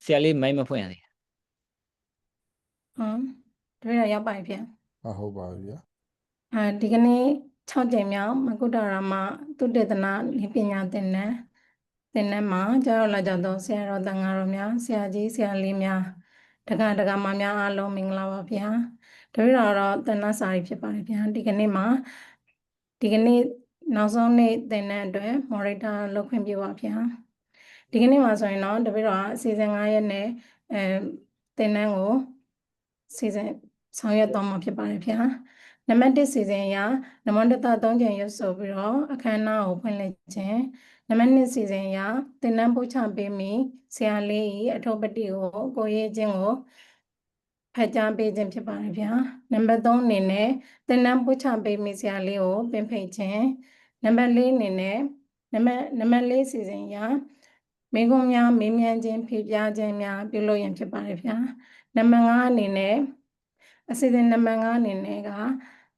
ဆရာလေးမိုင်းမဖွင့်ရသေး တပည့်တော်ရောက်ပါပြီဗျာ ဟုတ်ပါပြီဗျာ ဒီကနေ့6ကြိမ်မြောက်မကုတ္တရာမသုတေသနနည်းပညာသင်တန်းမှာကြားရောက်လာကြသောဆရာတော်တန်ဃာတော်များဆရာကြီးဆရာလေးများတက္ကဒကမများအားလုံးမင်္ဂလာပါဗျာတပည့်တော်တော့သင်္နစာရီဖြစ်ပါတယ်ဗျာဒီကနေ့နောက်ဆုံးနေ့သင်တန်းအတွက်မော်ဒရေးတာလုပ်ခွင့်ပြုပါဗျာဒီကနေ့မှာဆိုရင်တော့တပည့်တော်အစီအစဉ်9ရက်နဲ့သင်တန်းကိုစီစဉ်ဆောင်ရွက်သွားမှာဖြစ်ပါတယ်ဗျာနံပါတ်1စီစဉ်အရနမောတတ3ကြိမ်ရွတ်ဆိုပြီးတော့အခမ်းအနားကိုဖွင့်လှစ်ခြင်းနံပါတ်2စီစဉ်အရသင်တန်းပို့ချပေးမိဆရာလေး၏အထုပ်ပတ္တိကိုကိုရေးခြင်းကိုဖတ်ကြားပေးခြင်းဖြစ်ပါတယ်ဗျာနံပါတ်3အနေနဲ့သင်တန်းပို့ချပေးမိဆရာလေးကိုပင်ဖိတ်ခြင်းနံပါတ်4အနေနဲ့နံပါတ်4စီစဉ်အရမိကုံးများမေးမြန်းခြင်းဖြေကြားခြင်းများပြုလုပ်ရန်ဖြစ်ပါတယ်ဗျာနံပါတ်5အနေနဲ့အစီအစဉ်နံပါတ်5အနေနဲ့က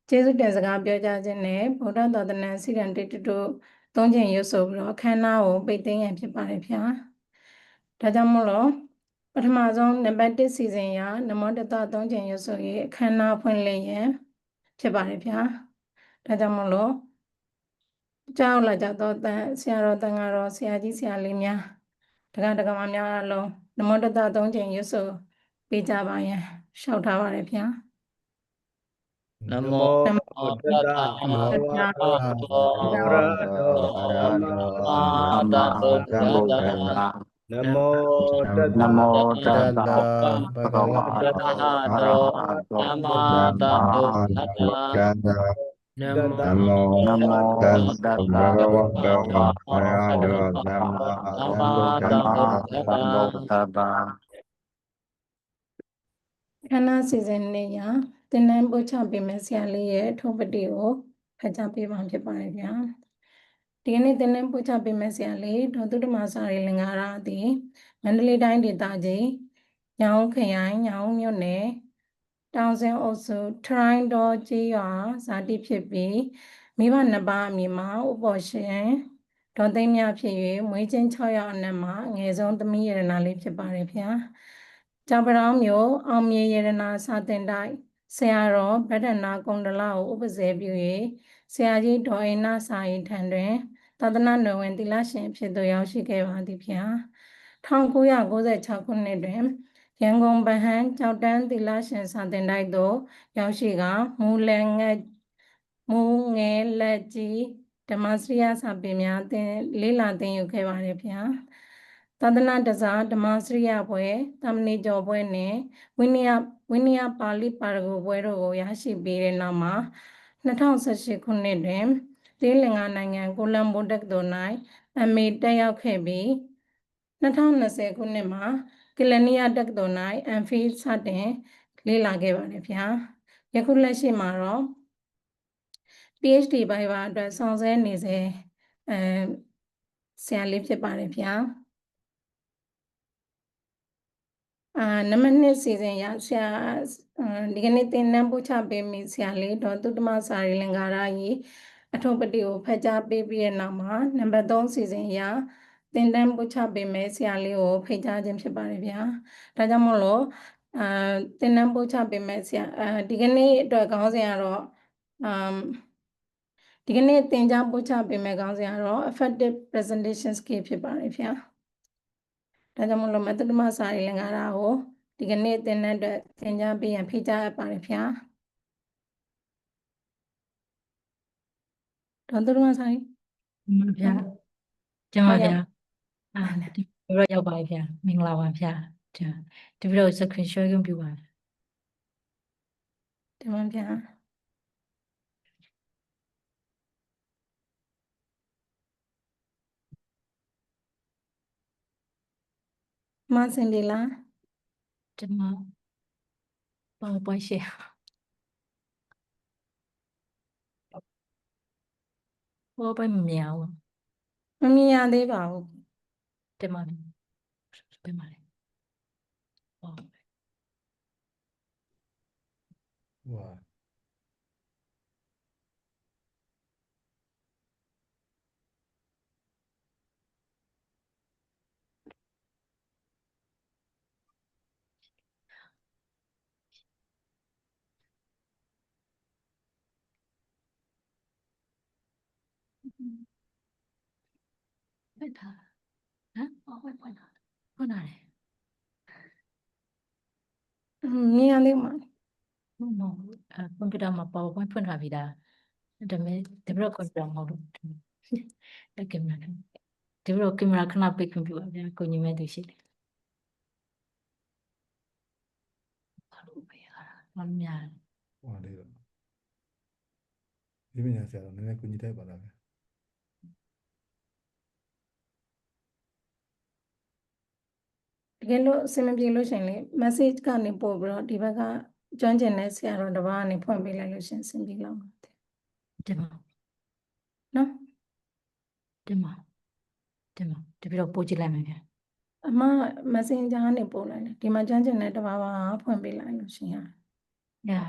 ကျေးဇူးတင်စကားပြောကြားခြင်းနဲ့ဗုဒ္ဓသာသနာစီရန်တိတတို့3ကြိမ်ရွတ်ဆိုပြီးတော့အခမ်းအနားကိုပိတ်သိမ်းရန်ဖြစ်ပါတယ်ဗျာဒါကြောင့်မို့လို့ပထမဆုံးနံပါတ်1စီစဉ်ရနမောတတ3ကြိမ်ရွတ်ဆိုရေးအခမ်းအနားဖွင့်လှစ်ရန်ဖြစ်ပါတယ်ဗျာဒါကြောင့်မို့လို့ကြောက်လာကြတော့ဆရာတော်တန်ဃာတော်ဆရာကြီးဆရာလေးများတက္ကဒကမများအလုံးနမောတတ3ကြိမ်ရွတ်ဆိုပေးကြပါရန်လျှောက်ထားပါတယ်ဗျာနမောတတ္တဗုဒ္ဓဘာ နမောတတ္တဗုဒ္ဓနမောတတ္တ နမောတတ္တဘဂဝါ တတဟတောသမ္မာတတ္တောသတ္တနမောနမောတတ္တဘဂဝါတောအရဟတောသမ္မာ သမ္မာတတ္တောသတ္တ ခန္ဓာစီစဉ်နေရသင်တန်းပို့ချပေးမယ်ဆရာလေးရဲ့ထုံးပတိကိုဖတ်ကြားပေးမှာဖြစ်ပါတယ်ဗျာဒီကနေ့သင်တန်းပို့ချပေးမယ်ဆရာလေးဒေါ်သုတမစာရီလင်္ကာရသည်မန္တလေးတိုင်းဒေသကြီးညောင်ခရိုင်ညောင်မြို့နယ်တောင်စင်အုပ်စုထရိုင်းတော်ကြီးရွာဇာတိဖြစ်ပြီးမိဘနှစ်ပါးအမည်မှာဥပေါ်ရှင်ဒေါ်သိန်းမြဖြစ်၍မွေးချင်း6ယောက်အနက်မှာအငယ်ဆုံးသမီးရတနာလေးဖြစ်ပါတယ်ဗျာကြောင်ပတောင်းမြို့အောင်မြေရတနာစာတင်တိုက်ဆရာတော်ဗဒ္ဒနာကုံဒလကိုဥပဇေပြု၍ဆရာကြီးဒေါ်အိနာစာရီထံတွင်သာသနာ့နယ်ဝင်သီလရှင်ဖြစ်သူရောက်ရှိခဲ့ပါသည်ဗျာ1996ခုနှစ်တွင်ရန်ကုန်ဗဟန်းကြောက်တန်းသီလရှင်စာတင်တိုက်သို့ရောက်ရှိကမူငယ်လက်ကြီးဓမ္မစရိယစာပေများလေးလာသင်ယူခဲ့ပါတယ်ဗျာသာသနာတစားဓမ္မစရိယပွဲသမဏေကျော်ပွဲနှင့်ဝိနည်းပါဠိပါရဂူပွဲတို့ကိုရရှိပြီးတဲ့နောက်မှာ2018ခုနှစ်တွင်သီလင်္ကာနိုင်ငံကိုလံဘိုတက္ကသိုလ်၌အမေတက်ရောက်ခဲ့ပြီး2020ခုနှစ်မှာကလနီယာတက္ကသိုလ်၌အမ်ဖီစတင်လေ့လာခဲ့ပါတယ်ဗျာယခုလက်ရှိမှာတော့ PhD ဘိုင်ဘာအတွက်ဆောင်ဆဲနေစေဆရာလေးဖြစ်ပါတယ်ဗျာနံပါတ်2စီစဉ်ရဆရာဒီကနေ့သင်တန်းပို့ချပေးမိဆရာလေးဒေါ်သုတမစာရီလင်္ကာရကြီးအထုပ်ပတ္တိကိုဖတ်ကြားပေးပြီးတဲ့နောက်မှာနံပါတ်3စီစဉ်ရသင်တန်းပို့ချပေးမယ်ဆရာလေးကိုဖိတ်ကြားခြင်းဖြစ်ပါတယ်ဗျာဒါကြောင့်မို့လို့သင်တန်းပို့ချပေးမယ်ဆရာဒီကနေ့အတွက်ခေါင်းစဉ်ကတော့ဒီကနေ့သင်ကြားပို့ချပေးမယ်ခေါင်းစဉ်ကတော့ effective presentation skill ဖြစ်ပါတယ်ဗျာဒါကြောင့်မလို့မသုတမစာရီလင်္ကာရကိုဒီကနေ့သင်တန်းအတွက်သင်ကြားပေးရန်ဖိတ်ကြားအပ်ပါတယ်ဗျာဒေါ်သုတမစာရီဗျာကျမဗျာဒီလိုရောက်ပါဗျာမင်္ဂလာပါဗျာဒီလို screen share ရုံပြပါဒီမှာဗျာမဆင်ပြီလားကျမပေါ့ပွားရှေ့ဘောပဲမမြင်အောင်မမြင်ရသေးပါဘူးဒီမှာပဲမှာလေဟောဝါ ဖွင့်ထားဟမ်ဖွင့်ထားဖွင့်ထားတယ် မြင်ရသေးမှာ ဟုတ်မဟုတ်ကွန်ပျူတာမှာ PowerPoint ဖွင့်ထားပြီးသားဒါပေမဲ့ဒီဘက်ကွန်ပျူတာမဟုတ်လို့အဲ့ကင်မရာဒီဘက်ကင်မရာခဏပိတ်ခွင့်ပြုပါဗျာကိုညီမဲသူရှိတယ်ဘာလို့ပေးရတာဘာလို့များ ဟောလေးတော့ဒီပညာဆရာတော့နည်းနည်းကူညီတိုက်ပါလားဗျာ တကယ်လို့အဆင်မပြေလို့ရှရင်လေ message ကနေပို့ပြီးတော့ဒီဘက်ကကျွမ်းကျင်တဲ့ဆရာတော်တစ်ပါးကနေဖွင့်ပေးလိုက်လို့ရှရင်အဆင်ပြေလောက်မှာ တင်မ နော် တင်မတပြတော့ပို့ကြည့်လိုက်မယ်ဗျာ အမ messenger ကနေပို့လိုက်တယ်ဒီမှာကျွမ်းကျင်တဲ့တစ်ပါးပါဖွင့်ပေးလိုက်လို့ရှရင် ညာ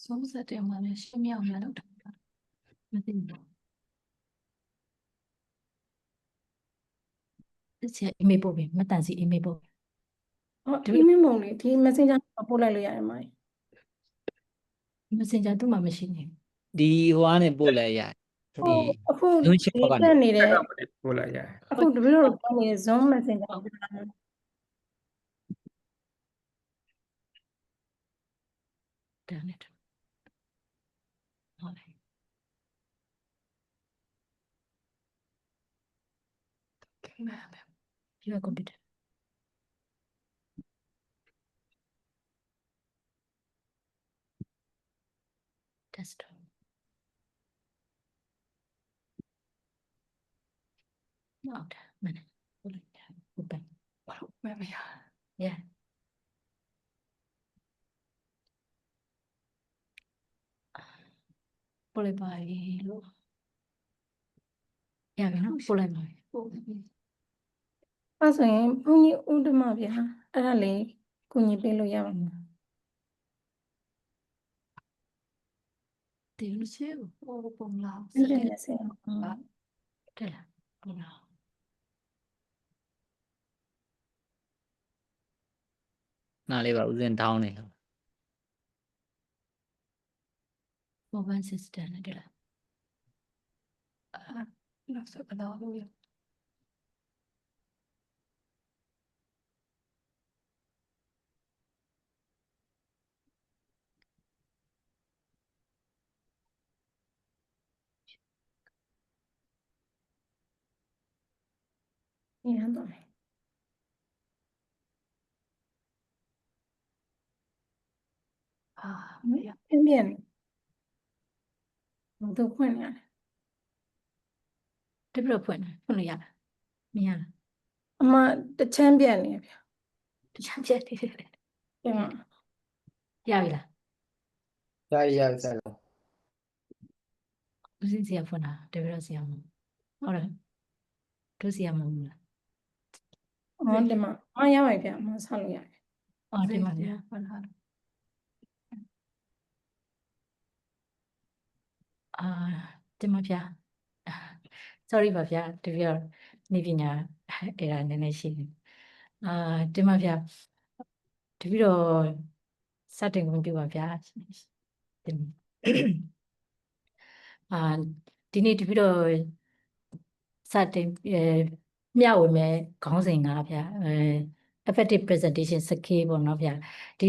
ဆုံးစတဲ့မှာလည်းရှင်းမြောက်ရတော့မသိဘူးဆရာ email ပို့ပြီမတန်စီ email ပို့ အော်ဒီမင်းမုံလေးဒီ messenger ကိုပို့လိုက်လို့ရတယ်မကြီး messenger သူ့မှာမရှိနေ ဒီဟိုကနေပို့လဲရတယ် ဟိုအခု လုံးချစ်ဘောကနေ တက်နေတဲ့ ပို့လိုက်ရတယ် အခုတပည့်တော်ပြောနေတဲ့ Zoom Messenger ကို တန်းနေတယ်ဟုတ်တယ်ဒီကကွန်ပျူတာ desktop ဟုတ်တယ်မနေ့ဟုတ်တယ်ဟုတ်တယ်ဘာလို့မမရ yeah ပို့လိုက်ပါလို့ရပြီနော်ပို့လိုက်ပါပို့ အဲ့ဆိုရင်ဘုန်းကြီးဥဒ္ဓမဗျာအဲ့ဒါလေးကိုညီပေးလို့ရပါမလား တယ်လို့စေဟိုပုံလား အဲ့ဒါလည်းဆရာ တယ်လားပုံလား နားလေးပါဦးစင်ထောင်းနေ mobile system နဲ့တယ်လားနောက်ဆက်ကတော့လို့ရ ညီဟန်တော့ မရ ပြင်းပြင်းနေသူဖွင့်ရတယ် တပြတော့ဖွင့်လို့ရလားမရလား အမတစ်ချမ်းပြက်နေဗျာ တခြားပြတ်နေတယ် ပြန်မ ရပြီလား ရဆရာ ဦးစင်းစီကဖွင့်တာတပြတော့စီရမဟုတ်တယ်တို့စီရမဟုတ်ဘူးလား အော်ဒီမှာရပါပြီဗျာအမဆောက်လို့ရတယ် အော်ဒီမှာဗျာဖွင့်တာဒီမှာဗျာ sorry ပါဗျာတပြတော့နေပညာအဲ့ဒါနည်းနည်းရှိနေဒီမှာဗျာတပြတော့စတင်ခွင့်ပြုပါဗျာဒီနေ့တပြတော့စတင်မျှဝေမယ်ခေါင်းစဉ်ကဗျာeffective presentation skill ပေါ့နော်ဗျာဒီ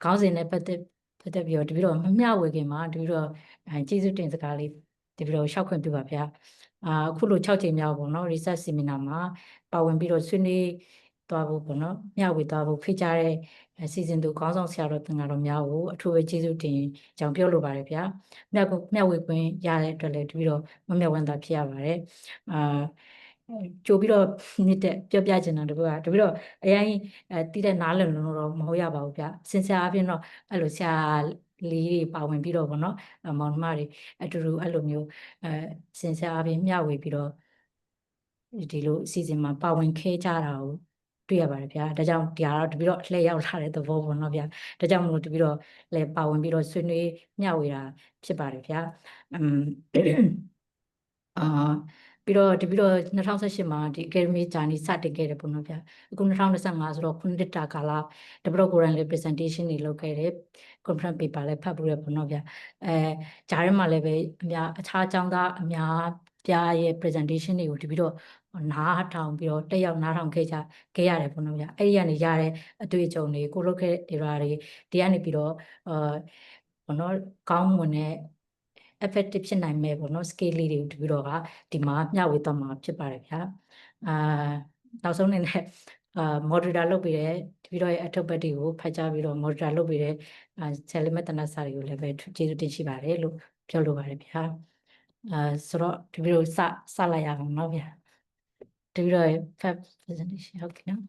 ခေါင်းစဉ်နဲ့ပတ်သက်ပြီးတော့တပြတော့မမျှဝေခင်မှာတပြတော့ကျေးဇူးတင်စကားလေးတပြတော့ရှောက်ခွင့်ပြုပါဗျာအခုလို6ချိန်မြောက်ပေါ့နော် research seminar မှာပါဝင်ပြီးတော့ဆွေးနွေးသွားဖို့ပေါ့နော်မျှဝေသွားဖို့ဖိတ်ကြားတဲ့စီစဉ်သူခေါင်းဆောင်ဆရာတော်တင်တော်များကိုအထူးပဲကျေးဇူးတင်ကြောင်းပြောလိုပါတယ်ဗျာမျှဝေခွင့်ရတဲ့အတွက်လည်းတပြတော့မမျှဝန်းတာဖြစ်ရပါတယ်ကြိုပြီးတော့နှစ်တဲ့ပြောပြချင်တာတကူကတပြတော့အရင်တီးတဲ့နားလည်လို့တော့မဟုတ်ရပါဘူးဗျာစင်ဆရာအပြင်တော့အဲ့လိုဆရာလေးတွေပါဝင်ပြီးတော့ဗောနော်မောင်နှမတွေအတူတူအဲ့လိုမျိုးစင်ဆရာအပြင်မျှဝေပြီးတော့ဒီလိုအစီအစဉ်မှာပါဝင်ခဲကြတာကိုတွေ့ရပါတယ်ဗျာဒါကြောင့်ဒီကတော့တပြတော့လှည့်ရောက်လာတဲ့သဘောပေါ့နော်ဗျာဒါကြောင့်မလို့တပြတော့လည်းပါဝင်ပြီးတော့ဆွေးနွေးမျှဝေတာဖြစ်ပါတယ်ဗျာပ ပြီးတော့2018မှာဒီ academy journey စတင်ခဲ့တယ်ပေါ့နော်ဗျာအခု2025ဆိုတော့ခုနှစ်တာကာလတပည့်ကိုယ်တိုင်လည်း presentation တွေလုပ်ခဲ့တယ် conference paper လည်းဖတ်ပြီးရပေါ့နော်ဗျာဂျားထဲမှာလည်းပဲအခြားအကြောင်းသားအများပြားရဲ့ presentation တွေကိုတပည့်တော့နားထောင်ပြီးတော့တက်ရောက်နားထောင်ခဲ့ရတယ်ပေါ့နော်ဗျာအဲ့ဒီကနေရတဲ့အတွေ့အကြုံတွေကိုလုပ်ခဲ့တဲ့တွေဒီကနေပြီးတော့ပေါ့နော်ကောင်းမွန်တဲ့ effective ဖြစ်နိုင်မဲ့ပေါ့နော် scale လေးတွေကိုတပည့်တော့ကဒီမှာမျှဝေသွားမှာဖြစ်ပါတယ်ဗျာနောက်ဆုံးအနေနဲ့moderator လုပ်ပြီးတဲ့တပည့်တော့ရဲ့အထုပ်ပတ်တွေကိုဖတ်ကြားပြီးတော့ moderator လုပ်ပြီးတဲ့ဆယ်လီမတ်တနတ်စာတွေကိုလည်းပဲကျေးဇူးတင်ရှိပါတယ်လို့ပြောလိုပါတယ်ဗျာဆိုတော့တပည့်တော့စလိုက်ရအောင်နော်ဗျာတပည့်တော့ presentation ဟုတ်ကဲ့နော်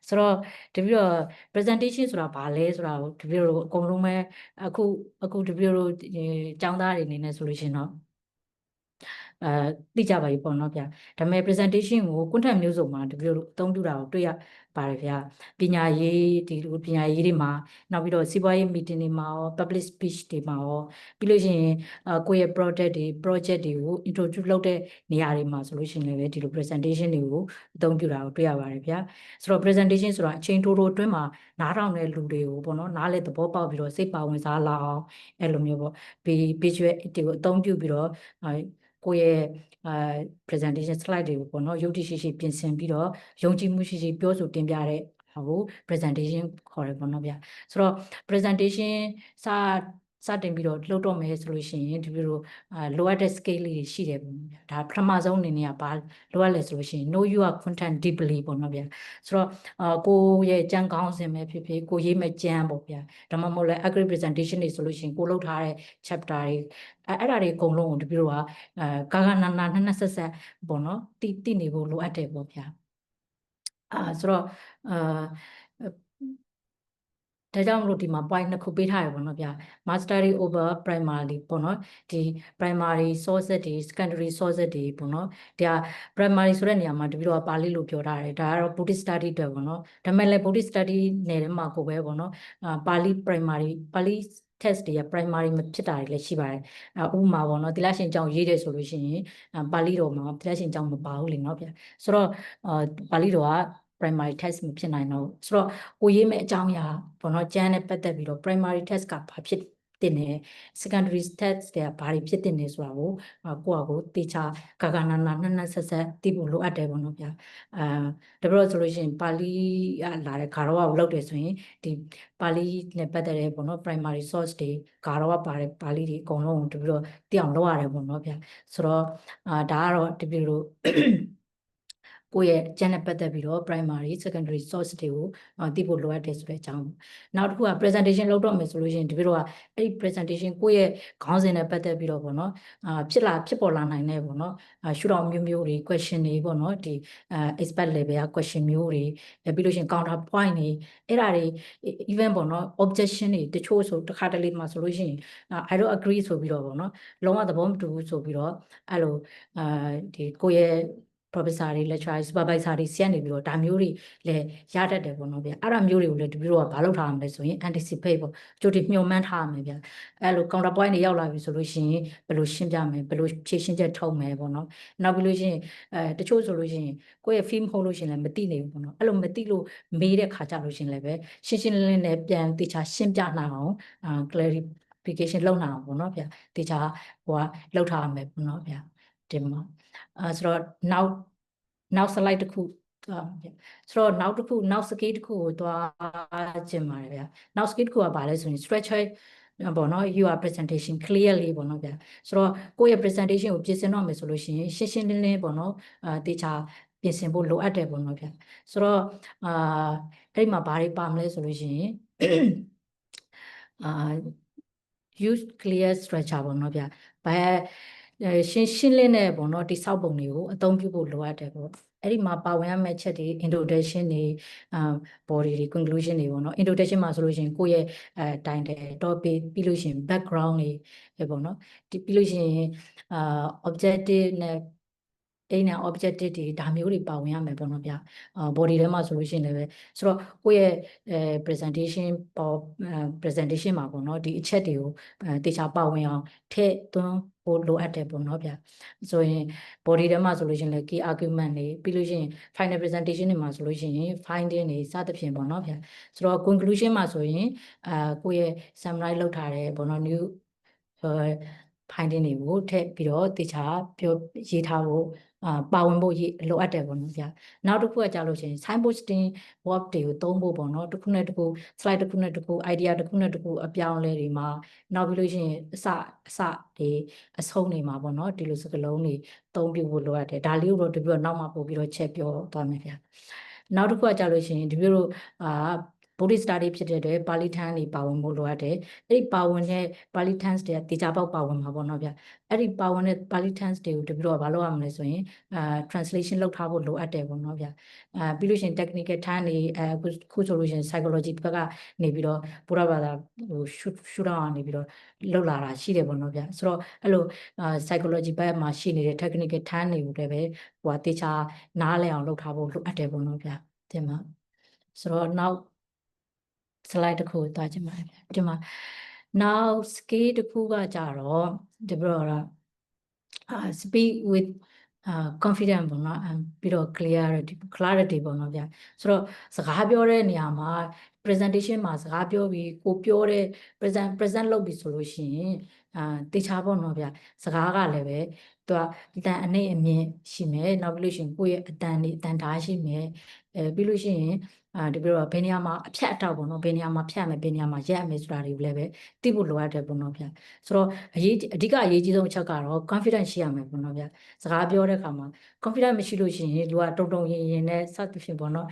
ဆိုတော့တပည့်တော့ presentation ဆိုတာဘာလဲဆိုတာကိုတပည့်တို့အကုန်လုံးပဲအခုတပည့်တို့ចောင်းသားတွေအနေနဲ့ဆိုလို့ရှိရင်တော့သိကြပါပြီပေါ့နော်ဗျာဒါပေမဲ့ presentation ကို content မျိုးစုံမှာတပည့်တို့အသုံးပြုတာကိုတွေ့ရပါတယ်ဗျာပညာရေးပညာရေးတွေမှာနောက်ပြီးတော့စီးပွားရေး meeting တွေမှာရော public speech တွေမှာရောပြီးလို့ရှိရင်ကိုယ့်ရဲ့ project တွေကို introduce လုပ်တဲ့နေရာတွေမှာဆိုလို့ရှိရင်လည်းဒီလို presentation တွေကိုအသုံးပြုတာကိုတွေ့ရပါတယ်ဗျာဆိုတော့ presentation ဆိုတာအချိန်တိုအတွင်းမှာနားထောင်တဲ့လူတွေကိုပေါ့နော်နားလေသဘောပေါက်ပြီးတော့စိတ်ပါဝင်စားလာအောင်အဲ့လိုမျိုးပေါ့ visual တွေကိုအသုံးပြုပြီးတော့ကိုယ့်ရဲ့presentation slide တွေကိုပေါ့နော်ယုတ်တိရှိရှိပြင်ဆင်ပြီးတော့ယုံကြည်မှုရှိရှိပြောဆိုတင်ပြတဲ့ဟာကို presentation ခေါ်ရပေါ့နော်ဗျာဆိုတော့ presentation စတင်ပြီးတော့လှုပ်တော့မယ်ဆိုလို့ရှိရင်ဒီလိုလိုအပ်တဲ့ scale လေးတွေရှိတယ်ပေါ့နော်ဗျာဒါပထမဆုံးအနေနဲ့ကဘာလိုအပ်လဲဆိုလို့ရှိရင် know your content deeply ပေါ့နော်ဗျာဆိုတော့ကိုရဲ့ကြံကောင်းစင်ပဲဖြစ်ဖြစ်ကိုရေးမဲ့ကြံပေါ့ဗျာဒါမှမဟုတ်လဲ agree presentation တွေဆိုလို့ရှိရင်ကိုလုပ်ထားတဲ့ chapter တွေအဲ့ဒါတွေအကုန်လုံးကိုတပည့်တို့ကဂနာနာနှစ်ဆက်ပေါ့နော်တိနေဖို့လိုအပ်တယ်ပေါ့ဗျာဆိုတော့ဒါကြောင့်မလို့ဒီမှာ point နှစ်ခုပေးထားရပါတော့ဗျာ mastery over primary ပေါ့နော်ဒီ primary sources တွေ secondary sources တွေပေါ့နော်ဒါ primary ဆိုတဲ့နေရာမှာတပည့်တော့ပါဠိလိုပြောထားတယ်ဒါကတော့ Buddhist study တွေပေါ့နော်ဒါမဲ့လည်း Buddhist study နယ်ထဲမှာကိုပဲပေါ့နော်ပါဠိ primary ပါဠိ test တွေက primary မဖြစ်တာတွေလည်းရှိပါတယ်ဥပမာပေါ့နော်သီလရှင်ကျောင်းရေးတယ်ဆိုလို့ရှိရင်ပါဠိတော်မှာသီလရှင်ကျောင်းမပါဘူးလေနော်ဗျာဆိုတော့ပါဠိတော်ကprimary test မဖြစ်နိုင်တော့ဆိုတော့ကိုရေးမဲ့အကြောင်းအရာပေါ့နော်ကျန်းနဲ့ပတ်သက်ပြီးတော့ primary test ကဘာဖြစ်တင်နေ secondary test တွေကဘာတွေဖြစ်တင်နေဆိုတာကိုကိုတေချာဂနာနာနှစ်ဆက်သိဖို့လိုအပ်တယ်ပေါ့နော်ဗျာတပည့်တော်ဆိုလို့ရှိရင်ပါဠိလာတဲ့ဂါရဝကိုလောက်တယ်ဆိုရင်ဒီပါဠိနဲ့ပတ်သက်တဲ့ပေါ့နော် primary source တွေဂါရဝပါတဲ့ပါဠိတွေအကုန်လုံးကိုတပည့်တော်သိအောင်လုပ်ရတယ်ပေါ့နော်ဗျာဆိုတော့ဒါကတော့တပည့်တော်ကိုယ့်ရဲ့ကျန်တဲ့ပတ်သက်ပြီးတော့ primary secondary source တွေကိုသိဖို့လိုအပ်တယ်ဆိုတဲ့အကြောင်းနောက်တစ်ခုက presentation လုပ်တော့မယ်ဆိုလို့ရှိရင်တပည့်တော်ကအဲ့ဒီ presentation ကိုယ့်ရဲ့ခေါင်းစဉ်နဲ့ပတ်သက်ပြီးတော့ပေါ့နော်ဖြစ်ပေါ်လာနိုင်တဲ့ပေါ့နော်ရှုထောင့်မျိုးတွေ question တွေပေါ့နော်ဒီ expert level က question မျိုးတွေပြီးလို့ရှိရင် counter point တွေအဲ့ဒါတွေ even ပေါ့နော် objection တွေတချို့ဆိုတစ်ခါတလေမှာဆိုလို့ရှိရင် I don't agree ဆိုပြီးတော့ပေါ့နော်လုံးဝသဘောမတူဘူးဆိုပြီးတော့အဲ့လိုဒီကိုယ့်ရဲ့ professor တွေ lecturer supervisor တွေဆက်နေပြီးတော့ဒါမျိုးတွေလည်းရတတ်တယ်ပေါ့နော်ဗျအဲ့ဒါမျိုးတွေကိုလည်းတပည့်တော်ကဘာလုပ်ထားရမလဲဆိုရင် anticipate ပေါ့ကြိုတင်မျှော်မှန်းထားရမယ်ဗျအဲ့လို counter point တွေရောက်လာပြီဆိုလို့ရှိရင်ဘယ်လိုရှင်းပြမယ်ဘယ်လိုဖြေရှင်းချက်ထုတ်မယ်ပေါ့နော်နောက်ပြီးလို့ရှိရင်တချို့ဆိုလို့ရှိရင်ကိုယ့်ရဲ့ fee မဟုတ်လို့ရှိရင်လည်းမသိနေဘူးပေါ့နော်အဲ့လိုမသိလို့မေးတဲ့ခါကြလို့ရှိရင်လည်းပဲရှင်းရှင်းလင်းလင်းနဲ့ပြန်တေချာရှင်းပြနိုင်အောင်clarification လုပ်နိုင်အောင်ပေါ့နော်ဗျတေချာလောက်ထားရမယ်ပေါ့နော်ဗျဒီမှာဆိုတော့နောက် slide တစ်ခုဆိုတော့နောက် scale တစ်ခုကိုသွားကျင်ပါတယ်ဗျာနောက် scale တစ်ခုကဘာလဲဆိုရင် structure ပေါ့နော် your presentation clearly ပေါ့နော်ဗျာဆိုတော့ကိုယ့်ရဲ့ presentation ကိုပြင်ဆင်တော့မယ်ဆိုလို့ရှိရင်ရှင်းရှင်းလင်းလင်းပေါ့နော်တေချာပြင်ဆင်ဖို့လိုအပ်တယ်ပေါ့နော်ဗျာဆိုတော့အဲ့ဒီမှာဘာတွေပါမလဲဆိုလို့ရှိရင်use clear structure ပေါ့နော်ဗျာရှင်းလင်းတဲ့ပေါ့နော်ဒီစောက်ပုံတွေကိုအသုံးပြုဖို့လိုအပ်တယ်ပေါ့အဲ့ဒီမှာပါဝင်ရမယ့်ချက်တွေ introduction တွေbody တွေ conclusion တွေပေါ့နော် introduction မှာဆိုလို့ရှိရင်ကိုယ့်ရဲ့title topic ပြီးလို့ရှိရင် background တွေပေါ့နော်ပြီးလို့ရှိရင်objective နဲ့အဲ့နဲ့ objective တွေဒါမျိုးတွေပါဝင်ရမယ်ပေါ့နော်ဗျာbody ထဲမှာဆိုလို့ရှိရင်လည်းပဲဆိုတော့ကိုယ့်ရဲ့presentation မှာပေါ့နော်ဒီအချက်တွေကိုတေချာပါဝင်အောင်ထည့်သွင်း ပို့လိုအပ်တယ်ပေါ့နော်ဗျာဆိုရင် body ထဲမှာဆိုလို့ရှိရင်လည်း key argument တွေပြီးလို့ရှိရင် final presentation တွေမှာဆိုလို့ရှိရင် finding တွေစသဖြင့်ပေါ့နော်ဗျာဆိုတော့ conclusion မှာဆိုရင်ကိုယ့်ရဲ့ summary လုပ်ထားတယ်ပေါ့နော် new finding တွေကိုထည့်ပြီးတော့တခြားပြောရေးထားဖို့ပါဝင်ဖို့လိုအပ်တယ်ပေါ့နော်ဗျာနောက်တစ်ခုကကြာလို့ရှိရင် signposting work တွေကိုသုံးဖို့ပေါ့နော်တစ်ခုနဲ့တစ်ခု slide တစ်ခုနဲ့တစ်ခု idea တစ်ခုနဲ့တစ်ခုအပြောင်းအလဲတွေမှာနောက်ပြီးလို့ရှိရင်အစတွေအဆုံးတွေမှာပေါ့နော်ဒီလိုစကားလုံးတွေသုံးပြဖို့လိုအပ်တယ်ဒါလေးကိုတော့တပြို့နောက်မှပို့ပြီးတော့ချက်ပြောသွားမယ်ဗျာနောက်တစ်ခုကကြာလို့ရှိရင်တပြို့တို့Buddhist study ဖြစ်တဲ့အတွက် Pali Thang တွေပါဝင်ဖို့လိုအပ်တယ်။အဲ့ဒီပါဝင်တဲ့ Pali Thang တွေကတေချာပေါက်ပါဝင်မှာပေါ့နော်ဗျ။အဲ့ဒီပါဝင်တဲ့ Pali Thang တွေကိုတပြို့တော့ဘာလုပ်ရမလဲဆိုရင်translation လုပ်ထားဖို့လိုအပ်တယ်ပေါ့နော်ဗျ။ပြီးလို့ရှိရင် technical term တွေခုဆိုလို့ရှိရင် psychology ဘက်ကနေပြီးတော့ဘုရားဘာသာရှုထောင့်ကနေပြီးတော့လောက်လာတာရှိတယ်ပေါ့နော်ဗျ။ဆိုတော့အဲ့လိုpsychology ဘက်မှာရှိနေတဲ့ technical term တွေကိုလည်းပဲတေချာနားလည်အောင်လုပ်ထားဖို့လိုအပ်တယ်ပေါ့နော်ဗျ။ဒီမှာဆိုတော့နောက်slide တစ်ခုသွားကြည့်ပါမယ်ဒီမှာ now scale တစ်ခုကကြတော့ဒီဘရော speak with confident ပေါ့နော်ပြီးတော့ clarity ပေါ့နော်ဗျာဆိုတော့စကားပြောတဲ့နေရာမှာ presentation မှာစကားပြောပြီးကိုပြောတဲ့ present လုပ်ပြီးဆိုလို့ရှိရင်တေချာပေါ့နော်ဗျာစကားကလည်းပဲသူကအတန်အနှိမ့်အမြင့်ရှိမယ်နောက်ပြီးလို့ရှိရင်ကိုယ့်ရဲ့အတန်ဓာတ်ရှိမယ်ပြီးလို့ရှိရင်ဒီပြီးတော့ဘယ်နေရာမှာအဖြတ်အထောက်ပေါ့နော်ဘယ်နေရာမှာဖြတ်မယ်ဘယ်နေရာမှာရက်မယ်ဆိုတာတွေကိုလည်းပဲသိဖို့လိုအပ်တယ်ပေါ့နော်ဗျာဆိုတော့အဓိကအရေးကြီးဆုံးအချက်ကတော့ confidence ရှိရမယ်ပေါ့နော်ဗျာစကားပြောတဲ့အခါမှာ confidence မရှိလို့ရှိရင်လူကတုံရင်နဲ့စသဖြင့်ပေါ့နော်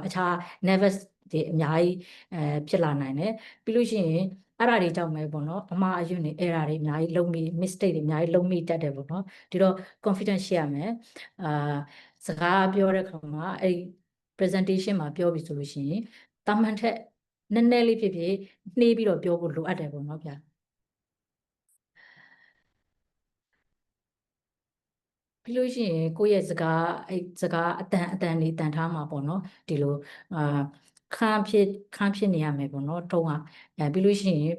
အခြား nervous တွေအများကြီးဖြစ်လာနိုင်တယ်ပြီးလို့ရှိရင်အဲ့ဒါတွေကြောင့်ပဲပေါ့နော်အမှားအယွင်းတွေ error တွေအများကြီးလုပ်မိ mistake တွေအများကြီးလုပ်မိတတ်တယ်ပေါ့နော်ဒီတော့ confidence ရှိရမယ်စကားပြောတဲ့အခါမှာအဲ့ presentation မှာပြောပြီဆိုလို့ရှိရင်တာမန်ထက်နည်းနည်းလေးဖြစ်ဖြစ်နှေးပြီးတော့ပြောဖို့လိုအပ်တယ်ပေါ့နော်ဗျာပြီးလို့ရှိရင်ကိုယ့်ရဲ့စကားအတန်လေးတန်ထားမှာပေါ့နော်ဒီလိုခန်းဖြစ်နေရမယ်ပေါ့နော်ထုံးကပြီးလို့ရှိရင်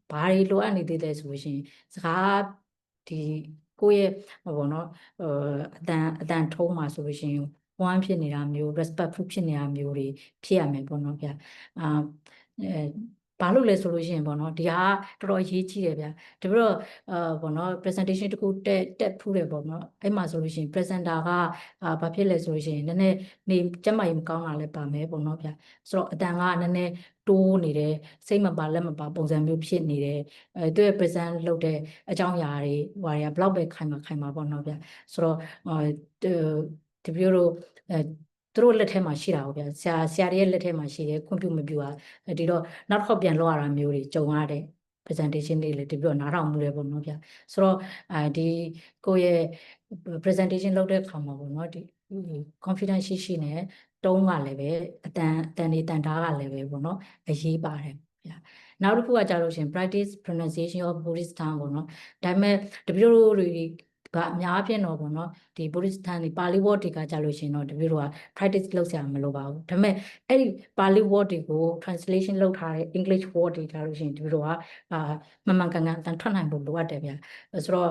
ဘာတွေလိုအပ်နေသေးလဲဆိုလို့ရှိရင်စကားဒီကိုယ့်ရဲ့ပေါ့နော်အတန်ထုံးမှာဆိုလို့ရှိရင်one ဖြစ်နေတာမျိုး respectful ဖြစ်နေတာမျိုးတွေဖြစ်ရမယ်ပေါ့နော်ဗျာဘာလို့လဲဆိုလို့ရှိရင်ပေါ့နော်ဒီဟာတော်တော်အရေးကြီးတယ်ဗျာဒါပြီးတော့ပေါ့နော် presentation တခုတက်ဖူးတယ်ပေါ့နော်အဲ့မှာဆိုလို့ရှိရင် presenter ကဘာဖြစ်လဲဆိုလို့ရှိရင်နည်းနည်းနေကျမကြီးမကောင်းတာလည်းပါမယ်ပေါ့နော်ဗျာဆိုတော့အတန်ကနည်းနည်းတိုးနေတယ်စိတ်မပါလက်မပါပုံစံမျိုးဖြစ်နေတယ်သူရဲ့ present လုပ်တဲ့အကြောင်းအရာတွေဟိုတွေကဘလောက်ပဲခိုင်မှာပေါ့နော်ဗျာဆိုတော့ဒီပြောလို့သူတို့လက်ထဲမှာရှိတာပေါ့ဗျာဆရာတွေရဲ့လက်ထဲမှာရှိတယ်ခွင့်ပြုမပြုဒီတော့နောက်တစ်ခေါက်ပြန်လောက်ရတာမျိုးတွေကြုံရတဲ့ presentation တွေလည်းဒီပြီးတော့နားထောင်မှုတွေပေါ့နော်ဗျာဆိုတော့ဒီကိုယ့်ရဲ့ presentation လုပ်တဲ့အခါမှာပေါ့နော်ဒီ confidence ရှိနဲ့တုံးကလည်းပဲအတန်တွေတန်ထားကလည်းပဲပေါ့နော်အရေးပါတယ်ဗျာနောက်တစ်ခုကကြာလို့ရှင် practice pronunciation of Buddhist term ပေါ့နော်ဒါပေမဲ့တပြို့ကအများအပြည့်တော့ပေါ့နော်ဒီ Buddhist term တွေ Pali word တွေကကြာလို့ရှင်တော့တပြို့က practice လုပ်စရာမလိုပါဘူးဒါပေမဲ့အဲ့ဒီ Pali word တွေကို translation လုပ်ထားတဲ့ English word တွေကြာလို့ရှင်တပြို့ကမှန်ကန်ကန်ထွက်နိုင်ဖို့လိုအပ်တယ်ဗျာဆိုတော့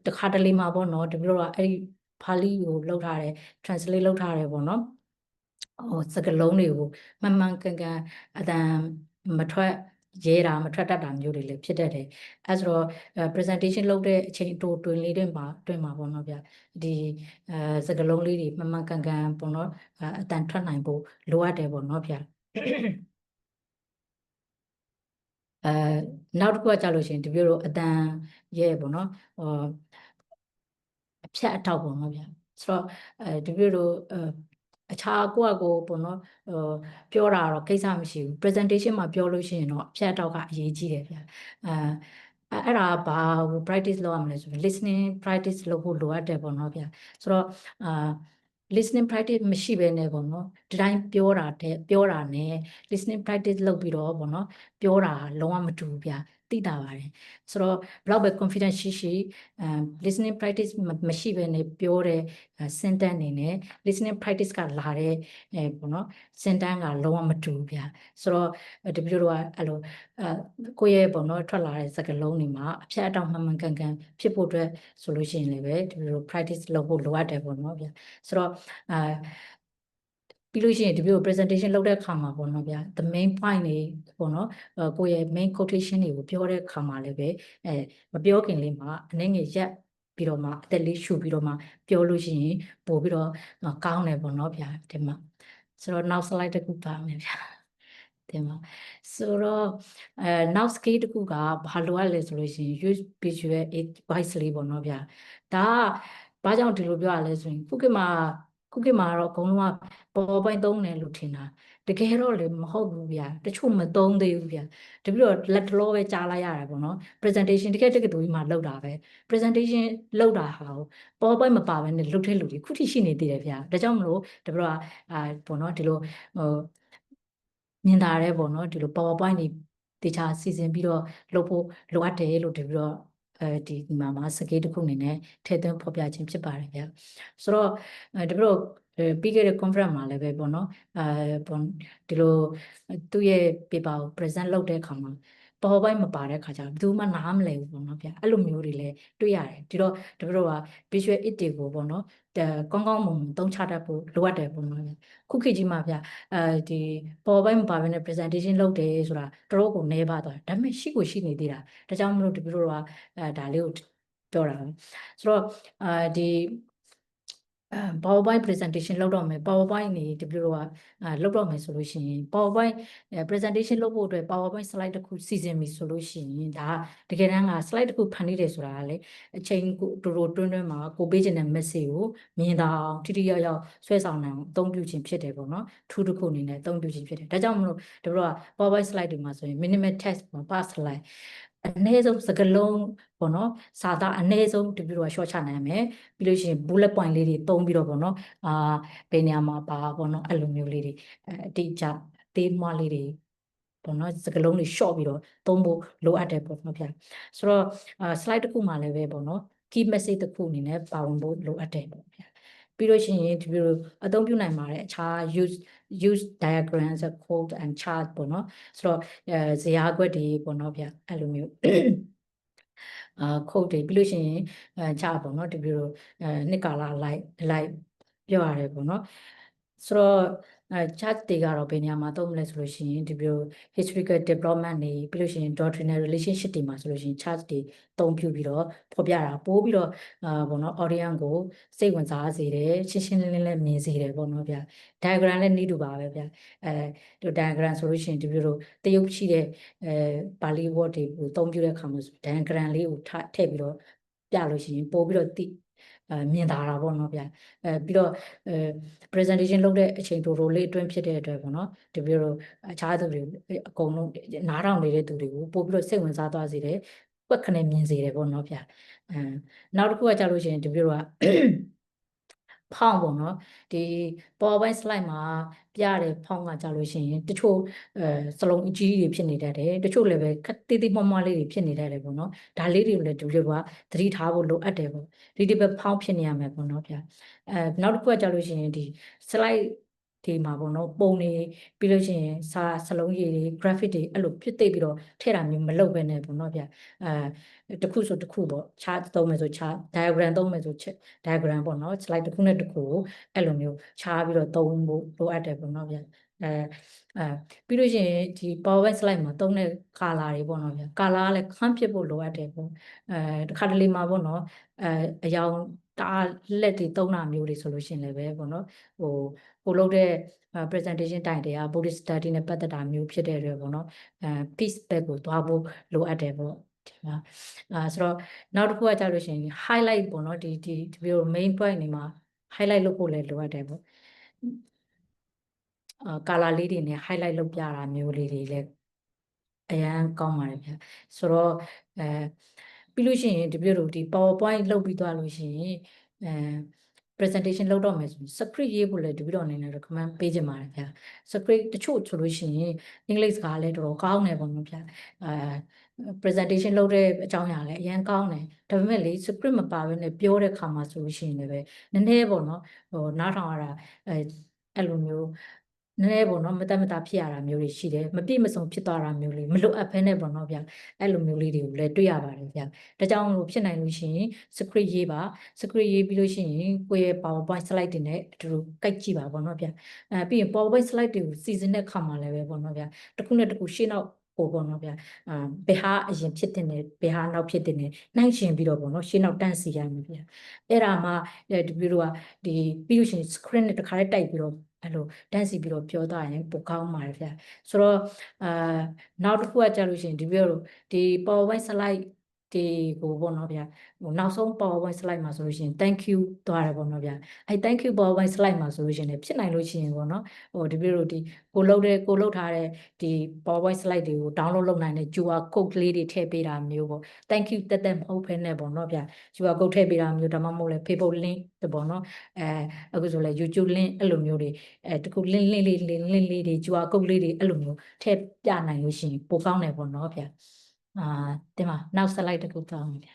တခါတလေမှာပေါ့နော်တပြို့ကအဲ့ဒီ Pali ကိုလုပ်ထားတယ် translate လုပ်ထားတယ်ပေါ့နော်စကားလုံးတွေကိုမှန်ကန်အတန်မထွက်မထွက်တတ်တာမျိုးတွေလည်းဖြစ်တတ်တယ်အဲဆိုတော့ presentation လုပ်တဲ့အချိန်တွင်လေးတွင်မှာပေါ့နော်ဗျာဒီစကားလုံးလေးတွေမှန်ကန်ပေါ့နော်အတန်ထွက်နိုင်ဖို့လိုအပ်တယ်ပေါ့နော်ဗျာနောက်တစ်ခုကကြာလို့ရှိရင်ဒီပြောလို့အတန်ရဲ့ပေါ့နော်အဖြတ်အထောက်ပေါ့နော်ဗျာဆိုတော့ဒီပြောလို့အခြားကိုယ့်အကိုပေါ့နော်ပြောတာတော့ကိစ္စမရှိဘူး presentation မှာပြောလို့ရှိရင်တော့အဖြတ်အထောက်ကအရေးကြီးတယ်ဗျာအဲ့ဒါဘာကို practice လုပ်ရမလဲဆိုရင် listening practice လုပ်ဖို့လိုအပ်တယ်ပေါ့နော်ဗျာဆိုတော့listening practice မရှိဘဲနဲ့ပေါ့နော်ဒီတိုင်းပြောတာနဲ့ listening practice လုပ်ပြီးတော့ပေါ့နော်ပြောတာလုံးဝမတူဘူးဗျာ သိတာပါတယ်ဆိုတော့ဘလောက်ပဲ confidence ရှိlistening practice မရှိဘဲနဲ့ပြောတဲ့ sentence အနေနဲ့ listening practice ကလာတဲ့ပေါ့နော် sentence ကလုံးဝမတူဘူးဗျာဆိုတော့တပည့်တို့ကအဲ့လိုကိုယ့်ရဲ့ပေါ့နော်ထွက်လာတဲ့စကားလုံးတွေမှာအဖြတ်အတောက်မှန်မှန်ကန်ကန်ဖြစ်ဖို့အတွက်ဆိုလို့ရှိရင်လည်းပဲတပည့်တို့ practice လုပ်ဖို့လိုအပ်တယ်ပေါ့နော်ဗျာဆိုတော့ပြီးလို့ရှိရင်ဒီလို presentation လုပ်တဲ့အခါမှာပေါ့နော်ဗျာ the main point တွေပေါ့နော်ကိုယ့်ရဲ့ main quotation တွေကိုပြောတဲ့အခါမှာလည်းပဲမပြောခင်လေးမှာအနေငယ်ရက်ပြီးတော့မှအသက်လေးရှူပြီးတော့မှပြောလို့ရှိရင်ပို့ပြီးတော့ကောင်းတယ်ပေါ့နော်ဗျာဒီမှာဆိုတော့နောက် slide တစ်ခုပါမယ်ဗျာဒီမှာဆိုတော့နောက် skill တစ်ခုကဘာလိုအပ်လဲဆိုလို့ရှိရင် use visual aid wisely ပေါ့နော်ဗျာဒါကဘာကြောင့်ဒီလိုပြောရလဲဆိုရင်ခုခေတ်မှာတော့အကုန်လုံးက PowerPoint သုံးတယ်လို့ထင်တာတကယ်တော့လည်းမဟုတ်ဘူးဗျာတချို့မသုံးသေးဘူးဗျာတပြီးတော့လက်တလောပဲကြားလိုက်ရတယ်ပေါ့နော် presentation တကယ်တူကြီးမှလုပ်တာပဲ presentation လုပ်တာဟာPowerPoint မပါဘဲနဲ့လုပ်တဲ့လူတွေခုထိရှိနေသေးတယ်ဗျာဒါကြောင့်မလို့တပြီးတော့ပေါ့နော်ဒီလိုမြင်တာရဲပေါ့နော်ဒီလို PowerPoint တွေတခြားစီစဉ်ပြီးတော့လုပ်ဖို့လိုအပ်တယ်လို့တပြီးတော့ဒီမှာစကေးတစ်ခုအနေနဲ့ထည့်သွင်းဖော်ပြခြင်းဖြစ်ပါတယ်ဗျာဆိုတော့တပြီးတော့ပြီးခဲ့တဲ့ conference မှာလည်းပဲပေါ့နော်ဒီလိုသူ့ရဲ့ paper ကို present လုပ်တဲ့အခါမှာ PowerPoint မပါတဲ့အခါကျတော့ဘယ်သူမှနားမလည်ဘူးပေါ့နော်ဗျာအဲ့လိုမျိုးတွေလည်းတွေ့ရတယ်ဒီတော့တပြီးတော့က visual aid တွေကိုပေါ့နော်ကောင်းကောင်းမွန်မွန်သုံးချတတ်ဖို့လိုအပ်တယ်ပေါ့နော်ခုခေတ်ကြီးမှာဗျာဒီ PowerPoint မပါဘဲနဲ့ presentation လုပ်တယ်ဆိုတာတော်တော်ကိုနည်းပါသွားတယ်ဒါပေမဲ့ရှိနေသေးတာဒါကြောင့်မလို့တပြီးတော့ကဒါလေးကိုပြောတာပဲဆိုတော့ဒီ PowerPoint presentation လုပ်တော့မယ် PowerPoint နေတပြိုတော့လုပ်တော့မယ်ဆိုလို့ရှိရင် PowerPoint presentation လုပ်ဖို့အတွက် PowerPoint slide တစ်ခုစီစဉ်ပြီဆိုလို့ရှိရင်ဒါတကယ်တမ်းက slide တစ်ခုဖန်တီးတယ်ဆိုတာကလေအချိန်ကိုတွင်းမှာကိုပေးခြင်းတဲ့ message ကိုမြင်တာအောင်ထိထိရောက်ဆွဲဆောင်နိုင်အောင်အသုံးပြုခြင်းဖြစ်တယ်ပေါ့နော်ထူးတစ်ခုအနေနဲ့အသုံးပြုခြင်းဖြစ်တယ်ဒါကြောင့်မလို့တပြိုတော့ PowerPoint slide တွေမှာဆိုရင် minimal text pass slide အနည်းဆုံးစကားလုံးပေါ့နော်စာသားအနည်းဆုံးတပြိုတော့ short ချနိုင်မယ်ပြီးလို့ရှိရင် bullet point လေးတွေသုံးပြီးတော့ပေါ့နော်ဘယ်နေရာမှာပါပေါ့နော်အဲ့လိုမျိုးလေးတွေအတိအကျသေးမွားလေးတွေပေါ့နော်စကားလုံးတွေ short ပြီးတော့သုံးဖို့လိုအပ်တယ်ပေါ့နော်ဗျာဆိုတော့slide တစ်ခုမှလည်းပဲပေါ့နော် key message တစ်ခုအနေနဲ့ပါဝင်ဖို့လိုအပ်တယ်ပေါ့ဗျာပြီးလို့ရှိရင်ဒီလိုအသုံးပြုနိုင်ပါတယ်အခြား use diagrams code and chart ပေါ့နော်ဆိုတော့ဇယားကွက်တွေပေါ့နော်ဗျာအဲ့လိုမျိုးcode တွေပြီးလို့ရှိရင်ချပေါ့နော်ဒီလိုနှစ်ကာလလိုက်ပြောရတယ်ပေါ့နော်ဆိုတော့chart တွေကတော့ဘယ်နေရာမှာသုံးမလဲဆိုလို့ရှိရင်ဒီလို historical development တွေပြီးလို့ရှိရင် doctrinal relationship တွေမှာဆိုလို့ရှိရင် chart တွေသုံးပြုပြီးတော့ဖော်ပြတာပို့ပြီးတော့ပေါ့နော် audience ကိုစိတ်ဝင်စားစေတယ်ရှင်းလင်းမြင်စေတယ်ပေါ့နော်ဗျာ diagram လည်းနေတူပါပဲဗျာဒီ diagram ဆိုလို့ရှိရင်ဒီလိုတရုပ်ရှိတဲ့ပါဠိ word တွေကိုသုံးပြုတဲ့အခါမှာ diagram လေးကိုထည့်ပြီးတော့ပြလို့ရှိရင်ပို့ပြီးတော့မြင်တာပေါ့နော်ဗျာပြီးတော့presentation လုပ်တဲ့အချိန်တိုလေးအတွင်းဖြစ်တဲ့အတွက်ပေါ့နော်ဒီပြီးတော့အခြားသူတွေအကုန်လုံးနားထောင်နေတဲ့သူတွေကိုပို့ပြီးတော့စိတ်ဝင်စားသွားစေတယ်ကွက်ခနဲ့မြင်စေတယ်ပေါ့နော်ဗျာနောက်တစ်ခုကကြာလို့ရှိရင်ဒီပြီးတော့ဖောင်းပေါ့နော်ဒီ PowerPoint slide မှာပြတဲ့ဖောင်းကကြာလို့ရှိရင်တချို့စလုံးအကြီးတွေဖြစ်နေတတ်တယ်တချို့လည်းပဲတေးသေးမွှားလေးတွေဖြစ်နေတတ်တယ်ပေါ့နော်ဒါလေးတွေကိုလည်းဒီလိုကသတိထားဖို့လိုအပ်တယ်ပေါ့ဒီဘက်ဖောင်းဖြစ်နေရမယ်ပေါ့နော်ဗျာနောက်တစ်ခုကကြာလို့ရှိရင်ဒီ slide ဒီမှာပေါ့နော်ပုံနေပြီးလို့ရှိရင်စလုံးရည်တွေ graphic တွေအဲ့လိုဖြစ်သိပြီးတော့ထည့်တာမျိုးမလုပ်ဘဲနဲ့ပေါ့နော်ဗျာတစ်ခုဆိုတစ်ခုပေါ့ chart သုံးမယ်ဆို chart diagram သုံးမယ်ဆို diagram ပေါ့နော် slide တစ်ခုနဲ့တစ်ခုကိုအဲ့လိုမျိုးခြားပြီးတော့သုံးဖို့လိုအပ်တယ်ပေါ့နော်ဗျာပြီးလို့ရှိရင်ဒီ PowerPoint slide မှာသုံးတဲ့ color တွေပေါ့နော်ဗျာ color ကလည်းခန့်ဖြစ်ဖို့လိုအပ်တယ်ပေါ့တစ်ခါတလေမှာပေါ့နော်အယောင်တာလက်တွေသုံးတာမျိုးတွေဆိုလို့ရှိရင်လည်းပဲပေါ့နော်ကိုလုပ်တဲ့presentation တိုင်တရား Buddhist study နဲ့ပတ်သက်တာမျိုးဖြစ်တဲ့အတွက်ပေါ့နော်peace back ကိုသွားဖို့လိုအပ်တယ်ပေါ့ဒီမှာဆိုတော့နောက်တစ်ခုကကြာလို့ရှိရင် highlight ပေါ့နော်ဒီ main point တွေမှာ highlight လုပ်ဖို့လည်းလိုအပ်တယ်ပေါ့color လေးတွေနဲ့ highlight လုပ်ပြတာမျိုးလေးတွေလည်းအရန်ကောင်းပါတယ်ဗျာဆိုတော့ပြီးလို့ရှိရင်ဒီလိုဒီ PowerPoint လုပ်ပြီးသွားလို့ရှိရင်presentation လုပ်တော့မယ်ဆိုရင် script ရေးဖို့လည်းဒီလိုအနေနဲ့ recommend ပေးချင်ပါတယ်ဗျာ script တချို့ဆိုလို့ရှိရင်အင်္ဂလိပ်စကားလည်းတော်တော်ကောင်းတယ်ပေါ့နော်ဗျာ presentation လုပ်တဲ့အကြောင်းအရာလည်းအရင်ကောင်းတယ်ဒါပေမဲ့လေ script မပါဘဲနဲ့ပြောတဲ့ခါမှာဆိုလို့ရှိရင်လည်းပဲနည်းနည်းပေါ့နော်ဟိုနားထောင်ရတာအဲ့လိုမျိုးနည်းနည်းပေါ့နော်မတက်မတာဖြစ်ရတာမျိုးတွေရှိတယ်မပြည့်မစုံဖြစ်သွားတာမျိုးလေးမလိုအပ်ဘဲနဲ့ပေါ့နော်ဗျအဲ့လိုမျိုးလေးတွေကိုလည်းတွေ့ရပါတယ်ဗျဒါကြောင့်လို့ဖြစ်နိုင်လို့ရှိရင် script ရေးပါ script ရေးပြီးလို့ရှိရင်ကိုယ့်ရဲ့ PowerPoint slide တွေနဲ့အတူတူကိုက်ကြည့်ပါပေါ့နော်ဗျပြီးရင် PowerPoint slide တွေကိုစီစဉ်တဲ့ခါမှာလည်းပဲပေါ့နော်ဗျတစ်ခုနဲ့တစ်ခုရှေ့နောက်ပို့ပေါ့နော်ဗျဘယ်ဟာအရင်ဖြစ်တဲ့နေဘယ်ဟာနောက်ဖြစ်တဲ့နေနှိုင်းရှင်ပြီးတော့ပေါ့နော်ရှေ့နောက်တန်းစီရမယ်ဗျအဲ့ဒါမှဒီပြီးတော့ဒီပြီးလို့ရှိရင် screen နဲ့တစ်ခါလေးတိုက်ပြီးတော့အဲ့လိုတန်းစီပြီးတော့ပြောသွားရင်ပိုကောင်းပါတယ်ဗျဆိုတော့နောက်တစ်ခုကကြာလို့ရှိရင်ဒီပြီးတော့ဒီ PowerPoint slide ဒီကိုပေါ့နော်ဗျာဟိုနောက်ဆုံး PowerPoint slide မှာဆိုလို့ရှိရင် thank you သွားတယ်ပေါ့နော်ဗျာအဲ thank you PowerPoint slide မှာဆိုလို့ရှိရင်ဖြစ်နိုင်လို့ရှိရင်ပေါ့နော်ဟိုဒီပြီးတော့ဒီကိုလုပ်ထားတဲ့ဒီ PowerPoint slide တွေကို download လုပ်နိုင်တဲ့ QR code လေးတွေထည့်ပေးတာမျိုးပေါ့ thank you တက်မဟုတ်ဖ ೇನೆ ပေါ့နော်ဗျာ QR code ထည့်ပေးတာမျိုးဒါမှမဟုတ်လဲ Facebook link တပေါ့နော်အခုဆိုလဲ YouTube link အဲ့လိုမျိုးတွေတခု link လေးတွေ QR code လေးတွေအဲ့လိုမျိုးထည့်ပြနိုင်လို့ရှိရင်ပိုကောင်းတယ်ပေါ့နော်ဗျာဒီမှာနောက် slide တစ်ခုတောင်းဗျာ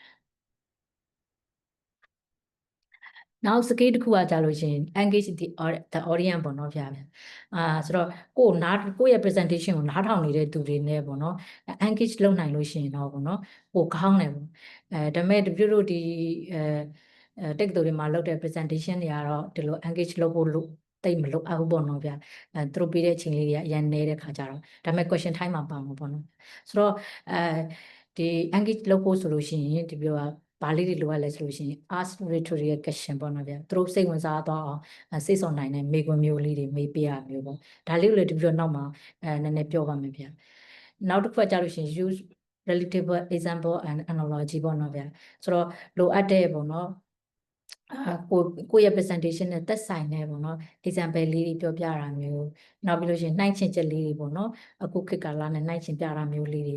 နောက် skill တစ်ခုကကြာလို့ရှိရင် engage the audience ပေါ့နော်ဗျာဆိုတော့ကိုယ့်ရဲ့ presentation ကိုနားထောင်နေတဲ့သူတွေနဲ့ပေါ့နော် engage လုပ်နိုင်လို့ရှိရင်တော့ပေါ့နော်ပိုကောင်းတယ်ပေါ့ဒါပေမဲ့တပြည့်တို့ဒီတက်တူတွေမှာလုပ်တဲ့ presentation တွေကတော့ဒီလို engage လုပ်ဖို့တိတ်မလုပ်အောင်ပေါ့နော်ဗျာသူတို့ပေးတဲ့အချိန်လေးတွေကအရင်နေတဲ့ခါကြတော့ဒါပေမဲ့ question time မှာပါမှာပေါ့နော်ဆိုတော့ဒီ engage လုပ်ဖို့ဆိုလို့ရှိရင်ဒီပြောဘာလေးတွေလိုအပ်လဲဆိုလို့ရှိရင် ask rhetorical question ပေါ့နော်ဗျာသူတို့စိတ်ဝင်စားသွားအောင်စိတ်ဆော်နိုင်တဲ့မေးခွန်းမျိုးလေးတွေမေးပေးရမျိုးပေါ့ဒါလေးကိုလည်းဒီပြောနောက်မှာနည်းနည်းပြောပါမယ်ဗျာနောက်တစ်ခုကကြာလို့ရှိရင် use relatable example and analogy ပေါ့နော်ဗျာဆိုတော့လိုအပ်တဲ့ပေါ့နော်ကိုယ့်ရဲ့ presentation နဲ့သက်ဆိုင်တဲ့ပေါ့နော် example လေးတွေပြောပြတာမျိုးနောက်ပြီးလို့ရှိရင်နှိုင်းချင်ချက်လေးတွေပေါ့နော်အခုခေတ်ကာလနဲ့နှိုင်းချင်ပြတာမျိုးလေးတွေ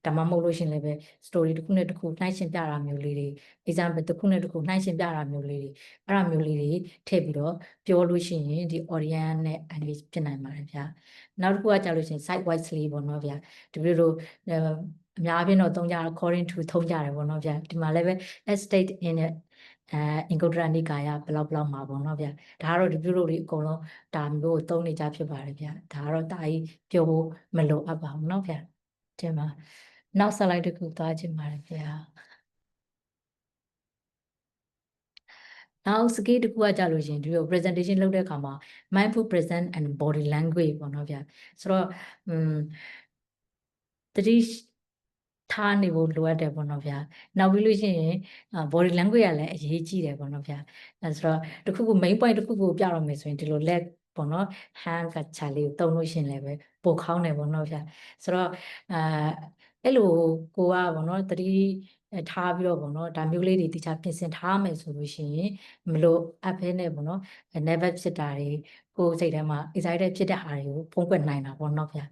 ဒါမှမဟုတ်လို့ရှိရင်လည်းပဲ story တစ်ခုနဲ့တစ်ခုနှိုင်းချင်ပြတာမျိုးလေးတွေ example တစ်ခုနဲ့တစ်ခုနှိုင်းချင်ပြတာမျိုးလေးတွေအဲ့ဒါမျိုးလေးတွေထည့်ပြီးတော့ပြောလို့ရှိရင်ဒီ audience နဲ့ engage ဖြစ်နိုင်ပါတယ်ဗျာနောက်တစ်ခုကကြာလို့ရှိရင် side wise လေးပေါ့နော်ဗျာဒီလိုလိုအများအားဖြင့်တော့သုံးကြ according to သုံးကြတယ်ပေါ့နော်ဗျာဒီမှာလည်းပဲ state in အင်္ဂုတ္တရနိကာယဘလောက်မှာပေါ့နော်ဗျာဒါကတော့ဒီပြုလို့တွေအကုန်လုံးဒါမျိုးသုံးနေကြဖြစ်ပါတယ်ဗျာဒါကတော့တာကြီးပြောဖို့မလိုအပ်ပါဘူးเนาะဗျာဒီမှာနောက် slide တစ်ခုသွားချင်ပါတယ်ဗျာနောက် skill တစ်ခုကကြာလို့ရှင်ဒီလို presentation လုပ်တဲ့အခါမှာ mindful present and body language ပေါ့နော်ဗျာဆိုတော့တတိထားနေဖို့လိုအပ်တယ်ပေါ့နော်ဗျာနောက်ပြီးလို့ရှိရင် body language ကလည်းအရေးကြီးတယ်ပေါ့နော်ဗျာအဲဆိုတော့တခုခု main point တခုခုပြတော့မယ်ဆိုရင်ဒီလို leg ပေါ့နော် hand ကချာလေးကိုတုံလို့ရှိရင်လည်းပဲပိုခေါင်းတယ်ပေါ့နော်ဗျာဆိုတော့အဲ့လိုကိုကပေါ့နော်တတိထားပြီးတော့ပေါ့နော်ဒါမျိုးလေးတွေတခြားပြင်ဆင်ထားမယ်ဆိုလို့ရှိရင်မလို့အပ်ဖဲနဲ့ပေါ့နော် nervous ဖြစ်တာတွေကိုစိတ်ထဲမှာ excited ဖြစ်တဲ့ဟာတွေကိုဖုံးကွယ်နိုင်တာပေါ့နော်ဗျာ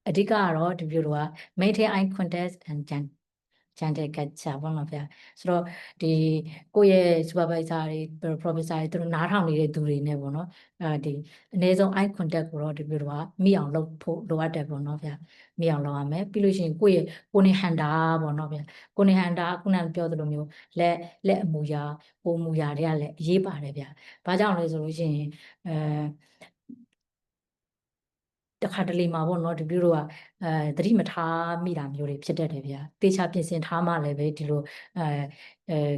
အဓိကကတော့ဒီလိုက maintain eye contact and gentle gesture ပေါ့နော်ဗျာဆိုတော့ဒီကိုယ့်ရဲ့ supervisor တွေ professor တွေသူတို့နားထောင်နေတဲ့သူတွေနဲ့ပေါ့နော်ဒီအနည်းဆုံး eye contact ကိုတော့ဒီလိုကမိအောင်လုပ်ဖို့လိုအပ်တယ်ပေါ့နော်ဗျာမိအောင်လုပ်ရမယ်ပြီးလို့ရှိရင်ကိုယ့်ရဲ့ကိုယ်နေဟန်တာပေါ့နော်ဗျာကိုယ်နေဟန်တာခုနကပြောသလိုမျိုးလက်အမူအရာကိုယ်အမူအရာတွေကလည်းအရေးပါတယ်ဗျာဘာကြောင့်လဲဆိုလို့ရှိရင်တခါတလေမှာပေါ့နော်ဒီလိုကသတိမထားမိတာမျိုးတွေဖြစ်တတ်တယ်ဗျာတေချာပြင်ဆင်ထားမှလည်းပဲဒီလို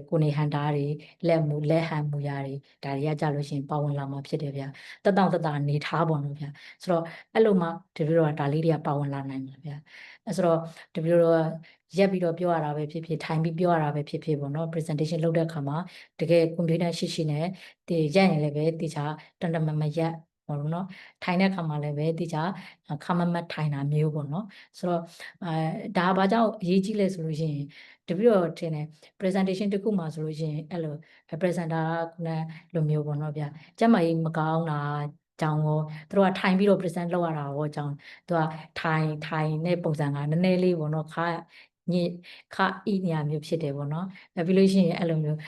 ကိုနေဟန်တာတွေလက်ဟန်မူရာတွေဒါတွေကကြလို့ရှိရင်ပါဝင်လာမှာဖြစ်တယ်ဗျာတက်တောင့်တက်တာနေထားပေါ့နော်ဗျာဆိုတော့အဲ့လိုမှဒီလိုကဒါလေးတွေကပါဝင်လာနိုင်မှာဗျာအဲ့ဆိုတော့ဒီလိုတော့ရက်ပြီးတော့ပြောရတာပဲဖြစ်ဖြစ်ထိုင်ပြီးပြောရတာပဲဖြစ်ဖြစ်ပေါ့နော် presentation လုပ်တဲ့အခါမှာတကယ် computer ရှိနဲ့ဒီရက်ရင်လည်းပဲတေချာတန်တမရက်ပေါ့နော်ထိုင်တဲ့အခါမှာလည်းပဲတိကျခမမတ်ထိုင်တာမျိုးပေါ့နော်ဆိုတော့ဒါဘာကြောင့်အရေးကြီးလဲဆိုလို့ရှိရင်တပြည့်တော့ထင်တယ် presentation တစ်ခုမှာဆိုလို့ရှိရင်အဲ့လို presenter ကလိုမျိုးပေါ့နော်ဗျာကျမကြီးမကောင်းတာကြောင့်ရောသူတို့ကထိုင်ပြီးတော့ present လုပ်ရတာရောကြောင့်သူကထိုင်တဲ့ပုံစံကနည်းနည်းလေးပေါ့နော်ခါဤနေရာမျိုးဖြစ်တယ်ပေါ့နော်ပြီးလို့ရှိရင်အဲ့လိုမျိုး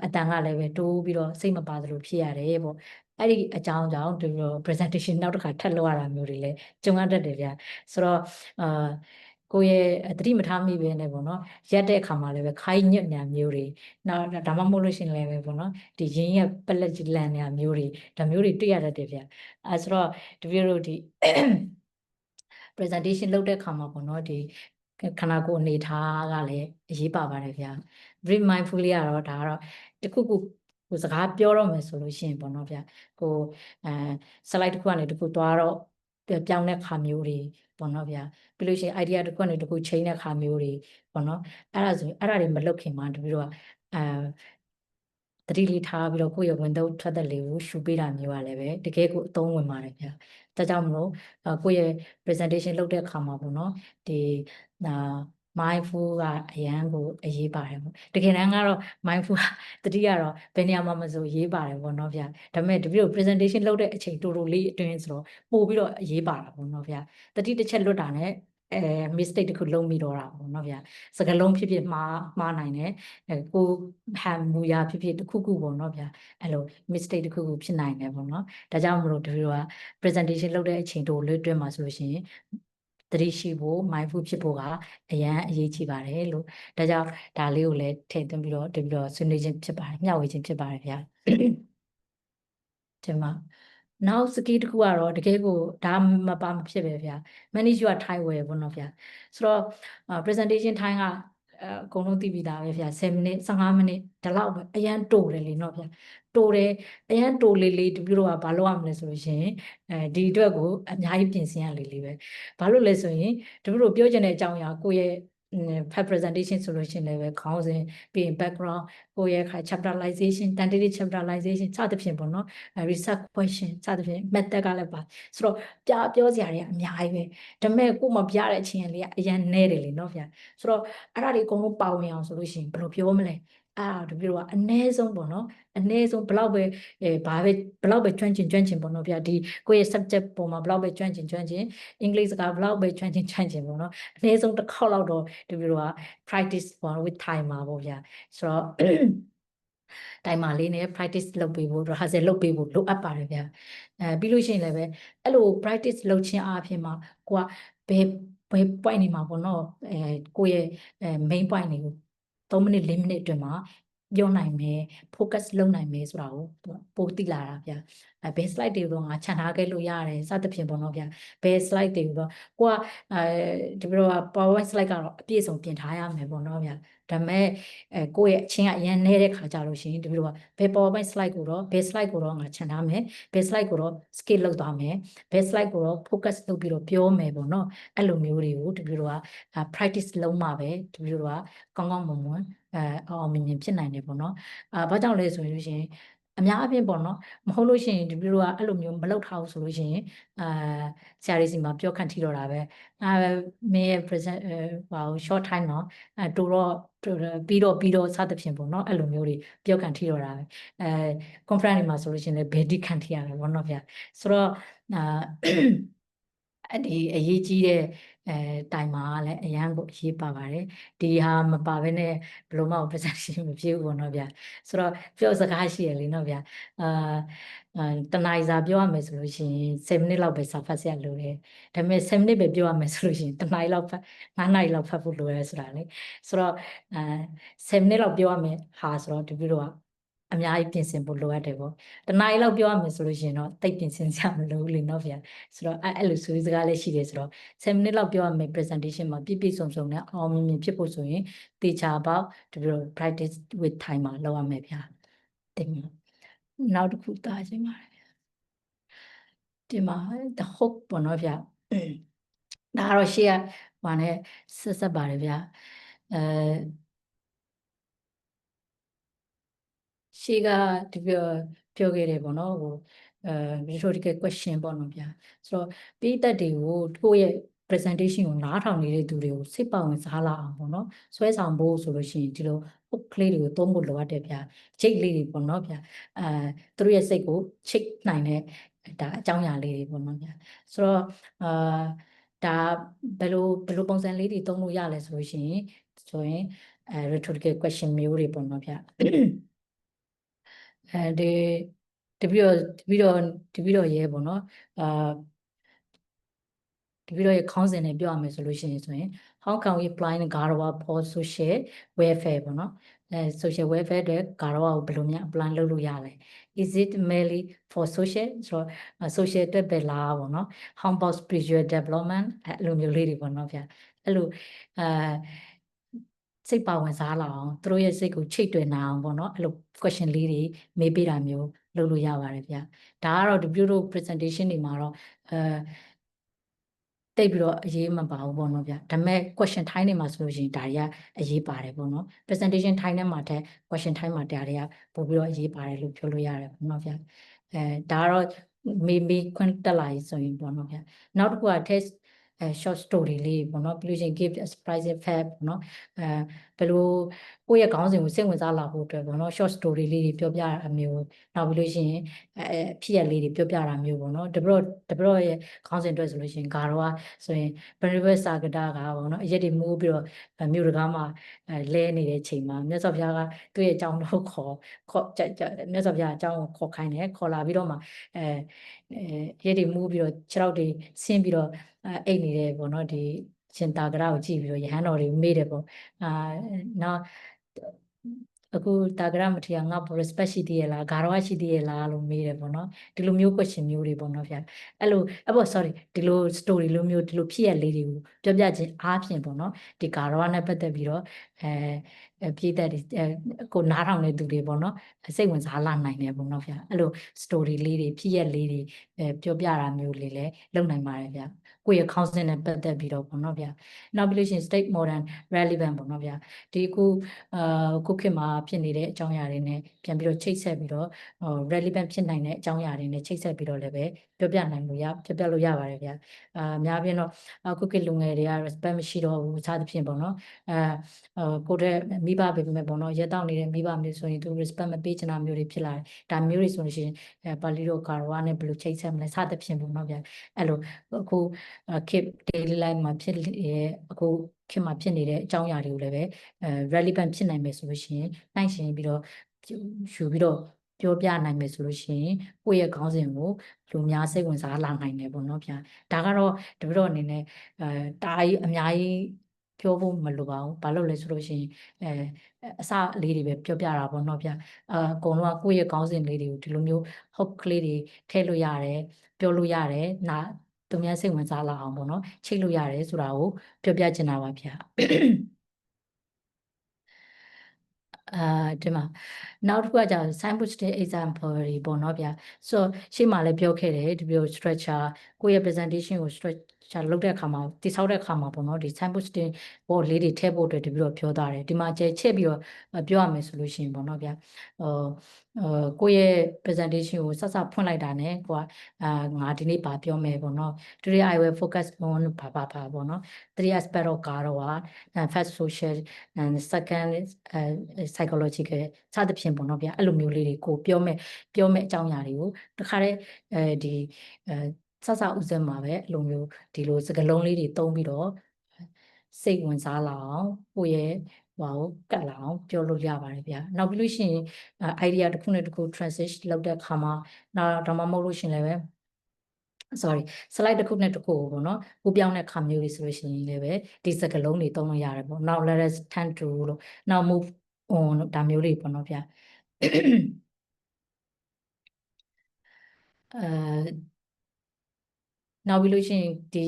အတန်ကလည်းပဲတိုးပြီးတော့စိတ်မပါသလိုဖြစ်ရတယ်ပေါ့ အဲ့ဒီအကြောင်းကြောင့်ဒီလို presentation နောက်တစ်ခါထပ်လုပ်ရတာမျိုးတွေလည်းကြုံရတတ်တယ်ဗျာဆိုတော့ကိုယ့်ရဲ့သတိမထားမိပဲနဲ့ပေါ့နော်ရက်တဲ့အခါမှာလည်းပဲခိုင်းညက်ညာမျိုးတွေနောက်ဒါမှမဟုတ်လို့ရှိရင်လည်းပဲပေါ့နော်ဒီရင်းရဲ့ပလက်ကြီးလန်ညာမျိုးတွေဒါမျိုးတွေတွေ့ရတတ်တယ်ဗျာအဲဆိုတော့တပည့်တို့ဒီ presentation လုပ်တဲ့အခါမှာပေါ့နော်ဒီခန္ဓာကိုယ်အနေထားကလည်းအရေးပါပါတယ်ဗျာ very mindfully ကတော့ဒါကတော့တခုခုကိုစကားပြောတော့မယ်ဆိုလို့ရှိရင်ပေါ့နော်ဗျာကိုslide တစ်ခုကနေတစ်ခုသွားတော့ပြောင်းတဲ့ခါမျိုးတွေပေါ့နော်ဗျာပြီးလို့ရှိရင် idea တစ်ခုကနေတစ်ခုချိန်တဲ့ခါမျိုးတွေပေါ့နော်အဲ့ဒါဆိုအဲ့ဒါတွေမလုပ်ခင်မှာတပည့်တို့ကသတိလေးထားပြီးတော့ကိုယ့်ရဲ့ဝင်တော့ထွက်တဲ့လေကိုရှုပေးတာမျိုးကလည်းပဲတကယ်ကိုအသုံးဝင်ပါတယ်ဗျာဒါကြောင့်မလို့ကိုယ့်ရဲ့ presentation လုပ်တဲ့အခါမှာပေါ့နော်ဒီmindful ကအရန်ကိုအရေးပါတယ်ပေါ့တကယ်တမ်းကတော့ mindful တတိယတော့ဘယ်နေရာမှာမဆိုရေးပါတယ်ပေါ့နော်ဗျာဒါပေမဲ့တပည့်တို့ presentation လုပ်တဲ့အချိန်တူတူလေးအတွင်းဆိုတော့ပို့ပြီးတော့အရေးပါတာပေါ့နော်ဗျာတတိတစ်ချက်လွတ်တာနဲ့mistake တစ်ခုလုံးပြီးတော့တာပေါ့နော်ဗျာစကားလုံးဖြစ်ဖြစ်မှားနိုင်တယ်ကိုဟန်မူရာဖြစ်ဖြစ်တစ်ခုခုပေါ့နော်ဗျာအဲ့လို mistake တစ်ခုခုဖြစ်နိုင်တယ်ပေါ့နော်ဒါကြောင့်မလို့တပည့်တို့က presentation လုပ်တဲ့အချိန်တူလေးအတွင်းမှာဆိုလို့ရှိရင်သတိရှိဖို့ mindful ဖြစ်ဖို့ကအရန်အရေးကြီးပါတယ်လို့ဒါကြောင့်ဒါလေးကိုလည်းထည့်သွင်းပြီးတော့ဆွေးနွေးခြင်းဖြစ်ပါတယ်မျှဝေခြင်းဖြစ်ပါတယ်ဗျာဒီမှာနောက်စကီးတစ်ခုကတော့တကယ်ကိုဒါမပါမဖြစ်ပဲဗျာ manage your time well ပေါ့နော်ဗျာဆိုတော့ presentation time ကအကုန်လုံးသိပြီးသားပဲဗျာ10မိနစ်15မိနစ်ဒီလောက်ပဲအရန်တိုတယ်လေနော်ဗျာတိုတယ်အရန်တိုလေးတပြို့တော့ဘာလုပ်ရမလဲဆိုလို့ရှိရင်ဒီအတွက်ကိုအများကြီးပြင်ဆင်ရလေးပဲဘာလို့လဲဆိုရင်တပြို့တို့ပြောချင်တဲ့အကြောင်းအရာကိုယ့်ရဲ့fat presentation ဆိုလို့ရှိရင်လည်းပဲခေါင်းစဉ်ပြီးရင် background ကိုယ့်ရဲ့chapterization tentative chapterization စသဖြင့်ပေါ့နော်research question စသဖြင့် method ကလည်းပါဆိုတော့ပြောစရာတွေအများကြီးပဲဒါပေမဲ့ကိုမပြတဲ့အချင်းလေးကအရန်နဲတယ်လေနော်ဗျာဆိုတော့အဲ့ဒါတွေအကုန်လုံးပါဝင်အောင်ဆိုလို့ရှိရင်ဘယ်လိုပြောမလဲအဲ့ဒါတို့ပြောကအနည်းဆုံးပေါ့နော်အနည်းဆုံးဘလောက်ပဲဘာပဲဘလောက်ပဲကျွမ်းကျင်ပေါ့နော်ဗျာဒီကိုယ့်ရဲ့ subject ပေါ်မှာဘလောက်ပဲကျွမ်းကျင်အင်္ဂလိပ်စကားဘလောက်ပဲကျွမ်းကျင်ပေါ့နော်အနည်းဆုံးတစ်ခေါက်လောက်တော့ဒီလိုက practice with timer ပေါ့ဗျာဆိုတော့timer လေးနဲ့ practice လုပ်ပေးဖို့ rehearsal လုပ်ပေးဖို့လိုအပ်ပါတယ်ဗျာပြီးလို့ရှိရင်လည်းပဲအဲ့လို practice လုပ်ခြင်းအပြင်မှာကိုကဘယ် point နေမှာပေါ့နော်ကိုယ့်ရဲ့main point တွေကို3မိနစ်4မိနစ်အတွင်းမှာပြောနိုင်မယ် focus လုပ်နိုင်မယ်ဆိုတာကိုပိုသိလာတာဗျာဘယ် slide တွေကိုငါခြံထားခဲ့လို့ရတယ်စသဖြင့်ပေါ့နော်ဗျာဘယ် slide တွေကိုတော့ကိုကဒီလိုက PowerPoint slide ကတော့အပြည့်စုံပြင်ထားရမယ်ပေါ့နော်ဗျာဒါပေမဲ့ကိုယ့်ရဲ့အချင်းကအရင်နေတဲ့ခါကြလို့ရှိရင်ဒီလိုကဘယ် PowerPoint slide ကိုတော့ဘယ် slide ကိုတော့ငါခြံထားမယ်ဘယ် slide ကိုတော့ skip လုပ်သွားမယ်ဘယ် slide ကိုတော့ focus လုပ်ပြီးတော့ပြောမယ်ပေါ့နော်အဲ့လိုမျိုးတွေကိုဒီလိုက practice လုပ်မှပဲဒီလိုကကောင်းကောင်းမွန်မွန်အောင်မြင်ဖြစ်နိုင်တယ်ပေါ့နော်ဘာကြောင့်လဲဆိုလို့ရှိရင်အများအပြားပေါ့နော်မဟုတ်လို့ရှိရင်ဒီလိုကအဲ့လိုမျိုးမလုပ်ထားဘူးဆိုလို့ရှိရင်ဆရာလေးစီမှာပြောခန့်ထီတော့တာပဲမင်းရဲ့ present ဟို short time နော်တူတော့ပြီးတော့စသဖြင့်ပေါ့နော်အဲ့လိုမျိုးတွေပြောခန့်ထီတော့တာပဲconference တွေမှာဆိုလို့ရှိရင်လည်းဘယ်ဒီခန့်ထီရတယ်ပေါ့နော်ဗျာဆိုတော့ဒီအရေးကြီးတဲ့တိုင်မှာလည်းအရန်ကိုအရေးပါပါတယ်ဒီဟာမပါဘဲနဲ့ဘယ်လိုမှ presentation မဖြစ်ဘူးပေါ့နော်ဗျာဆိုတော့ပြောစကားရှိရလေနော်ဗျာတနားစာပြောရမယ်ဆိုလို့ရှိရင်7မိနစ်လောက်ပဲစာဖတ်စရာလိုတယ်ဒါပေမဲ့7မိနစ်ပဲပြောရမယ်ဆိုလို့ရှိရင်တနားလောက်ဖတ်9နာရီလောက်ဖတ်ဖို့လိုရဲဆိုတာလေဆိုတော့7မိနစ်လောက်ပြောရမယ်ဟာဆိုတော့ဒီလိုကအများကြီးပြင်ဆင်ဖို့လိုအပ်တယ်ပေါ့တနားရီလောက်ပြောရမယ်ဆိုလို့ရှိရင်တော့တိတ်ပြင်ဆင်စရာမလိုဘူးလေနော်ဗျာဆိုတော့အဲ့လိုဆိုစကားလေးရှိတယ်ဆိုတော့7မိနစ်လောက်ပြောရမယ် presentation မှာပြည့်စုံနဲ့အောင်မြင်ဖြစ်ဖို့ဆိုရင်တေချာပေါက်ဒီလို practice with time မှာလုပ်ရမယ်ဗျာတင်နောက်တစ်ခုသားခြင်းပါတယ်ဗျာဒီမှာ the hope ပေါ့နော်ဗျာဒါကတော့ရှေ့ကဟိုနဲ့ဆက်ပါတယ်ဗျာရှေ့ကဒီပြောခဲ့တယ်ပေါ့နော်ဟိုrhetorical question ပေါ့နော်ဗျာဆိုတော့ပိသက်တွေကိုကိုယ့်ရဲ့ presentation ကိုနားထောင်နေတဲ့သူတွေကိုစိတ်ပါဝင်စားလာအောင်ပေါ့နော်ဆွဲဆောင်ဖို့ဆိုလို့ရှိရင်ဒီလို hook ကလေးတွေကိုသုံးဖို့လိုအပ်တယ်ဗျာချိတ်လေးတွေပေါ့နော်ဗျာသူတို့ရဲ့စိတ်ကိုချိတ်နိုင်တဲ့ဒါအကြောင်းအရာလေးတွေပေါ့နော်ဗျာဆိုတော့ဒါဘယ်လိုပုံစံလေးတွေသုံးလို့ရလဲဆိုလို့ရှိရင်rhetorical question မျိုးတွေပေါ့နော်ဗျာဒီ တပီတော့ရဲပေါ့နော်တပီတော့ရဲခေါင်းစဉ်နဲ့ပြောရမယ်ဆိုလို့ရှိရင်how can we apply Garawa for social welfare ပေါ့နော်social welfare အတွက် Garawa ကိုဘယ်လိုများ apply လုပ်လို့ရလဲ is it merely for social ဆိုတော့ social အတွက်ပဲလားပေါ့နော် how about spiritual development အဲ့လိုမျိုးလေးတွေပေါ့နော်ဗျာအဲ့လိုစိတ်ပါဝင်စားလာအောင်သူတို့ရဲ့စိတ်ကိုချိတ်တွယ်နိုင်အောင်ပေါ့နော်အဲ့လို question လေးတွေမေးပေးတာမျိုးလုပ်လို့ရပါတယ်ဗျာဒါကတော့ဒီပြုတို့ presentation တွေမှာတော့တိတ်ပြီးတော့အရေးမပါဘူးပေါ့နော်ဗျာဒါပေမဲ့ question time တွေမှာဆိုလို့ရှိရင်ဒါတွေကအရေးပါတယ်ပေါ့နော် presentation time ထဲမှာတဲ့ question time မှာဒါတွေကပို့ပြီးတော့အရေးပါတယ်လို့ပြောလို့ရတယ်ပေါ့နော်ဗျာဒါကတော့မေးခွန်းတက်လာရင်ဆိုရင်ပေါ့နော်ဗျာနောက်တစ်ခုက test short story လေးပေါ့နော်ပြီးလို့ရှိရင် give a surprising fact ပေါ့နော်ဘယ်လိုကိုယ့်ရဲ့ခေါင်းစဉ်ကိုစိတ်ဝင်စားလာဖို့အတွက်ပေါ့နော် short story လေးတွေပြောပြတာမျိုးနောက်ပြီးလို့ရှိရင်ဖြစ်ရလေးတွေပြောပြတာမျိုးပေါ့နော်တပတော့ရဲ့ခေါင်းစဉ်အတွက်ဆိုလို့ရှိရင်ဂါတော့ဆိုရင်ပရိဝက်စာကတာကပေါ့နော်အရက်တွေမိုးပြီးတော့မြို့တကားမှာလဲနေတဲ့ချိန်မှာမြတ်စွာဘုရားကသူ့ရဲ့အကြောင်းတော့ခေါ်မြတ်စွာဘုရားအကြောင်းကိုခေါ်ခိုင်းတယ်ခေါ်လာပြီးတော့မှရက်တွေမိုးပြီးတော့ခြေထောက်တွေဆင်းပြီးတော့အိတ်နေတယ်ပေါ့နော်ဒီရှင်သာကရကိုကြည့်ပြီးတော့ယဟန်တော်တွေမေးတယ်ပေါ့နောက်အခုတာဂရမထေရငါ့ respect ရှိသေးရဲ့လားဂါရဝရှိသေးရဲ့လားလို့မေးတယ်ပေါ့နော်ဒီလိုမျိုး question မျိုးတွေပေါ့နော်ဗျာအဲ့လိုsorry ဒီလို story လိုမျိုးဒီလိုဖြစ်ရလေးတွေကိုပြောပြခြင်းအားဖြင့်ပေါ့နော်ဒီဂါရဝနဲ့ပတ်သက်ပြီးတော့ပြည်သက်တွေကိုနားထောင်နေသူတွေပေါ့နော်စိတ်ဝင်စားလာနိုင်တယ်ပေါ့နော်ဗျာအဲ့လို story လေးတွေဖြစ်ရလေးတွေပြောပြတာမျိုးလေးလည်းလုပ်နိုင်ပါတယ်ဗျာကိုယ့်ရဲ့ခေါင်းစဉ်နဲ့ပတ်သက်ပြီးတော့ပေါ့နော်ဗျာနောက်ပြီးလို့ရှိရင် state modern relevant ပေါ့နော်ဗျာဒီခုခေတ်မှာဖြစ်နေတဲ့အကြောင်းအရာတွေနဲ့ပြန်ပြီးတော့ချိတ်ဆက်ပြီးတော့ relevant ဖြစ်နိုင်တဲ့အကြောင်းအရာတွေနဲ့ချိတ်ဆက်ပြီးတော့လည်းပဲပြောပြလို့ရပါတယ်ဗျာအများပြင်းတော့ခုခေတ်လူငယ်တွေက respect မရှိတော့ဘူးစသဖြင့်ပေါ့နော်ကိုတဲ့မိဘပဲပေါ့နော်ရက်တောက်နေတဲ့မိဘမျိုးဆိုရင်သူ respect မပေးချင်တာမျိုးတွေဖြစ်လာတယ်ဒါမျိုးတွေဆိုလို့ရှိရင်ပါဠိတော်ကာရဝနဲ့ဘယ်လိုချိတ်ဆက်မလဲစသဖြင့်ပေါ့နော်ဗျာအဲ့လိုအခုခေတ် daily life မှာဖြစ်အခုခေတ်မှာဖြစ်နေတဲ့အကြောင်းအရာတွေကိုလည်းပဲrelevant ဖြစ်နိုင်မယ်ဆိုလို့ရှိရင်နှိုင်းယှဉ်ပြီးတော့ယူပြီးတော့ပြောပြနိုင်မယ်ဆိုလို့ရှိရင်ကိုယ့်ရဲ့ခေါင်းစဉ်ကိုလူများစိတ်ဝင်စားလာနိုင်တယ်ပေါ့နော်ဗျာဒါကတော့တပည့်တော်အနေနဲ့တားကြီးအများကြီးပြောဖို့မလိုပါဘူးဘာလို့လဲဆိုလို့ရှိရင်အစလေးတွေပဲပြောပြတာပေါ့နော်ဗျာအကုန်လုံးကကိုယ့်ရဲ့ခေါင်းစဉ်လေးတွေကိုဒီလိုမျိုး hook ကလေးတွေထည့်လို့ရတယ်ပြောလို့ရတယ်သူများစိတ်ဝင်စားလာအောင်ပေါ့နော်ချိတ်လို့ရတယ်ဆိုတာကိုပြောပြချင်တာပါဗျာဒီမှာနောက်တစ်ခုကကြာ signpost example တွေပေါ့နော်ဗျာဆိုရှေ့မှာလည်းပြောခဲ့တယ်ဒီလို structure ကိုယ့်ရဲ့ presentation ကို structure လုပ်တဲ့အခါမှာတိဆောက်တဲ့အခါမှာပေါ့နော်ဒီ signpost board လေးတွေထည့်ဖို့အတွက်ဒီပြီးတော့ပြောထားတယ်ဒီမှာချက်ပြီးတော့ပြောရမယ်ဆိုလို့ရှိရင်ပေါ့နော်ဗျာကိုယ့်ရဲ့ presentation ကိုဆက်ဖွင့်လိုက်တာ ਨੇ ကိုကငါဒီနေ့ပါပြောမယ်ပေါ့နော် today I will focus on ဘာပေါ့နော် three aspect of Garawa first social and second psychological စသဖြင့်ပေါ့နော်ဗျာအဲ့လိုမျိုးလေးတွေကိုပြောမယ်အကြောင်းအရာတွေကိုတခါတည်းဒီစဥစဉ်မှာပဲအဲ့လိုမျိုးဒီလိုစကားလုံးလေးတွေသုံးပြီးတော့စိတ်ဝင်စားလာအောင်ကိုယ့်ရဲ့ဟိုကတ်လာအောင်ပြောလို့ရပါတယ်ဗျာနောက်ပြီးလို့ရှိရင် idea တစ်ခုနဲ့တစ်ခု transition လုပ်တဲ့အခါမှာနောက်ဒါမှမဟုတ်လို့ရှိရင်လည်းပဲ sorry slide တစ်ခုနဲ့တစ်ခုပေါ့နော်ကိုပြောင်းတဲ့ခါမျိုးတွေဆိုလို့ရှိရင်လည်းပဲဒီစကားလုံးတွေသုံးလို့ရတယ်ပေါ့ now let us turn to လို့ now move on ဒါမျိုးတွေပေါ့နော်ဗျာနောက်ပြီးလို့ရှိရင်ဒီ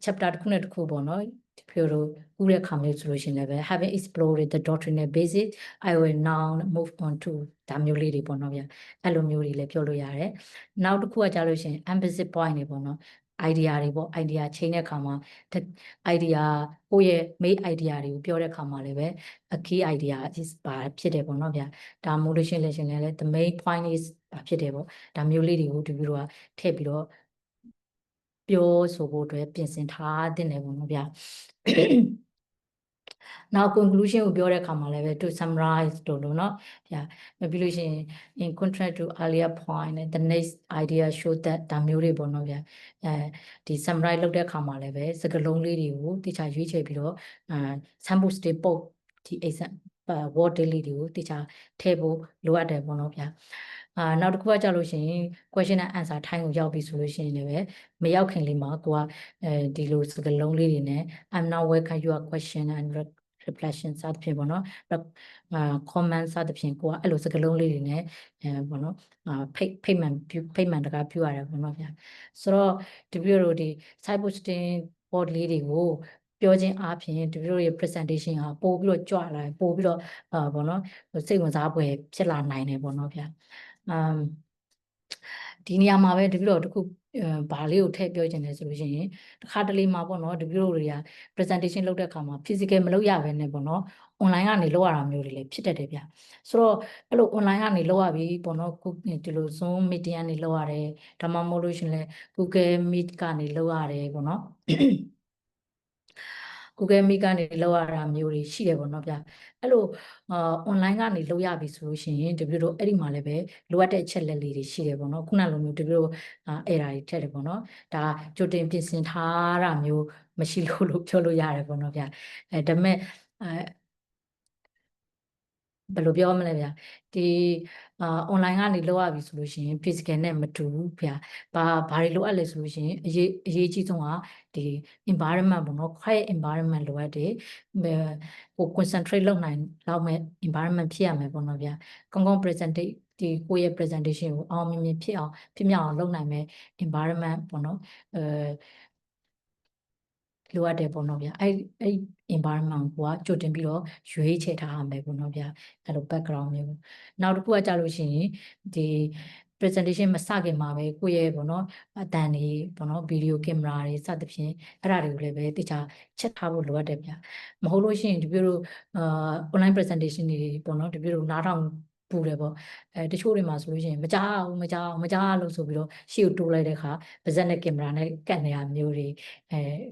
chapter တစ်ခုနဲ့တစ်ခုပေါ့နော်ပြောလို့ဥတဲ့ခါမျိုးဆိုလို့ရှိရင်လည်းပဲ having explored the doctrinal basis I will now move on to ဒါမျိုးလေးတွေပေါ့နော်ဗျာအဲ့လိုမျိုးတွေလည်းပြောလို့ရတယ်နောက်တစ်ခုကကြာလို့ရှိရင် emphasis point တွေပေါ့နော် idea တွေပေါ့ idea ချိန်တဲ့ခါမှာ idea ကိုယ့်ရဲ့ main idea တွေကိုပြောတဲ့ခါမှာလည်းပဲ a key idea is ပါဖြစ်တယ်ပေါ့နော်ဗျာဒါမို့လို့ရှိရင်လည်း the main point is ပါဖြစ်တယ်ပေါ့ဒါမျိုးလေးတွေကိုဒီလိုကထည့်ပြီးတော့ပြောဆိုဖို့အတွက်ပြင်ဆင်ထားတဲ့နယ်ပေါ့နော်ဗျာနောက် conclusion ကိုပြောတဲ့အခါမှာလည်းပဲ to summarize လို့เนาะဗျာပြီးလို့ရှိရင် in contrast to earlier point the next idea show that ဒါမျိုးတွေပေါ့เนาะဗျာဒီ summarize လုပ်တဲ့အခါမှာလည်းပဲစကားလုံးလေးတွေကိုတခြားရွေးချယ်ပြီးတော့sample state post ဒီ exam word daily တွေကိုတခြားထည့်ဖို့လိုအပ်တယ်ပေါ့เนาะဗျာ နောက်တစ်ခုကကြလို့ရှိရင် question and answer time ကိုရောက်ပြီဆိုလို့ရှိရင်လည်းမရောက်ခင်လေးမှာကိုကဒီလိုစကားလုံးလေးတွေနဲ့ I'm now welcome your question and reflection စသဖြင့်ပေါ့နော်comment စသဖြင့်ကိုကအဲ့လိုစကားလုံးလေးတွေနဲ့ပေါ့နော်ဖိတ်မှန်တကားပြုရတယ်ပေါ့နော်ဗျာဆိုတော့ဒီပြတို့ဒီ site posting board လေးတွေကိုပြောခြင်းအားဖြင့်ဒီလိုရဲ့ presentation ဟာပို့ပြီးတော့ကြွလာပို့ပြီးတော့ပေါ့နော်စိတ်ဝင်စားဖွယ်ဖြစ်လာနိုင်တယ်ပေါ့နော်ဗျာဒီနေရာမှာပဲဒီလိုတခုဘာလေးကိုထည့်ပြောချင်တယ်ဆိုလို့ရှိရင်တစ်ခါတလေမှာပေါ့နော်ဒီလိုတွေက presentation လုပ်တဲ့အခါမှာ physical မလုပ်ရဘဲနဲ့ပေါ့နော် online ကနေလုပ်ရတာမျိုးတွေလည်းဖြစ်တတ်တယ်ဗျဆိုတော့အဲ့လို online ကနေလုပ်ရပြီပေါ့နော်ဒီလို Zoom meeting ကနေလုပ်ရတယ်ဒါမှမဟုတ်လို့ရှိရင်လည်း Google Meet ကနေလုပ်ရတယ်ပေါ့နော်Google Meet ကနေလောက်ရတာမျိုးတွေရှိတယ်ပေါ့နော်ဗျာအဲ့လိုonline ကနေလောက်ရပြီဆိုလို့ရှိရင်တပြို့တော့အဲ့ဒီမှာလည်းပဲလိုအပ်တဲ့အချက်လက်လေးတွေရှိတယ်ပေါ့နော်ခုနလိုမျိုးတပြို့အဲ့ဒါတွေထည့်တယ်ပေါ့နော်ဒါကြိုတင်ပြင်ဆင်ထားတာမျိုးမရှိလို့ပြောလို့ရတယ်ပေါ့နော်ဗျာဒါပေမဲ့ဘယ်လိုပြောမလဲဗျာဒီ online ကနေလောက်ရပြီဆိုလို့ရှိရင် physical နဲ့မတူဘူးဗျာဘာတွေလိုအပ်လဲဆိုလို့ရှိရင်အရေးကြီးဆုံးကဒီ environment ပေါ့နော် quiet environment လိုအပ်တယ်ကို concentrate လုပ်နိုင်လောက်မဲ့ environment ဖြစ်ရမယ်ပေါ့နော်ဗျာကောင်းကောင်း presentate ဒီကိုယ့်ရဲ့ presentation ကိုအောင်မြင်ဖြစ်မြောက်အောင်လုပ်နိုင်မဲ့ environment ပေါ့နော်လိုအပ်တယ်ပေါ့နော်ဗျာအဲ့ environment ကိုကြိုတင်ပြီးတော့ရွေးချယ်ထားရမယ်ပေါ့နော်ဗျာအဲ့လို background မျိုးနောက်တစ်ခုကကြာလို့ရှိရင်ဒီ presentation မစခင်မှာပဲကိုယ့်ရဲ့ပေါ့နော်အတန်တွေပေါ့နော်ဗီဒီယိုကင်မရာတွေစသဖြင့်အဲ့ဒါတွေကိုလည်းပဲတခြားချက်ထားဖို့လိုအပ်တယ်ဗျာမဟုတ်လို့ရှိရင်ဒီပြတို့online presentation တွေပေါ့နော်ဒီပြတို့နားထောင်ပူတယ်ပေါ့တချို့တွေမှာဆိုလို့ရှိရင်မကြောက်လို့ဆိုပြီးတော့ရှေ့ကိုတိုးလိုက်တဲ့အခါပါဇက်နဲ့ကင်မရာနဲ့ကတ်နေတာမျိုးတွေ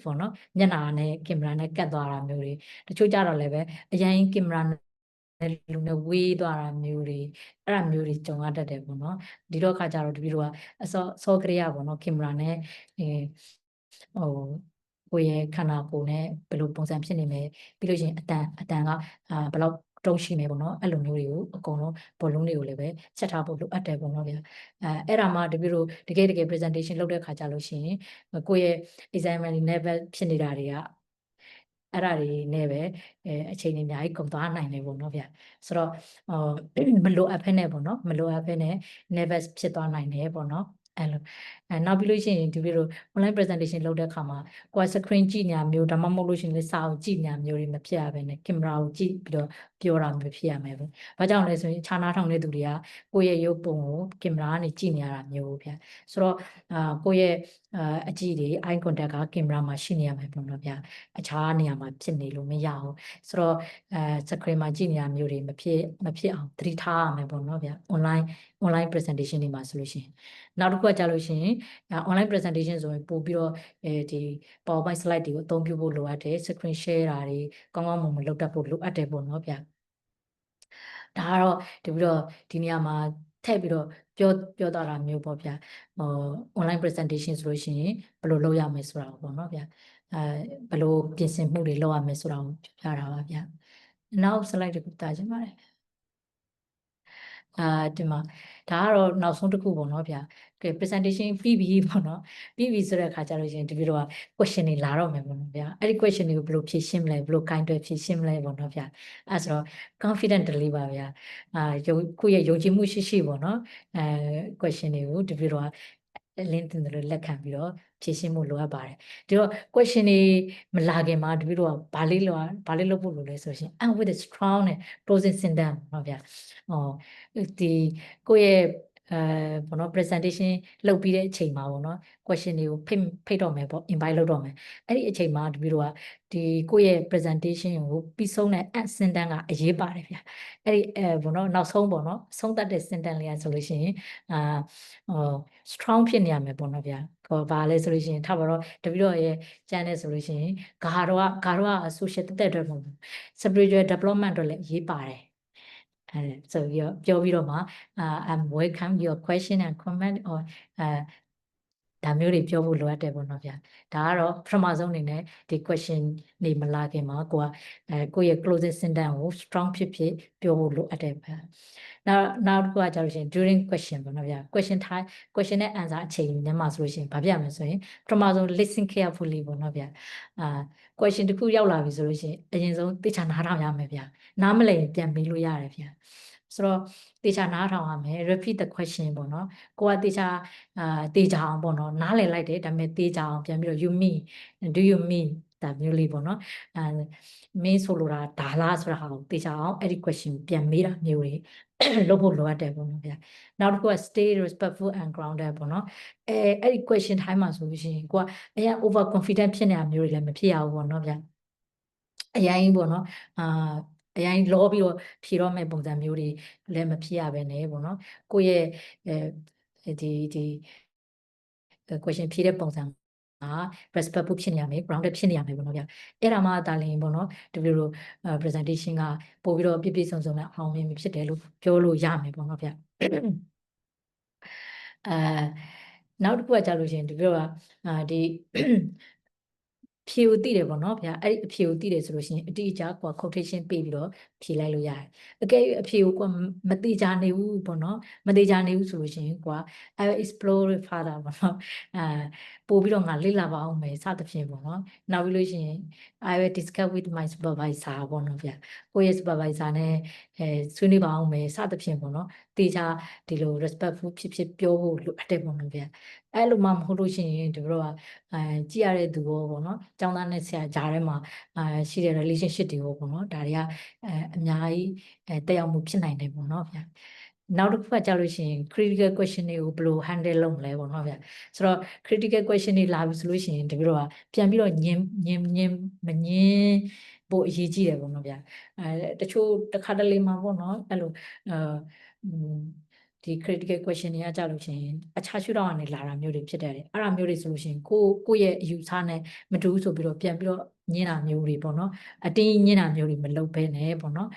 ပေါ့နော်မျက်နှာနဲ့ကင်မရာနဲ့ကတ်သွားတာမျိုးတွေတချို့ကြတော့လည်းပဲအရင်ကင်မရာနဲ့လူနဲ့ဝေးသွားတာမျိုးတွေအဲ့ဒါမျိုးတွေကြုံရတတ်တယ်ပေါ့နော်ဒီတော့ခါကျတော့ဒီလိုကအစောကလေးရပေါ့နော်ကင်မရာနဲ့ကိုယ့်ရဲ့ခန္ဓာကိုယ်နဲ့ဘယ်လိုပုံစံဖြစ်နေမယ်ပြီးလို့ရှိရင်အတန်ကဘယ်လောက်တုံးရှိမယ်ပေါ့နော်အဲ့လိုမျိုးတွေကိုအကုန်လုံးဘောလုံးတွေကိုလည်းပဲချက်ထားဖို့လိုအပ်တယ်ပေါ့နော်ဗျာအဲ့ဒါမှတကယ် presentation လုပ်တဲ့ခါကြလို့ရှိရင်ကိုယ့်ရဲ့ exam level ဖြစ်နေတာတွေကအဲ့ဒါတွေနဲ့ပဲအချိန်တွေအများကြီးကုန်သွားနိုင်တယ်ပေါ့နော်ဗျာဆိုတော့မလိုအပ်ဖ ೇನೆ ပေါ့နော်မလိုအပ်ဖ ೇನೆ nervous ဖြစ်သွားနိုင်တယ်ပေါ့နော်အဲ့လိုနောက်ပြီးလို့ရှိရင်ဒီလို online presentation လုပ်တဲ့အခါမှာကိုယ် screen ကြည့်နေတာမျိုးဒါမှမဟုတ်လို့ရှိရင်စာအုပ်ကြည့်နေတာမျိုးတွေမဖြစ်ရဘဲနဲ့ကင်မရာကိုကြည့်ပြီးတော့ပြောတာမျိုးဖြစ်ရမယ်ပေါ့။ဘာကြောင့်လဲဆိုရင်ခြားနားထောင်တဲ့သူတွေကကိုယ့်ရဲ့ရုပ်ပုံကိုကင်မရာကနေကြည့်နေရတာမျိုးဗျာ။ဆိုတော့ကိုယ့်ရဲ့အကြည့်တွေ eye contact ကကင်မရာမှာရှိနေရမယ်ပေါ့နော်ဗျာ။အခြားနေရာမှာဖြစ်နေလို့မရဘူး။ဆိုတော့screen မှာကြည့်နေတာမျိုးတွေမဖြစ်အောင်သတိထားရမယ်ပေါ့နော်ဗျာ။ online presentation တွေမှာဆိုလို့ရှိရင်နောက်တစ်ခုကကြာလို့ရှိရင်online presentation ဆိုရင်ပို့ပြီးတော့ဒီ PowerPoint slide တွေကိုအသုံးပြုဖို့လိုအပ်တယ် screen share တာတွေကောင်းကောင်းမွန်မွန်လုပ်တတ်ဖို့လိုအပ်တယ်ပေါ့နော်ဗျာဒါကတော့ဒီပြီးတော့ဒီနေရာမှာထည့်ပြီးတော့ပြောသွားတာမျိုးပေါ့ဗျာonline presentation ဆိုလို့ရှိရင်ဘယ်လိုလုပ်ရမလဲဆိုတာပေါ့နော်ဗျာဘယ်လိုပြင်ဆင်မှုတွေလုပ်ရမလဲဆိုတာကိုပြောပြတာပါဗျာနောက် slide တစ်ခုတာချင်ပါတယ်ဒီမှာဒါကတော့နောက်ဆုံးတစ်ခုပေါ့နော်ဗျာကဲ presentation ပြီးပြီပေါ့နော်ပြီးပြီဆိုတဲ့အခါကျလို့ရှိရင်ဒီလိုက question တွေလာတော့မယ်ပေါ့နော်ဗျာအဲ့ဒီ question တွေကိုဘယ်လိုဖြေရှင်းမလဲဘယ်လို kind တွေဖြေရှင်းမလဲပေါ့နော်ဗျာအဲ့ဆိုတော့ confidently ပါဗျာကိုယ့်ရဲ့ယုံကြည်မှုရှိပေါ့နော်question တွေကိုဒီလိုကအလင်းတင်တယ်လက်ခံပြီးတော့ဖြေရှင်းဖို့လိုအပ်ပါတယ်ဒီတော့ question တွေမလာခင်မှာတပည့်တော့ဘာလေးလုပ်ဖို့လိုလဲဆိုရှင် and with a strong နဲ့ closing sentence ပေါ့ဗျာဒီကိုယ့်ရဲ့ဘောနော် presentation လုပ်ပြီးတဲ့အချိန်မှာပေါ့နော် question တွေကိုဖိတ်တော့မယ်ပေါ့ invite လုပ်တော့မယ်အဲ့ဒီအချိန်မှာတပည့်တော့ဒီကိုယ့်ရဲ့ presentation ကိုပြီးဆုံးတဲ့ end sentence ကအရေးပါတယ်ဗျာအဲ့ဒီဘောနော်နောက်ဆုံးပေါ့နော်ဆုံးသက်တဲ့ sentence လေးဆိုလို့ရှိရင်strong ဖြစ်နေရမယ်ပေါ့နော်ဗျာဘာလဲဆိုလို့ရှိရင်ထားပါတော့တပည့်တော်ရဲ့ channel ဆိုလို့ရှိရင်ဂါတော့ social တက်အတွက်မဟုတ်ဘူး spiritual development အတွက်လည်းအရေးပါတယ်ဆိုပြီးတော့ပြောပြီးတော့မှI'm welcome your question and comment or ဒါမျိုးတွေပြောဖို့လိုအပ်တယ်ပေါ့နော်ဗျာဒါကတော့ပထမဆုံးအနေနဲ့ဒီ question နေမလာခင်မှာကိုကကိုယ့်ရဲ့ closing sentence ကို strong ဖြစ်ပြောဖို့လိုအပ်တယ်ဗျာနောက်တစ်ခုကကြလို့ရှိရင် during question ပေါ့နော်ဗျာ question နဲ့ answer အချိန်နဲ့မှာဆိုလို့ရှိရင်ဘာပြရမလဲဆိုရင်ပထမဆုံး listen carefully ပေါ့နော်ဗျာquestion တစ်ခုရောက်လာပြီဆိုလို့ရှိရင်အရင်ဆုံးသိချာနားထောင်ရမယ်ဗျာနားမလည်ရင်ပြန်မေးလို့ရတယ်ဗျာဆိုတော့တေချာနားထောင်ရမယ် repeat the question ပေါ့နော်ကိုကတေချာအောင်ပေါ့နော်နားလည်လိုက်တယ်ဒါပေမဲ့တေချာအောင်ပြန်ပြီးတော့ you mean do you mean ဒါမျိုးလေးပေါ့နော်မင်းဆိုလိုတာဒါလားဆိုတာဟာကိုတေချာအောင်အဲ့ဒီ question ပြန်မေးတာမျိုးတွေလုပ်ဖို့လိုအပ်တယ်ပေါ့နော်ဗျာနောက်တစ်ခုက stay respectful and grounded ပေါ့နော်အဲ့ဒီ question time မှာဆိုလို့ရှိရင်ကိုကအရင် over confident ဖြစ်နေတာမျိုးတွေလည်းမဖြစ်ရဘူးပေါ့နော်ဗျာအရင်ပေါ့နော်အရင်လောပြီးတော့ဖြေတော့မဲ့ပုံစံမျိုးတွေလည်းမဖြစ်ရပဲねပေါ့နော်ကိုယ့်ရဲ့ဒီ question ဖြေတဲ့ပုံစံrespectful ဖြစ်နေရမယ် grounded ဖြစ်နေရမယ်ပေါ့နော်ဗျအဲ့ဒါမှဒါလင်းပေါ့နော်ဒီလို presentation ကပို့ပြီးတော့ပြည့်စုံနဲ့အောင်မြင်ဖြစ်တယ်လို့ပြောလို့ရမယ်ပေါ့နော်ဗျနောက်တစ်ခုကကြာလို့ရှိရင်ဒီလိုကဒီ ဖြေကိုသိတယ်ပေါ့နော်ဗျာအဲ့ဒီအဖြေကိုသိတယ်ဆိုလို့ရှိရင်အတိအကျကို quotation ပေးပြီးတော့ဖြေလိုက်လို့ရတယ်အကယ်၍အဖြေကိုကိုမသိကြနေဘူးပေါ့နော်မသိကြနေဘူးဆိုလို့ရှိရင်ကို I will explore it further ပေါ့နော်ပို့ပြီးတော့ငါလေ့လာပါအောင်မယ်စသဖြင့်ပေါ့နော်နောက်ပြီးလို့ရှိရင် I will discuss with my supervisor ပေါ့နော်ဗျာကိုရဲ့ supervisor နဲ့ဆွေးနွေးပါအောင်မယ်စသဖြင့်ပေါ့နော်တေချာဒီလို respectful ဖြစ်ပြောဖို့လိုအပ်တယ်ပေါ့နော်ဗျာအဲ့လိုမှမဟုတ်လို့ရှိရင်ဒီလိုကကြည့်ရတဲ့သူရောပေါ့နော်ကျောင်းသားနဲ့ဆရာကြားထဲမှာရှိတဲ့ relationship တွေရောပေါ့နော်ဒါတွေကအများကြီးတက်ရောက်မှုဖြစ်နိုင်တယ်ပေါ့နော်ဗျာနောက်တစ်ခုကကြာလို့ရှိရင် critical question တွေကိုဘယ်လို handle လုပ်မလဲပေါ့နော်ဗျာဆိုတော့ critical question တွေလာပြီဆိုလို့ရှိရင်တပည့်တော်ကပြန်ပြီးတော့ညင်မငင်းဖို့အရေးကြီးတယ်ပေါ့နော်ဗျာတချို့တစ်ခါတလေမှာပေါ့နော်အဲ့လိုဒီ critical question တွေကကြာလို့ရှိရင်အခြားရှုထောင့်ကနေလာတာမျိုးတွေဖြစ်တယ်အဲ့ဒါမျိုးတွေဆိုလို့ရှိရင်ကိုယ့်ရဲ့အယူဆနဲ့မတူဘူးဆိုပြီးတော့ပြန်ပြီးတော့ညင်တာမျိုးတွေပေါ့နော်အတင်းညင်တာမျိုးတွေမလုပ်ဘဲနဲ့ပေါ့နော်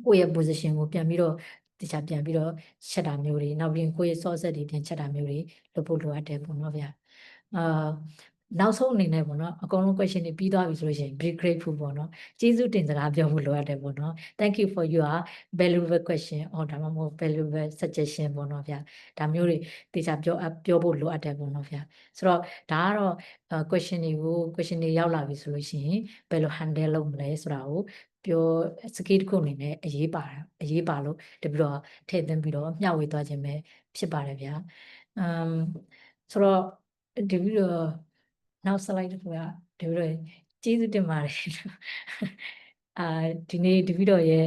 ကိုယ့်ရဲ့ position ကိုပြန်ပြီးတော့တခြားပြန်ပြီးတော့ချက်တာမျိုးတွေနောက်ပြီးကိုယ့်ရဲ့ source တွေပြန်ချက်တာမျိုးတွေလုပ်ဖို့လိုအပ်တယ်ပေါ့နော်ဗျာနောက်ဆုံးအနေနဲ့ပေါ့နော်အကုန်လုံး question တွေပြီးသွားပြီဆိုလို့ရှိရင် be grateful ပေါ့နော်ကျေးဇူးတင်စကားပြောဖို့လိုအပ်တယ်ပေါ့နော် thank you for your valuable question or ဒါမှမဟုတ် valuable suggestion ပေါ့နော်ဗျာဒါမျိုးတွေတေချာပြောဖို့လိုအပ်တယ်ပေါ့နော်ဗျာဆိုတော့ဒါကတော့question တွေရောက်လာပြီဆိုလို့ရှိရင်ဘယ်လို handle လုပ်မလဲဆိုတာကိုပြောစကိတစ်ခုအနေနဲ့အရေးပါလို့တပြီးတော့ထည့်သွင်းပြီးတော့မျှဝေသွားခြင်းပဲဖြစ်ပါတယ်ဗျာဆိုတော့တပြီးတော့နောက် slide တစ်ခုကတပြီးတော့ကျေးဇူးတင်ပါတယ်ဒီနေ့တပြီးတော့ရဲ့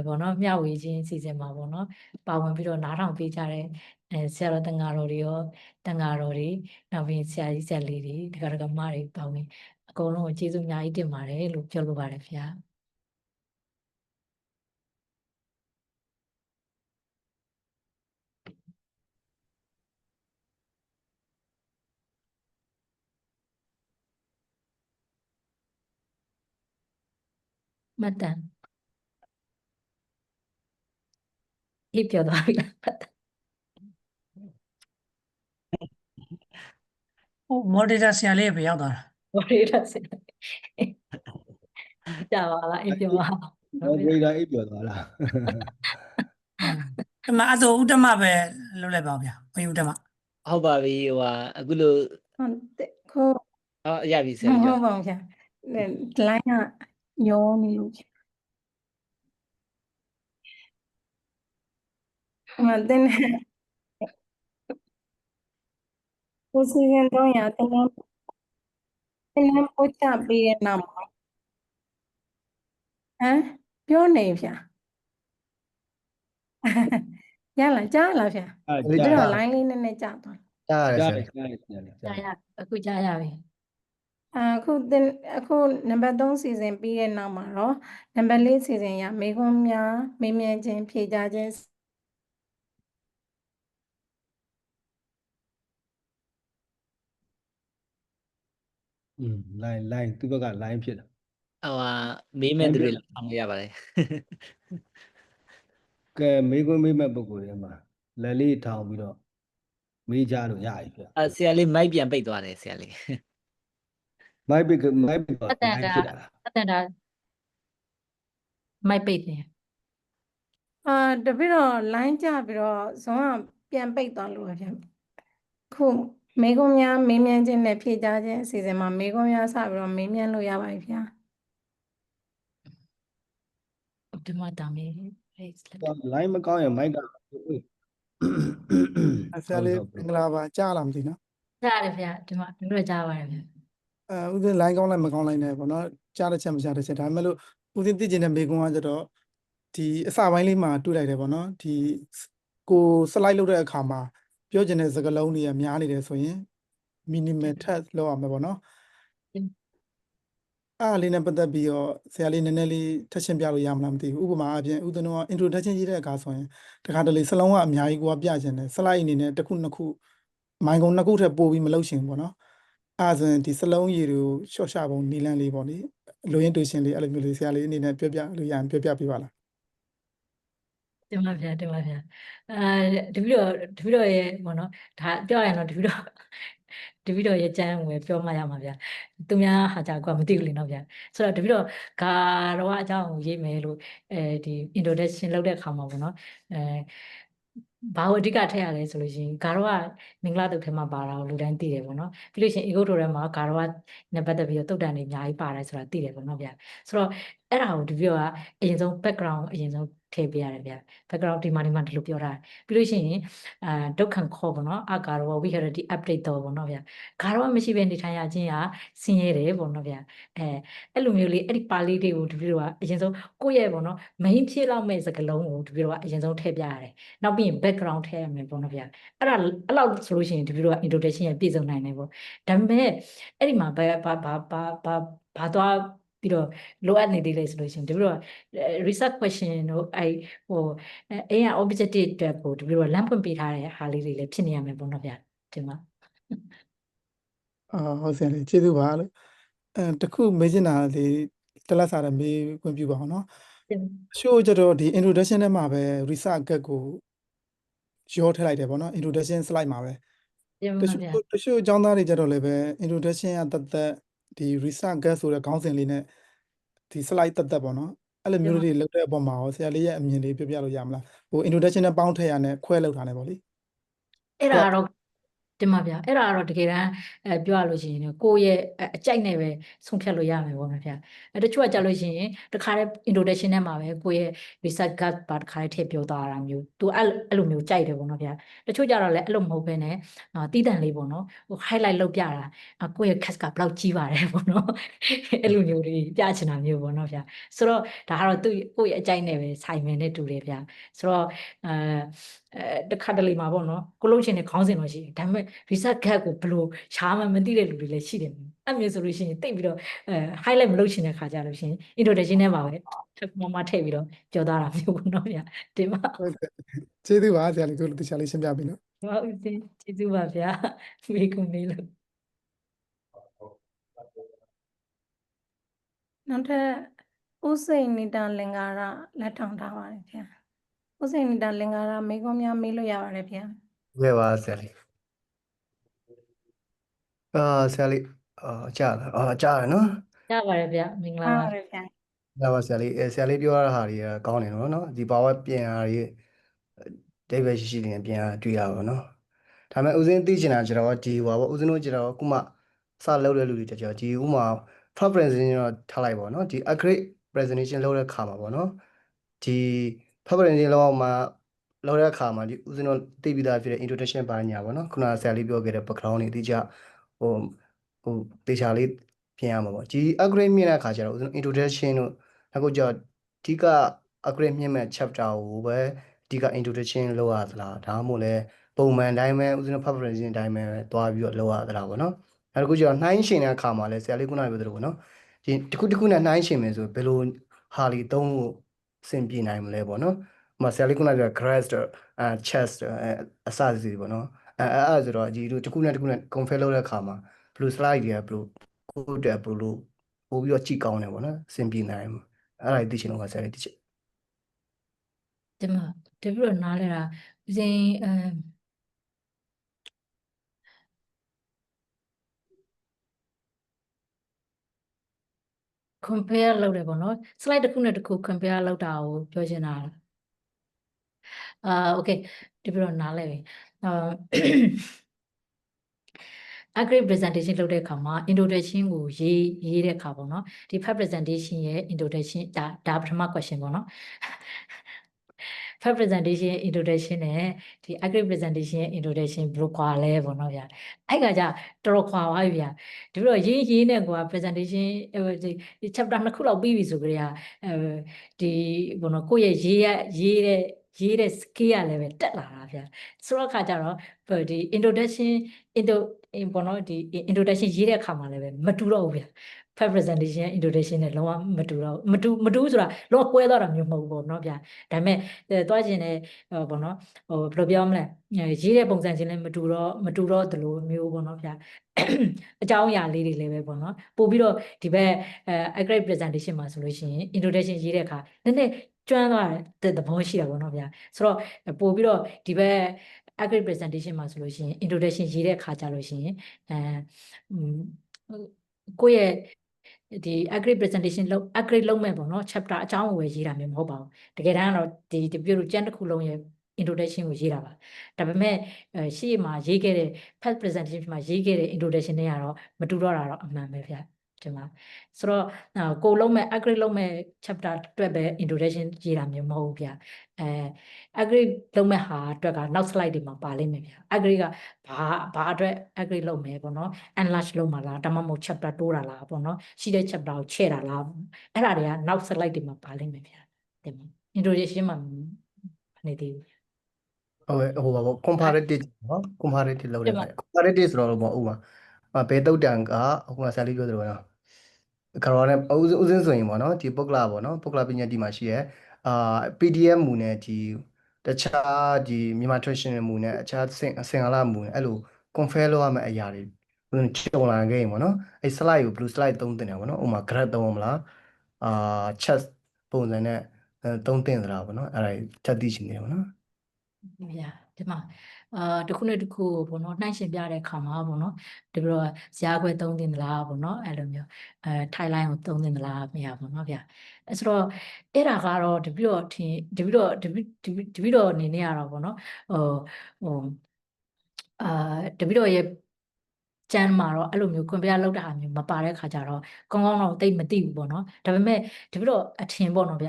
ပေါ့နော်မျှဝေခြင်းစီစဉ်မှာပေါ့နော်ပါဝင်ပြီးတော့နားထောင်ပေးကြတဲ့ဆရာတော်တန်ဃာတော်တွေရောတန်ဃာတော်တွေနောက်ပြီးဆရာကြီးဆရာလေးတွေဒကာဒကာမတွေပါဝင်အကုန်လုံးကိုကျေးဇူးအများကြီးတင်ပါတယ်လို့ပြောလိုပါတယ်ဗျာမှတ်တမ်းဒီပြောသွားပြီလားမော်ဒတာဆရာလေးပဲရောက်သွားတာ ဘောရီဒါစင်ကြာပါလားအိပ်ပြောပါ ဘောဂရိတာအိပ်ပျော်သွားလား ဒီမှာအဆိုဥတ္တမပဲလုပ်လိုက်ပါဦးဗျာဝိဥတ္တမ ဟုတ်ပါပြီဟိုဟာအခုလို့ ဟုတ်တယ်ခိုး ရပြီဆရာကြီး ဟုတ်ပါဘူးဗျာဒီလိုင်းကညောနေလို့တင်ကိုစီရင်တော့ရတင်ပို့ချပေးတဲ့နောက်မှာပြောနေဗျာရလားကြားလားဗျာဒီတော့ line လေးနည်းနည်းကြားသွား ကြားရတယ် ကြား ဆ ရ ရာ ကြားရ အခုကြားရပြီ အခုနံပါတ်3စီစဉ်ပြီးတဲ့နောက်မှာတော့နံပါတ်4စီစဉ်ရမေခွန်းများမေးမြန်းခြင်းဖြေကြားခြင်း line သူ့ဘက်က line ဖြစ်တာ ဟိုဟာမေးမဲ့သူတွေအောင်ရပါတယ် ကဲမေးခွန်းမေးမဲ့ပုဂ္ဂိုလ်တွေမှာလက်လေးထောင်ပြီးတော့ မေးကြလို့ရပြီဗျ ဆရာလေးမိုက်ပြန်ပိတ်သွားတယ်ဆရာလေး မိုက်ပိတ်မိုက်ပိတ်ပါ အတန် မိုက် တာ ဖြစ်တာလား အတန်တာမိုက်ပိတ်တယ် တပည့်တော် line ကြပြီးတော့ဇွန်ကပြန်ပိတ်သွားလို့ပဲဗျခုမေကုံးများမေးမြန်းခြင်းနဲ့ဖြေကြားခြင်းအစီအစဉ်မှာမေကုံးများစပြီးတော့မေးမြန်းလို့ရပါပြီဗျာ ဒီမှာတာမေးလေးစလက် လိုင်းမကောင်းရင်မိုက်က ဆရာလေးမင်္ဂလာပါကြားလားမသိနော် ကြားရတယ်ဗျာဒီမှာတို့ကြားပါတယ်ဗျာ ဥစဉ် line ကောင်းလိုက်မကောင်းလိုက်နဲ့ပေါ့နော်ကြားတဲ့ချက်မကြားတဲ့ချက်ဒါပေမဲ့လို့ဥစဉ်သိကျင်တဲ့မေကွန်းကကြတော့ဒီအစပိုင်းလေးမှာတွေ့လိုက်တယ်ပေါ့နော်ဒီကို slide လုပ်တဲ့အခါမှာပြောချင်တဲ့စကားလုံးတွေကများနေတယ်ဆိုရင် minimal text လောက်အောင်မယ်ပေါ့နော်အားလေးနဲ့ပတ်သက်ပြီးတော့ဆရာလေးနည်းနည်းလေးထပ်ရှင်းပြလို့ရမလားမသိဘူးဥပမာအပြင်ဥစဉ်တော့ introduction ရေးတဲ့အခါဆိုရင်တခါတလေစလုံးကအများကြီးကိုပြချင်တယ် slide အနေနဲ့တစ်ခုနှစ်ခုမိုင်ကုန်နှစ်ခုထပ်ပို့ပြီးမလုပ်ချင်ဘူးပေါ့နော်အဲ့ဒါဆိုရင်ဒီစလုံးရည်တွေကိုရှော့ချပုံနီလန်းလေးပေါ့လေလိုရင်းတူရှင်လေးအဲ့လိုမျိုးလေးဆရာလေးအနေနဲ့ပြောပြလို့ရရင်ပြောပြပေးပါလား တင်ပါဗျာတင်ပါဗျာတပည့်တော်ရဲ့ပေါ့နော်ဒါပြောရရင်တော့တပည့်တော်ရဲ့ကျမ်းဝင်ပြောမှရမှာဗျာသူများဟာကြကွာမသိဘူးလေနော်ဗျာဆိုတော့တပည့်တော်ဂါရောအကြောင်းကိုရေးမယ်လို့ဒီ introduction လုပ်တဲ့အခါမှာပေါ့နော်ဘာလို့အဓိကထည့်ရလဲဆိုလို့ရှိရင်ဂါရောကမင်္ဂလာတုတ်ထဲမှာပါတာကိုလူတိုင်းသိတယ်ပေါ့နော်ပြီးလို့ရှိရင် ego ထိုထဲမှာဂါရောကနဲ့ပတ်သက်ပြီးတော့တုတ်တန်တွေအများကြီးပါတယ်ဆိုတာသိတယ်ပေါ့နော်ဗျာဆိုတော့အဲ့ဒါကိုတပည့်တော်ကအရင်ဆုံး background အရင်ဆုံးထည့်ပေးရတယ်ဗျာ background ဒီမှာဒီလိုပြောတာပြီးလို့ရှိရင်ဒုက္ခံခေါ်ပေါ့နော်အကာရော viharati update တော့ပေါ့နော်ဗျာဂါရောမရှိဘဲနေထိုင်ရခြင်းဟာဆင်းရဲတယ်ပေါ့နော်ဗျာအဲ့လိုမျိုးလေးအဲ့ဒီပါဠိတွေကိုတပည့်တော်ကအရင်ဆုံးကိုယ့်ရဲ့ပေါ့နော် main ဖြစ်လောက်မဲ့စကားလုံးကိုတပည့်တော်ကအရင်ဆုံးထည့်ပြရတယ်နောက်ပြီးရင် background ထည့်ရမယ်ပေါ့နော်ဗျာအဲ့လောက်ဆိုလို့ရှိရင်တပည့်တော်က introduction ရပြည့်စုံနိုင်တယ်ပေါ့ဒါပေမဲ့အဲ့ဒီမှာဘာသွားပြီးတော့လိုအပ်နေသေးလဲဆိုလို့ရှိရင်တပည့်တော် research question တို့အိမ်က objective အတွက်ကိုတပည့်တော်လမ်းဖွင့်ပေးထားတဲ့ဟာလေးတွေလည်းဖြစ်နေရမယ်ပေါ့နော်ဗျာဒီမှာ ဟုတ်ဆရာလေးကျေးဇူးပါလို့တခုမေးချင်တာလေးတလက်စားတဲ့မေးခွင့်ပြုပါအောင်နော်ရှိုးကြတော့ဒီ introduction ထဲမှာပဲ research guide ကိုရောထည့်လိုက်တယ်ပေါ့နော် introduction slide မှာပဲ တင် တ ပါ ချို့ ဗျာ တချို့အကြောင်းသားတွေကြတော့လည်းပဲ introduction ကတသက်ဒီ research guide ဆိုတဲ့ခေါင်းစဉ်လေးနဲ့ဒီ slide တသက်ပေါ့နော်အဲ့လိုမျိုးတွေလုပ်တဲ့အပေါ်မှာရောဆရာလေးရဲ့အမြင်လေးပြောပြလို့ရမလားဟို introduction နဲ့ပေါင်းထည့်ရနဲ့ခွဲလောက်တာနဲ့ပေါ့လေ အဲ့ဒါကတော့တင်ပါဗျာအဲ့ဒါကတော့တကယ်တမ်းပြောရလို့ရှိရင်ကိုယ့်ရဲ့အကြိုက်နဲ့ပဲဆုံးဖြတ်လို့ရမယ်ပေါ့နော်ဗျာတချို့ကကြာလို့ရှိရင်တခါတည်း introduction ထဲမှာပဲကိုယ့်ရဲ့ research guide ပါတခါတည်းထည့်ပြောသွားတာမျိုးသူအဲ့လိုမျိုးကြိုက်တယ်ပေါ့နော်ဗျာတချို့ကြတော့လည်းအဲ့လိုမဟုတ်ဘဲနဲ့တီးတန့်လေးပေါ့နော်ဟို highlight လုပ်ပြတာကိုယ့်ရဲ့ cast ကဘယ်လောက်ကြီးပါတယ်ပေါ့နော်အဲ့လိုမျိုးလေးပြချင်တာမျိုးပေါ့နော်ဗျာဆိုတော့ဒါကတော့သူကိုယ့်ရဲ့အကြိုက်နဲ့ပဲဆိုင်မယ်နဲ့တူတယ်ဗျာဆိုတော့တခါတလေမှာပေါ့နော်ကိုလုံးချင်းနဲ့ခေါင်းစဉ်တော့ရှိတယ်ဒါပေမဲ့ research guide ကိုဘယ်လိုရှားမှမသိတဲ့လူတွေလည်းရှိတယ်အဲ့မျိုးဆိုလို့ရှိရင်တိတ်ပြီးတော့highlight မလုပ်ချင်တဲ့ခါကြလို့ရှိရင် introduction ထဲမှာပဲထပ်မထည့်ပြီးတော့ပြောသားတာမျိုးပေါ့နော်ဗျာဒီမှာ ဟုတ်ကဲ့ကျေးဇူးပါဆရာလေးကိုတခြားလေးရှင်းပြပြီနော် ဟုတ်ကျေးဇူးပါဗျာမိကုမေးလို့ နောက်ထပ်ဥစိန်နေတာလင်္ကာရလက်ထောင်ထားပါတယ်ဗျာဥစိန်နေတာလင်္ကာရမေကုံးများမေးလို့ရပါတယ်ဗျာ ကဲပါဆရာလေးဆရာလေးကြားလားကြားရနော် ရပါတယ်ဗျမင်္ဂလာ အား ပါ ပါတယ်ဗျာ ဒါပါဆရာလေးဆရာလေးပြောရတာဟာတွေကကောင်းတယ်နော်ဒီဘာဝပြင်ဟာတွေဒိဗယ်ရှိနေပြင်ဟာတွေ့ရပါတော့ဒါပေမဲ့ဦးစင်းသိချင်တာကျတော့ဒီဟိုပါဦးစင်းတို့ကျတော့ခုမှစလုပ်တဲ့လူတွေတကြောဒီဥမာ front presentation တော့ထားလိုက်ပါတော့ဒီ accurate presentation လုပ်တဲ့ခါမှာပေါ့နော်ဒီ front presentation လောက်မှာလုပ်တဲ့အခါမှာဒီဦးစင်းတို့သိပြီးသားဖြစ်တဲ့ introduction ပိုင်းညာပေါ့နော်ခုနဆရာလေးပြောခဲ့တဲ့ background တွေသိကြဟိုတေချာလေးပြင်ရမှာပေါ့ဒီ accurate မြင်တဲ့အခါကျတော့ဦးစင်း introduction တို့အခုကျတော့အဓိက upgrade မြင့်မဲ့ chapter ကိုပဲအဓိက introduction လုပ်ရသလားဒါမှမဟုတ်လဲပုံမှန်တိုင်းပဲဦးဇင်းတို့ preparation တိုင်းပဲသွားပြီးတော့လုပ်ရသလားပေါ့နော်နောက်တစ်ခုကျတော့နှိုင်းရှင်တဲ့အခါမှာလဲဆရာလေးခုနကပြောသလိုပေါ့နော်ဒီတစ်ခုနဲ့နှိုင်းရှင်မယ်ဆိုဘယ်လိုဟာလီသုံးဖို့အဆင်ပြေနိုင်မလဲပေါ့နော်ဥပမာဆရာလေးခုနကပြော grass chest အစစီပေါ့နော်အဲ့ဆိုတော့ဒီလိုတစ်ခုနဲ့ compare လုပ်တဲ့အခါမှာဘယ်လို slide တွေကဘယ်လိုကိုယ့်တက်ဘယ်လိုပို့ပြီးတော့ကြည့်ကောင်းတယ်ပေါ့နော်အဆင်ပြေနိုင်မှာအဲ့ဒါသိချင်တော့ဆရာလေးသိချင် ဒီမှာတပြည့်တော့နားလဲတာဦးစင်း compare လုပ်တယ်ပေါ့နော် slide တစ်ခုနဲ့တစ်ခု compare လုပ်တာကိုပြောချင်တာလားokay ဒီပြီးတော့နားလဲပြီaccurate presentation လုပ်တဲ့အခါမှာ introduction ကိုရေးတဲ့အခါပေါ့နော်ဒီ first presentation ရဲ့ introduction ဒါပထမ question ပေါ့နော် first presentation introduction နဲ့ဒီ accurate presentation ရဲ့ introduction ဘယ်လိုခွာလဲပေါ့နော်ဗျာအဲ့ကကြတော်တော်ခွာသွားပြီဗျာဒီပြီးတော့ရေးနဲ့ကွာ presentation ဒီ chapter နှစ်ခုလောက်ပြီးပြီဆိုကြရဒီဘောနော်ကိုယ့်ရဲ့ရေးတဲ့ skill ကလည်းပဲတက်လာတာဗျာဆိုတော့အခါကျတော့ဒီ introduction ဘောနော်ဒီ introduction ရေးတဲ့အခါမှာလည်းပဲမတူတော့ဘူးဗျာ first presentation introduction နဲ့လုံးဝမတူတော့မတူဆိုတာလုံးဝကွဲသွားတာမျိုးမဟုတ်ဘူးပေါ့နော်ဗျာဒါပေမဲ့သွားခြင်းနဲ့ဘောနော်ဘယ်လိုပြောမလဲရေးတဲ့ပုံစံချင်းလည်းမတူတော့တလို့မျိုးပေါ့နော်ဗျာအကြောင်းအရာလေးတွေလည်းပဲပေါ့နော်ပို့ပြီးတော့ဒီဘက် accurate presentation မှာဆိုလို့ရှိရင် introduction ရေးတဲ့အခါနည်းနည်းကျွမ်းသွားတဲ့သဘောရှိတာပေါ့နော်ဗျာဆိုတော့ပို့ပြီးတော့ဒီဘက် accurate presentation မှာဆိုလို့ရှိရင် introduction ရေးတဲ့အခါကြလို့ရှိရင်ကိုယ့်ရဲ့ဒီ accurate presentation accurate လုပ်မဲ့ပေါ့နော် chapter အကြောင်းကိုပဲရေးတာမျိုးမဟုတ်ပါဘူးတကယ်တမ်းကတော့ဒီပြလို့ကျန်တစ်ခုလုံးရဲ့ introduction ကိုရေးတာပါဒါပေမဲ့ရှေ့မှာရေးခဲ့တဲ့ first presentation မှာရေးခဲ့တဲ့ introduction တွေကတော့မတူတော့တာတော့အမှန်ပဲဗျဒီမှာဆိုတော့ကိုလုံးမဲ့ accurate လုံးမဲ့ chapter အတွက်ပဲ introduction ရေးတာမျိုးမဟုတ်ဘူးဗျaccurate လုံးမဲ့ဟာအတွက်ကနောက် slide တွေမှာပါလိမ့်မယ်ဗျ accurate ကဘာအတွက် accurate လုံးမယ်ပေါ့နော် enlarge လုံးမှာလားဒါမှမဟုတ် chapter တိုးတာလားပေါ့နော်ရှိတဲ့ chapter ကိုချဲ့တာလားအဲ့ဒါတွေကနောက် slide တွေမှာပါလိမ့်မယ်ဗျဒီမှာ introduction မှာမနေသေးဘူးဟုတ်ကဲ့ဟိုပါပေါ့ comparative နော် comparative လုပ်တဲ့ခါ comparative ဆိုတော့ပေါ့ဥပမာဘယ်တုတ်တန်ကအခုကဆရာလေးပြောသလိုပဲနော်ခရောနဲ့ဥစဉ်ဆိုရင်ပေါ့နော်ဒီပုဂ္ဂလာပေါ့နော်ပုဂ္ဂလာပညာတိမှာရှိရဲPDF မူနဲ့ဒီတခြားဒီမြန်မာ traditional မူနဲ့အခြားစင်္ဂလာမူနဲ့အဲ့လို compare လုပ်ရမယ့်အရာတွေကြုံလာခဲ့ရင်ပေါ့နော်အဲ့ slide ကို blue slide သုံးတင်တယ်ပေါ့နော်ဥပမာ graph သုံးမလားchat ပုံစံနဲ့သုံးတင်သလားပေါ့နော်အဲ့ဒါချက်သိချင်တယ်ပေါ့နော်ဗျာဒီမှာတစ်ခုနဲ့တစ်ခုပေါ့နော်နှိုင်းရှင်ပြတဲ့ခါမှာပေါ့နော်ဒီပြီးတော့ဇာခွဲသုံးတင်သလားပေါ့နော်အဲ့လိုမျိုးထိုင်လိုင်းကိုသုံးတင်သလားမရပေါ့နော်ဗျာအဲ့ဆိုတော့အဲ့ဒါကတော့တပြီးတော့အနေနဲ့ကတော့ပေါ့နော်ဟိုတပြီးတော့ရဲ့ကျမ်းမှာတော့အဲ့လိုမျိုး compare လုပ်တာမျိုးမပါတဲ့ခါကျတော့ကောင်းကောင်းတော့သိမသိဘူးပေါ့နော်ဒါပေမဲ့တပြီးတော့အထင်ပေါ့နော်ဗျ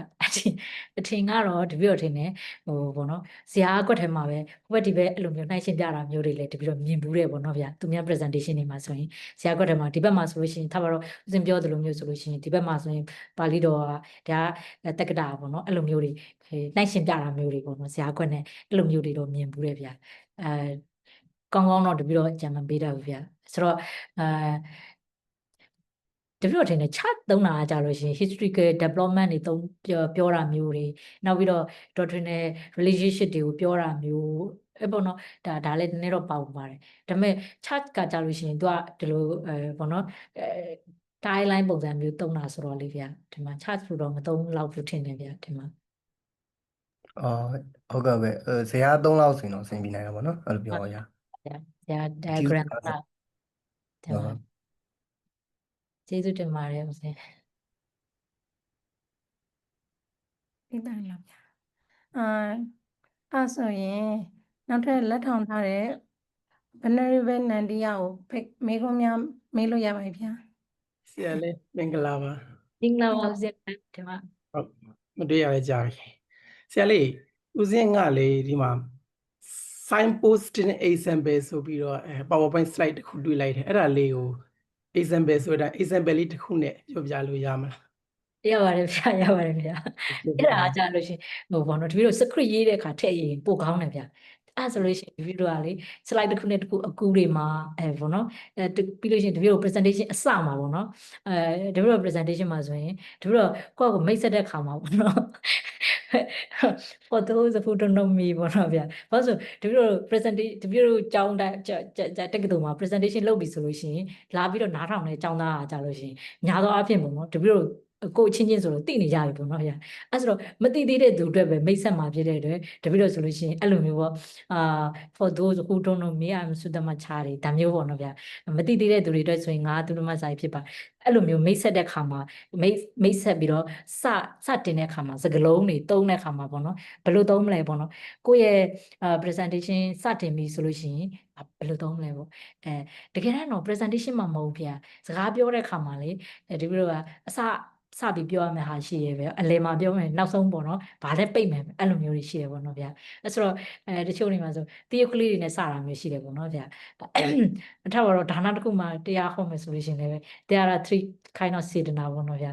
အထင်ကတော့တပြီးတော့ထင်တယ်ပေါ့နော်ဇာအကွက်ထဲမှာပဲဟိုဘက်ဒီဘက်အဲ့လိုမျိုးနှိုင်းရှင်းပြတာမျိုးတွေလည်းတပြီးတော့မြင်ဘူးတယ်ပေါ့နော်ဗျသူများ presentation တွေမှာဆိုရင်ဇာအကွက်ထဲမှာဒီဘက်မှာဆိုလို့ရှိရင်ထားပါတော့ဦးစင်ပြောသလိုမျိုးဆိုလို့ရှိရင်ဒီဘက်မှာဆိုရင်ပါဠိတော်ကဒါတက္ကတာပေါ့နော်အဲ့လိုမျိုးတွေနှိုင်းရှင်းပြတာမျိုးတွေပေါ့နော်ဇာအကွက်နဲ့အဲ့လိုမျိုးတွေတော့မြင်ဘူးတယ်ဗျကောင်းကောင်းတော့တပြီးတော့အကြံမပေးတတ်ဘူးဗျဆိုတော့တပြီးတော့ထင်တယ် chart သုံးတာကြလို့ရှိရင် historical development တွေသုံးပြောတာမျိုးတွေနောက်ပြီးတော့ doctrinal relationship တွေကိုပြောတာမျိုးအဲ့ပေါ့နော်ဒါလည်းနည်းနည်းတော့ပေါ့ပါတယ်ဒါပေမဲ့ chart ကကြလို့ရှိရင်သူကဒီလိုပေါ့နော်guideline ပုံစံမျိုးသုံးတာဆိုတော့လေဗျဒီမှာ chart ဆိုတော့မသုံးလောက်ဘူးထင်တယ်ဗျဒီမှာဟုတ်ကဲ့ပဲဇာတ်3လောက်ဆိုရင်တော့အဆင်ပြေနိုင်တာပေါ့နော်အဲ့လိုပြောရအောင်diagram ကျေးဇူးတင်ပါတယ်ဦးစင်ပြီးတယ်လားဗျအဲ့ဆိုရင်နောက်ထပ်လက်ထောင်ထားတဲ့ Venerable Nandiya ကိုမေးခွန်းများမေးလို့ရပါပြီဗျာဆရာလေးမင်္ဂလာပါမင်္ဂလာပါဦးစင်ဒီမှာဟုတ်မတွေ့ရပဲကြာပြီဆရာလေးဦးစင်ကလေဒီမှာ signpost နဲ့ example ဆိုပြီးတော့PowerPoint slide တစ်ခုတွေ့လိုက်တယ်အဲ့ဒါလေးကို example ဆိုတာ example လေးတစ်ခုနဲ့ပြောပြလို့ရမလားရပါတယ်ဗျာရပါတယ်ဗျာအဲ့ဒါကြလို့ရှိရင်ဟိုဘောနော်တပည့်တို့ script ရေးတဲ့အခါထည့်ရင်ပိုကောင်းတယ်ဗျာအဲ့ဆိုလို့ရှိရင်တပည့်တို့ကလေ slide တစ်ခုနဲ့တစ်ခုအကူတွေမှာဘောနော်ပြီးလို့ရှိရင်တပည့်တို့ presentation အစမှာပေါ့နော်တပည့်တို့ presentation မှာဆိုရင်တပည့်တို့ကိုယ့်ကိုမိတ်ဆက်တဲ့ခါမှာပေါ့နော် for those who don't know me ပေါ့နော်ဗျာဘာလို့တပည့်တို့ presentation တပည့်တို့ကြောင်းတိုင်းတက္ကသိုလ်မှာ presentation လုပ်ပြီဆိုလို့ရှိရင်လာပြီးတော့နားထောင်တဲ့ကျောင်းသားကကြလို့ရှိရင်ညာသောအဖြစ်ပေါ့နော်တပည့်တို့ ကိုအချင်းချင်းဆိုတော့သိနေကြပြီပေါ့နော်ဗျာအဲ့ဆိုတော့မသိသေးတဲ့သူအတွက်ပဲမိတ်ဆက်မှာဖြစ်တဲ့အတွက်တပည့်တော်ဆိုလို့ရှိရင်အဲ့လိုမျိုးပေါ့for those who don't know me I'm Sudama Chari ဒါမျိုးပေါ့နော်ဗျာမသိသေးတဲ့သူတွေအတွက်ဆိုရင်ငါသူတို့မှစာဖြစ်ပါအဲ့လိုမျိုးမိတ်ဆက်တဲ့ခါမှာမိတ်ဆက်ပြီးတော့စတင်တဲ့ခါမှာစကားလုံးတွေတုံးတဲ့ခါမှာပေါ့နော်ဘယ်လိုတုံးမလဲပေါ့နော်ကိုယ့်ရဲ့ presentation စတင်ပြီဆိုလို့ရှိရင်ဘယ်လိုတုံးမလဲပေါ့တကယ်တော့ presentation မှာမဟုတ်ဗျာစကားပြောတဲ့ခါမှာလေဒီလိုကအစပြီးပြောရမယ့်ဟာရှိရဲပဲအလယ်မှာပြောမယ်နောက်ဆုံးပေါ့နော်ဘာလဲပိတ်မယ်အဲ့လိုမျိုးတွေရှိတယ်ပေါ့နော်ဗျာအဲ့ဆိုတော့တချို့နေမှာဆိုတရုတ်ကလေးတွေနဲ့စတာမျိုးရှိတယ်ပေါ့နော်ဗျာအထက်ကတော့ဒါနတစ်ခုမှတရားဟောမယ်ဆိုလို့ရှိရင်လည်း there are 3 kind of စေတနာပေါ့နော်ဗျာ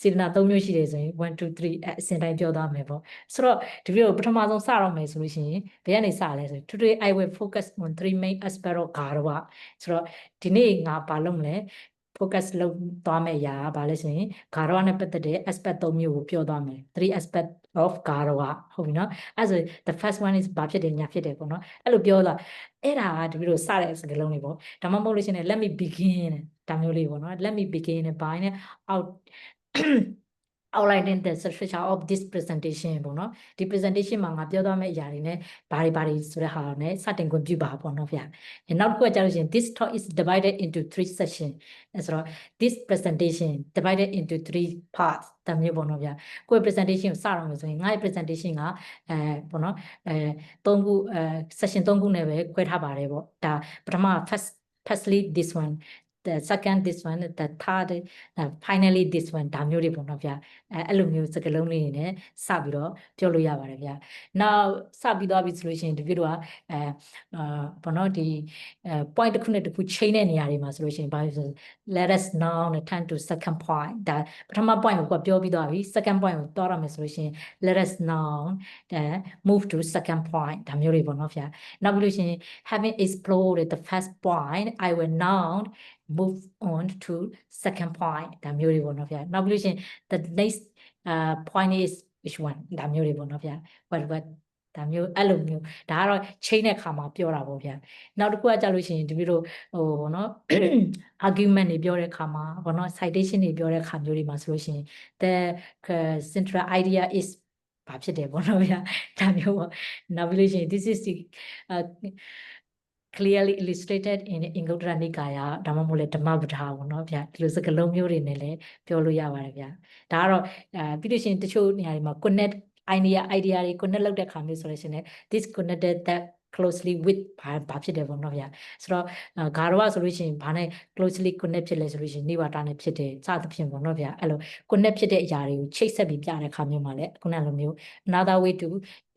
စေတနာ3မျိုးရှိတယ်ဆိုရင်1 2 3အစဉ်တိုင်းပြောသွားမယ်ပေါ့ဆိုတော့ဒီလိုပထမဆုံးစတော့မယ်ဆိုလို့ရှိရင်ဘယ်ကနေစလဲဆို today I will focus on 3 main aspects of Garawa ဆိုတော့ဒီနေ့ငါဘာလုပ်မလဲfocus လုပ်သွားမယ့်အရာကဘာလဲဆိုရင် Garawa နဲ့ပတ်သက်တဲ့ aspect 3မျိုးကိုပြောသွားမယ်3 aspect of Garawa ဟုတ်ပြီနော်အဲ့ဆို the first one is ဘာဖြစ်တယ်ညာဖြစ်တယ်ပေါ့နော်အဲ့လိုပြောလာအဲ့ဒါကဒီလိုစတဲ့စကားလုံးတွေပေါ့ဒါမှမဟုတ်လို့ရှိရင် let me begin ဒါမျိုးလေးပေါ့နော် let me begin နဲ့ by နဲ့ out outlining the structure of this presentation ပေါ့နော်ဒီ presentation မှာငါပြောသွားမယ့်အရာတွေနဲ့ဘာတွေဆိုတဲ့ဟာနဲ့စတင်ခွင့်ပြုပါပေါ့နော်ဗျာနောက်တစ်ခုကကြာလို့ရှိရင် this talk is divided into 3 sections ဆိုတော့ this presentation divided into 3 parts ဒါမျိုးပေါ့နော်ဗျာကိုယ့် presentation ကိုစတော့မယ်ဆိုရင်ငါ့ရဲ့ presentation ကပေါ့နော်3ခုsession 3ခုနဲ့ပဲခွဲထားပါတယ်ပေါ့ဒါပထမ firstly this one the second this one the third finally this one ဒါမျိုးတွေပေါ့နော်ဗျာအဲ့လိုမျိုးစကားလုံးလေးတွေနဲ့စပြီးတော့ပြောလို့ရပါတယ်ဗျာနောက်စပြီးသွားပြီဆိုလို့ရှိရင်ဒီလိုကပေါ့နော်ဒီpoint တစ်ခုနဲ့တစ်ခုချိန်တဲ့နေရာတွေမှာဆိုလို့ရှိရင်ဘာလို့ဆို let us now turn to second point ဒါပထမ point ကိုပြောပြီးသွားပြီ second point ကိုသွားရမယ်ဆိုလို့ရှိရင် let us now move to second point ဒါမျိုးတွေပေါ့နော်ဗျာနောက်ပြီးလို့ရှိရင် having explored the first point I will now move on to second point ဒါမျိုးတွေပေါ့နော်ဗျာနောက်ပြီးလို့ရှိရင် the next point is which one ဒါမျိုးတွေပေါ့နော်ဗျာ what ဒါမျိုးအဲ့လိုမျိုးဒါကတော့ချိန်တဲ့ခါမှာပြောတာပေါ့ဗျာနောက်တစ်ခုကကြာလို့ရှိရင်ဒီလိုပေါ့နော် argument တွေပြောတဲ့ခါမှာပေါ့နော် citation တွေပြောတဲ့ခါမျိုးတွေမှာဆိုလို့ရှိရင် the central idea is ဘာဖြစ်တယ်ပေါ့နော်ဗျာဒါမျိုးပေါ့နောက်ပြီးလို့ရှိရင် this is the clearly illustrated in Anguttara Nikaya ဒါမှမဟုတ်လေဓမ္မပဋ္ဌာပေါ့နော်ဗျာဒီလိုစကားလုံးမျိုးတွေနဲ့လည်းပြောလို့ရပါတယ်ဗျာဒါကတော့ပြီးလို့ရှိရင်တချို့နေရာတွေမှာ connect idea တွေ connect လုပ်တဲ့ခါမျိုးဆိုလို့ရှိရင် this connected that closely with ဘာဖြစ်တယ်ပေါ့နော်ဗျာဆိုတော့ဂါရဝဆိုလို့ရှိရင်ဘာနဲ့ closely connect ဖြစ်လဲဆိုလို့ရှိရင်နိဗ္ဗာန်နဲ့ဖြစ်တယ်စသဖြင့်ပေါ့နော်ဗျာအဲ့လို connect ဖြစ်တဲ့အရာတွေကိုချိတ်ဆက်ပြီးပြတဲ့ခါမျိုးမှာလည်းခုနလိုမျိုး another way to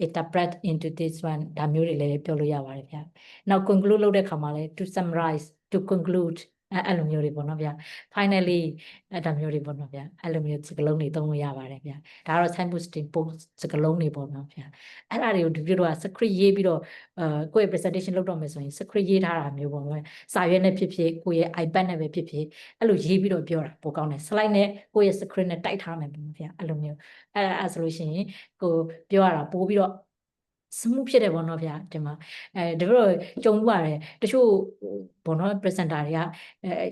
interpret into this one ဒါမျိုးတွေလည်းပြောလို့ရပါတယ်ဗျာနောက် conclude လုပ်တဲ့ခါမှာလည်း to summarize to conclude အဲ့လိုမျိုးတွေပေါ့နော်ဗျာ finally ဒါမျိုးတွေပေါ့နော်ဗျာအဲ့လိုမျိုးစကားလုံးတွေသုံးလို့ရပါတယ်ဗျာဒါကတော့ signpost စကားလုံးတွေပေါ့နော်ဗျာအဲ့ဒါတွေကိုဒီလိုတော့ script ရေးပြီးတော့ကိုယ့်ရဲ့ presentation လုပ်တော့မယ်ဆိုရင် script ရေးထားတာမျိုးပေါ့နော်စာရွက်နဲ့ဖြစ်ဖြစ်ကိုယ့်ရဲ့ iPad နဲ့ပဲဖြစ်ဖြစ်အဲ့လိုရေးပြီးတော့ပြောတာပိုကောင်းတယ် slide နဲ့ကိုယ့်ရဲ့ script နဲ့တိုက်ထားမယ်ပေါ့နော်ဗျာအဲ့လိုမျိုးအဲ့ဆိုလို့ရှိရင်ကိုပြောရတာပို့ပြီးတော့smooth ဖြစ်တယ်ပေါ့နော်ဗျာဒီမှာဒါပေမဲ့ကြုံရတယ်တချို့ပေါ့နော် presenter တွေက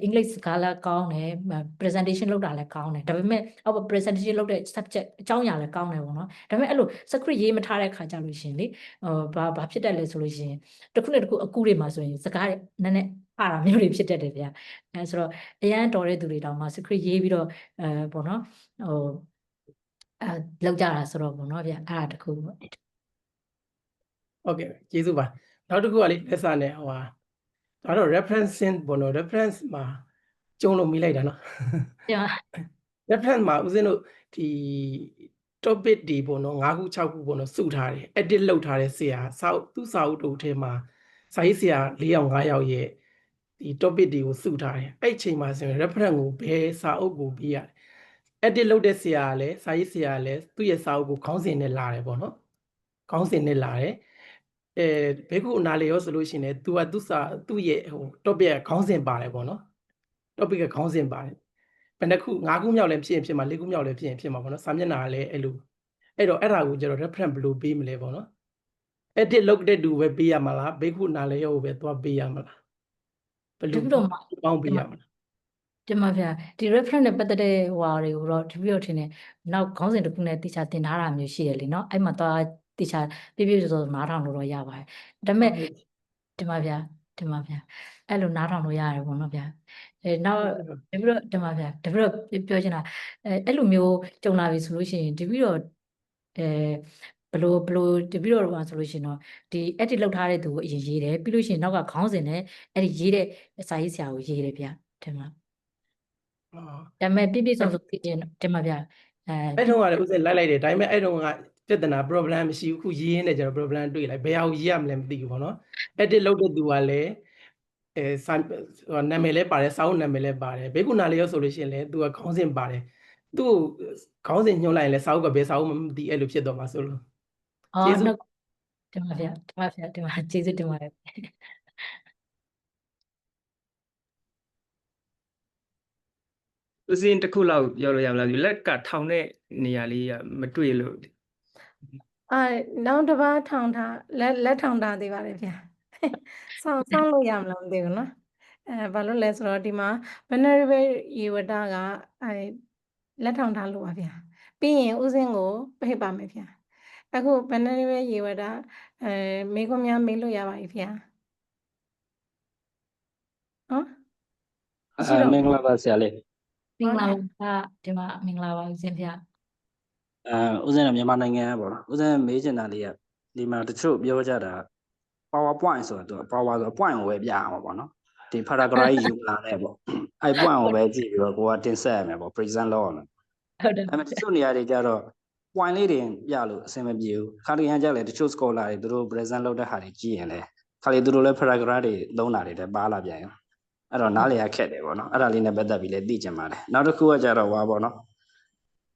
အင်္ဂလိပ်စကားလည်းကောင်းတယ် presentation လုပ်တာလည်းကောင်းတယ်ဒါပေမဲ့အောက် presentation လုပ်တဲ့ subject အကြောင်းအရာလည်းကောင်းတယ်ပေါ့နော်ဒါပေမဲ့အဲ့လို script ရေးမထားတဲ့ခါကြလို့ရှိရင်လေဘာဖြစ်တတ်လဲဆိုလို့ရှိရင်တစ်ခုနဲ့တစ်ခုအကူတွေမှာဆိုရင်စကားနည်းနည်းအားတာမျိုးတွေဖြစ်တတ်တယ်ဗျာဆိုတော့အရန်တော်တဲ့သူတွေတောင်မှ script ရေးပြီးတော့ပေါ့နော်လောက်ကြတာဆိုတော့ပေါ့နော်ဗျာအဲ့ဒါတစ်ခုပေါ့ဟုတ်ကဲ့ကျေးဇူးပါနောက်တစ်ခုကလေလက်စာနဲ့ဟိုဟာဒါတော့ referencing ဘောနော် reference မှာကျုံလို့မိလိုက်တာနော် reference မှာဦးဇင်းတို့ဒီ topic တွေပေါ့နော်5ခု6ခုပေါ့နော်စုထားတယ် edit လုပ်ထားတဲ့ဆရာသူ့စာအုပ်တုပ်ထဲမှာစာရေးဆရာ4ယောက်5ယောက်ရဲ့ဒီ topic တွေကိုစုထားတယ်အဲ့အချိန်မှာဆိုရင် reference ကိုဘယ်စာအုပ်ကိုပေးရတယ် edit လုပ်တဲ့ဆရာကလည်းစာရေးဆရာကလည်းသူ့ရဲ့စာအုပ်ကိုခေါင်းစဉ်နဲ့လာတယ်ပေါ့နော်ခေါင်းစဉ်နဲ့လာတယ်ဘေကုအနာလေရောဆိုလို့ရှိရင်လည်း तू ကသူ့ရဲ့ဟို topic ခေါင်းစဉ်ပါတယ်ပေါ့နော် topic ခေါင်းစဉ်ပါတယ်ဘယ်နှခု5ခုမြောက်လည်းဖြစ်ရင်ဖြစ်မှာ4ခုမြောက်လည်းဖြစ်ရင်ဖြစ်မှာပေါ့နော်စာမျက်နှာကလည်းအဲ့လိုအဲ့တော့အဲ့ဒါကိုကျတော့ reference ဘယ်လိုပေးမလဲပေါ့နော် edit လုပ်တဲ့သူပဲပေးရမှာလားဘေကုအနာလေရောကိုပဲသွားပေးရမှာလားဘယ်လိုပေါင်းပေးရမှာလား တင်ပါဗျာဒီ reference နဲ့ပတ်သက်တဲ့ဟွာတွေကိုတော့တပည့်တော်ထင်တယ်နောက်ခေါင်းစဉ်တစ်ခုနဲ့တိကျတင်ထားတာမျိုးရှိတယ်လीเนาะအဲ့မှာတော့တိကျပြည့်ပြည့်စုံစုံနားထောင်လို့တော့ရပါတယ်ဒါပေမဲ့တင်ပါဗျာအဲ့လိုနားထောင်လို့ရတယ်ပေါ့နော်ဗျာနောက်တပည့်တော်တင်ပါဗျာတပည့်တော်ပြောချင်တာအဲ့လိုမျိုးကြုံလာပြီဆိုလို့ရှိရင်တပည့်တော်ဘလို့တပည့်တော်ကဆိုလို့ရှိရင်တော့ဒီ edit လုပ်ထားတဲ့သူကိုအရင်ရေးတယ်ပြီးလို့ရှိရင်နောက်ကခေါင်းစဉ်နဲ့အဲ့ဒီရေးတဲ့စာရေးဆရာကိုရေးတယ်ဗျာတင်ပါဒါပေမဲ့ပြည့်ပြည့်စုံစုံသိရင်တင်ပါဗျာအဲ့တုန်းကလည်းဥစဉ်လိုက်တယ်ဒါပေမဲ့အဲ့တုန်းကပြဿနာ problem မရှိဘူးခုရေးရင်းနဲ့ကျတော့ problem တွေ့လိုက်ဘယ်ဟာကိုရေးရမလဲမသိဘူးပေါ့နော် edit လုပ်တဲ့သူကလည်းနာမည်လည်းပါတယ်စာအုပ်နာမည်လည်းပါတယ်ဘေကုနာလေးရောဆိုလို့ရှိရင်လည်းသူကခေါင်းစဉ်ပါတယ်သူ့ခေါင်းစဉ်ညွှန်လိုက်ရင်လည်းစာအုပ်ကဘယ်စာအုပ်မှမသိအဲ့လိုဖြစ်တော့မှာဆိုလို့ကျေးဇူးတင်ပါဗျာကျေးဇူးတင်ပါတယ်ဦးစင်းတစ်ခုလောက်ပြောလို့ရမလားလက်ကထောင်တဲ့နေရာလေးကမတွေ့လို့နောက်တစ်ပါးထောင်ထားလက်ထောင်ထားသေးပါတယ်ဗျာစောင့်လို့ရမလားမသိဘူးနော်ဘာလို့လဲဆိုတော့ဒီမှာ venerable ယေဝတကလက်ထောင်ထားလို့ပါဗျာပြီးရင်ဥစဉ်ကိုဖိတ်ပါမယ်ဗျာအခု venerable ယေဝတမေးခွန်းများမေးလို့ရပါပြီဗျာဟုတ်မင်္ဂလာပါဆရာလေးမင်္ဂလာပါဒီမှာမင်္ဂလာပါဦးစင်ဗျာဦးစင်းကမြန်မာနိုင်ငံကပေါ့နော်ဦးစင်းမေးချင်တာလေးကဒီမှာတချို့ပြောကြတာ PowerPoint ဆိုတော့ power ဆို point ကိုပဲပြရမှာပေါ့နော်ဒီ paragraph ယူလာတယ်ပေါ့အဲ့ point ကိုပဲကြည့်ပြီးတော့ကိုကတင်ဆက်ရမယ်ပေါ့ present လုပ်ရမယ်ဟုတ်တယ်အဲ့မဲ့တချို့နေရာတွေကြတော့ point လေးတွေပြလို့အဆင်မပြေဘူးခါတရံကြလဲတချို့ scholar တွေသူတို့ present လုပ်တဲ့ဟာတွေကြည့်ရင်လဲခါလေသူတို့လည်း paragraph တွေလုံးတာတွေလည်းပါလာပြန်ရောအဲ့တော့နားလေရခက်တယ်ပေါ့နော်အဲ့ဒါလေးနဲ့ပတ်သက်ပြီးလည်းသိချင်ပါတယ်နောက်တစ်ခုကကြတော့ဟွာပေါ့နော်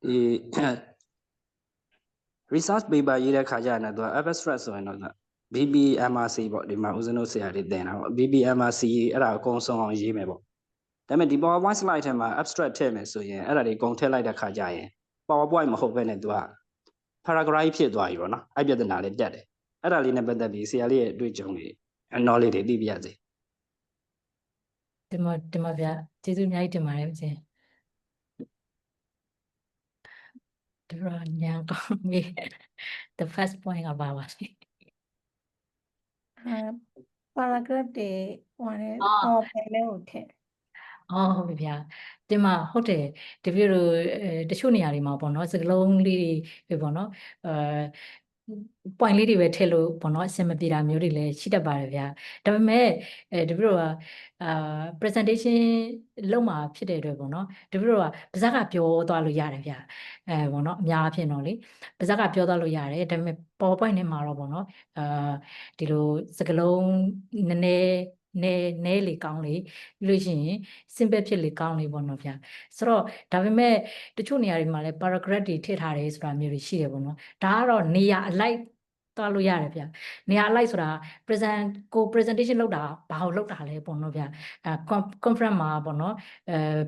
ဒီ research paper ရေးတဲ့ခါကျရင်တော့ abstract ဆိုရင်တော့ BBMRC ပေါ့ဒီမှာဦးဇင်းတို့ဆရာတွေသင်တာပေါ့ BBMRC အဲ့ဒါအကုန်ဆုံးအောင်ရေးမယ်ပေါ့ဒါပေမဲ့ဒီ PowerPoint slide ထဲမှာ abstract ထည့်မယ်ဆိုရင်အဲ့ဒါတွေအကုန်ထည့်လိုက်တဲ့ခါကျရင် PowerPoint မဟုတ်ဘဲနဲ့သူက paragraph ဖြစ်သွားပြီပေါ့နော်အဲ့ပြဿနာလေးတက်တယ်အဲ့ဒါလေးနဲ့ပတ်သက်ပြီးဆရာလေးရဲ့အတွေ့အကြုံတွေ knowledge တွေသိပြရစေတင်ပါဗျာကျေးဇူးအများကြီးတင်ပါတယ်ဦးစင်ဒီတော့ညာကောင်းပြီ the first point ကပါပါစေparagraph တွေဟိုနဲ့PowerPoint လေးကိုထည့်ဟုတ်ပြီဗျာတင်မှာဟုတ်တယ်တပြည့်တို့တချို့နေရာတွေမှာပေါ့နော်စကလုံးလေးတွေပေါ့နော်point လေးတွေပဲထည့်လို့ပေါ့နော်အဆင်မပြေတာမျိုးတွေလည်းရှိတတ်ပါတယ်ဗျာဒါပေမဲ့တပြည့်တို့ကpresentation လုပ်မှာဖြစ်တဲ့အတွက်ပေါ့နော်တပြည့်တို့ကပါဇက်ကပြောသွားလို့ရတယ်ဗျာပေါ့နော်အများအဖြစ်တော့လေပါဇက်ကပြောသွားလို့ရတယ်ဒါပေမဲ့ PowerPoint နဲ့မှာတော့ပေါ့နော်ဒီလိုစကလုံးနည်းနဲလေကောင်းလေပြီးလို့ရှိရင် simple ဖြစ်လေကောင်းလေပေါ့နော်ဗျာဆိုတော့ဒါပေမဲ့တချို့နေရာတွေမှာလည်း paragraph တွေထည့်ထားတယ်ဆိုတာမျိုးတွေရှိတယ်ပေါ့နော်ဒါကတော့နေရာအလိုက်သွားလို့ရတယ်ဗျာနေရာအလိုက်ဆိုတာ presentation လုပ်တာဘာလို့လုပ်တာလဲပေါ့နော်ဗျာconference မှာပေါ့နော်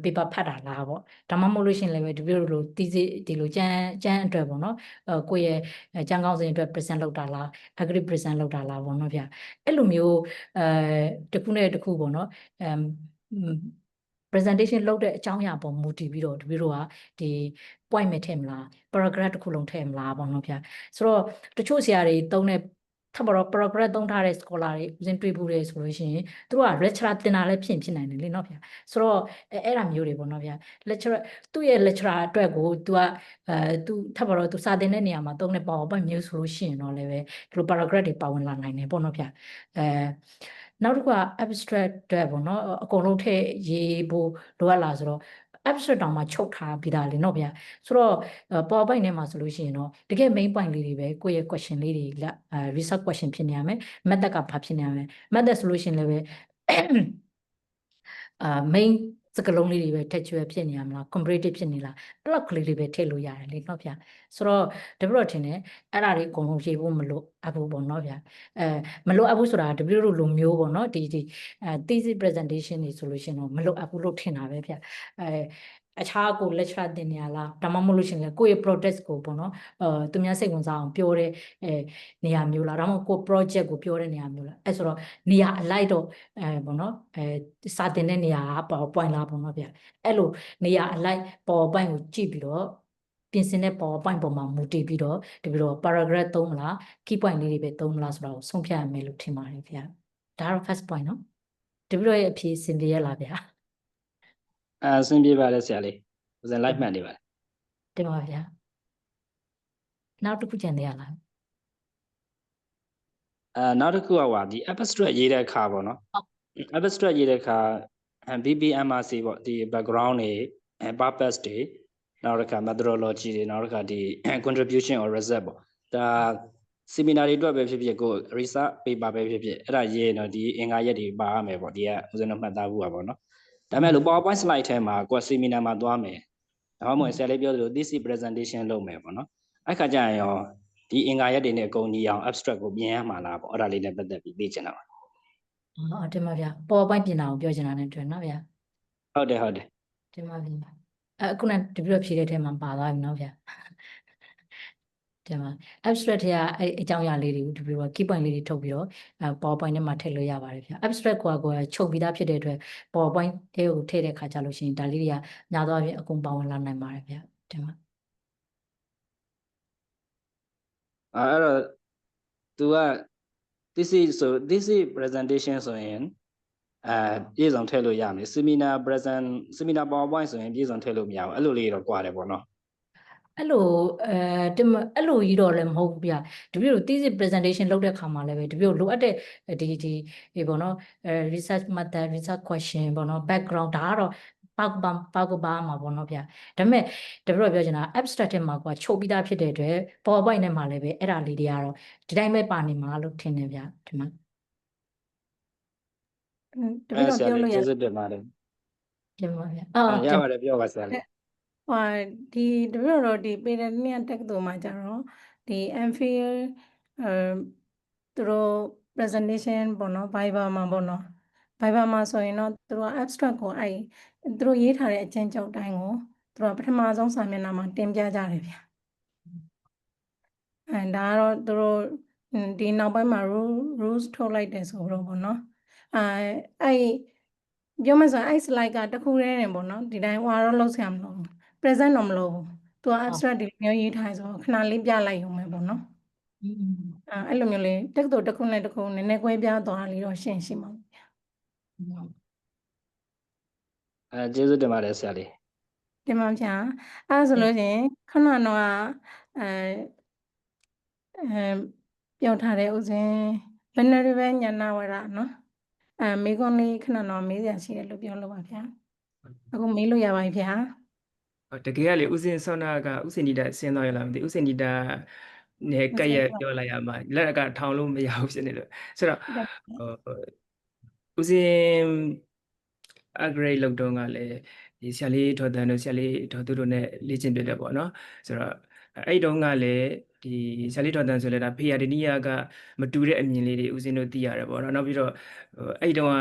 paper ဖတ်တာလားပေါ့ဒါမှမဟုတ်လို့ရှိရင်လည်းဒီလိုဒီလိုကျန်းအတွက်ပေါ့နော်ကိုယ့်ရဲ့ကျန်းကောင်းစဉ်အတွက် present လုပ်တာလား agree present လုပ်တာလားပေါ့နော်ဗျာအဲ့လိုမျိုးတစ်ခုနဲ့တစ်ခုပေါ့နော်presentation လုပ်တဲ့အကြောင်းအရာပေါ်မူတည်ပြီးတော့တပည့်တို့ကဒီ point မဲ့ထည့်မလား paragraph တစ်ခုလုံးထည့်မလားပေါ့နော်ဗျာဆိုတော့တချို့ဆရာတွေသုံးတဲ့ထပ်တော့ paragraph သုံးထားတဲ့ scholar တွေဦးဇင်းတွေ့ဖို့တယ်ဆိုလို့ရှိရင်သူတို့က lecturer တင်တာလည်းဖြစ်နိုင်တယ်လေနော်ဗျာဆိုတော့အဲ့ဒါမျိုးတွေပေါ့နော်ဗျာ lecturer သူ့ရဲ့ lecturer အတွက်ကိုသူကသူထပ်တော့သူစာတင်တဲ့နေရာမှာသုံးတဲ့ PowerPoint မျိုးဆိုလို့ရှိရင်တော့လည်းပဲဒီလို paragraph တွေပါဝင်လာနိုင်တယ်ပေါ့နော်ဗျာနောက်တစ်ခုက abstract အတွက်ပေါ့နော်အကုန်လုံးထည့်ရေးဖို့လိုအပ်လာဆိုတော့ abstract တောင်မှချုပ်ထားပြီးသားလေနော်ဗျာဆိုတော့ PowerPoint ထဲမှာဆိုလို့ရှိရင်တော့တကယ် main point လေးတွေပဲကိုယ့်ရဲ့ question လေးတွေresearch question ဖြစ်နေရမယ် method ကဘာဖြစ်နေရမယ် method ဆိုလို့ရှိရင်လည်းပဲmain စကလုံးလေးတွေပဲ textual ဖြစ်နေရမလား comparative ဖြစ်နေလားအဲ့လိုကလေးတွေပဲထည့်လို့ရတယ်လေနော်ဗျာဆိုတော့တပည့်တော်ထင်တယ်အဲ့ဒါတွေအကုန်လုံးရေးဖို့မလိုအပ်ဘူးပေါ့နော်ဗျာမလိုအပ်ဘူးဆိုတာတပည့်တို့လိုမျိုးပေါ့နော်ဒီthesis presentation တွေဆိုလို့ရှိရင်တော့မလိုအပ်ဘူးလို့ထင်တာပဲဗျာ အခြားကို lecture တင်နေရလားဒါမှမဟုတ်လို့ရှိရင်လည်းကိုယ့်ရဲ့ product ကိုပေါ့နော်သူများစိတ်ဝင်စားအောင်ပြောတဲ့နေရာမျိုးလားဒါမှမဟုတ်ကို project ကိုပြောတဲ့နေရာမျိုးလားအဲ့ဆိုတော့နေရာအလိုက်တော့ပေါ့နော်စာတင်တဲ့နေရာက PowerPoint လားပေါ့နော်ဗျအဲ့လိုနေရာအလိုက် PowerPoint ကိုကြည့်ပြီးတော့ပြင်ဆင်တဲ့ PowerPoint ပေါ်မှာမူတည်ပြီးတော့တပြီးတော့ paragraph သုံးမလား key point လေးတွေပဲသုံးမလားဆိုတော့ဆုံးဖြတ်ရမယ်လို့ထင်ပါတယ်ဗျာဒါကတော့ first point နော်တပြီးတော့ရဲ့အဖြေစင်ပြေရလားဗျာ အဆင်ပြေပါတယ်ဆရာလေးဦးဇင်းလိုက်မှတ်နေပါတယ် တင်ပါဗျာနောက်တစ်ခုကြံသေးရလား နောက်တစ်ခုကဒီ abstract ရေးတဲ့အခါပေါ့နော် abstract ရေးတဲ့အခါ BBMRC ပေါ့ဒီ background တွေ purpose တွေနောက်တစ်ခါ methodology တွေနောက်တစ်ခါဒီ contribution or result ပေါ့ဒါ seminar တွေအတွက်ပဲဖြစ်ဖြစ်ကို research paper ပဲဖြစ်ဖြစ်အဲ့ဒါရေးရင်တော့ဒီအင်္ဂါရက်တွေပါရမယ်ပေါ့ဒီကဦးဇင်းတို့မှတ်သားဖို့ပါပေါ့နော်ဒါပေမဲ့လို့ PowerPoint slide ထဲမှာကိုယ် seminar မှာသွားမယ်ဒါမှမဟုတ်ဆရာလေးပြောသလို thesis presentation လုပ်မယ်ပေါ့နော်အဲ့ခါကျရင်ရောဒီအင်္ဂါရက်တွေနဲ့အကုန်ညီအောင် abstract ကိုပြင်ရမှာလားပေါ့အဲ့ဒါလေးနဲ့ပတ်သက်ပြီးသိချင်တာပါ တင်ပါဗျာ PowerPoint ပြင်တာကိုပြောချင်တာနဲ့တွေ့နော်ဗျာ ဟုတ်တယ် တင်ပါဗျာအခုနတပြည့်ဖြေတဲ့ထဲမှာပါသွားပြီနော်ဗျာတင်ပါ abstract ထဲကအဲ့အကြောင်းအရာလေးတွေကိုတပြည့် key point လေးတွေထုတ်ပြီးတော့PowerPoint ထဲမှာထည့်လို့ရပါတယ်ဗျာ abstract ကိုချုပ်ပြီးသားဖြစ်တဲ့အတွက် PowerPoint ထဲကိုထည့်တဲ့ခါကျလို့ရှိရင်ဒါလေးတွေကညာသွားပြင်အကုန်ပါဝင်လာနိုင်ပါတယ်ဗျာတင်ပါ အဲ့တော့ तू က thesis presentation ဆိုရင်ပြေဆုံးထည့်လို့ရမယ် seminar PowerPoint ဆိုရင်ပြေဆုံးထည့်လို့မရဘူးအဲ့လိုလေးတော့ကွာတယ်ပေါ့နော် အဲ့လိုအဲ့လိုကြီးတော့လည်းမဟုတ်ဘူးဗျတပြည့်တို့ thesis presentation လုပ်တဲ့ခါမှာလည်းပဲတပြည့်လိုအပ်တဲ့ဒီပေါ့နော်research method research question ပေါ့နော် background ဒါကတော့ပောက်ပါမှာပေါ့နော်ဗျဒါပေမဲ့တပြည့်ပြောချင်တာ abstract ထဲမှာကချုပ်ပြီးသားဖြစ်တဲ့အတွက် PowerPoint ထဲမှာလည်းပဲအဲ့ဒါလေးတွေကတော့ဒီတိုင်းပဲပါနေမှာလို့ထင်တယ်ဗျဒီမှာတပည့်တော်ပြောလို့ရ ကျေးဇူးတင်ပါတယ် တင်ပါဗျ ရပါတယ်ပြောပါဆရာလေး ဒီတပည့်တော်ဒီပေရနီယတက္ကသိုလ်မှာကျတော့ဒီ MPhil သူတို့ presentation ပေါ့နော် Viva မှာပေါ့နော် Viva မှာဆိုရင်တော့သူတို့ abstract ကိုသူတို့ရေးထားတဲ့အကျဉ်းချုပ်တိုင်းကိုသူတို့ပထမဆုံးစာမျက်နှာမှာတင်ပြကြတယ်ဗျဒါကတော့သူတို့ဒီနောက်ပိုင်းမှာ rules ထုတ်လိုက်တယ်ဆိုတော့ပေါ့နော်ပြောမှဆိုရင်slide ကတခုတည်းနေပေါ့နော်ဒီတိုင်းဟွာတော့လောက်ဆရာမလို့ present တော့မလို့ဘူးသူက abstract ဒီမျိုးရေးထားဆိုခဏလေးပြလိုက်ရုံပဲပေါ့နော်အဲ့လိုမျိုးလေးတက္ကသိုလ်တစ်ခုနဲ့တစ်ခုနည်းနည်းကွဲပြားသွားလေးတော့ရှိမှာဗျာကျေးဇူးတင်ပါတယ်ဆရာလေး တင်ပါဗျာအဲ့ဆိုလို့ရှိရင်ခဏတော့ပြောထားတဲ့ဥစဉ်ဘယ်နဲ့ပဲညနာဝရနော်မေးခွန်းလေးခဏတော့မေးစရာရှိတယ်လို့ပြောလို့ပါဗျာအခုမေးလို့ရပါပြီဗျာတကယ်ကလေဥစဉ်ဆောနာကဥစဉ်ဒီတာဆင်းသွားရလားမသိဥစဉ်ဒီတာနဲ့ကက်ရပြောလိုက်ရမှာလက်ကထောင်လို့မရဘူးဖြစ်နေလို့ဆိုတော့ဥစဉ်upgrade လုပ်တော့ကလည်းဒီဆရာလေးထော်တန်တို့ဆရာလေးထော်သူတို့နဲ့လေ့ကျင့်ပြတယ်ပေါ့နော်ဆိုတော့အဲ့တုန်းကလည်းဒီဆရာလေးထော်တန်ဆိုလဲဒါဖေယာဒနီယာကမတူတဲ့အမြင်လေးတွေဥစဉ်တို့သိရတယ်ပေါ့နော်နောက်ပြီးတော့အဲ့တုန်းက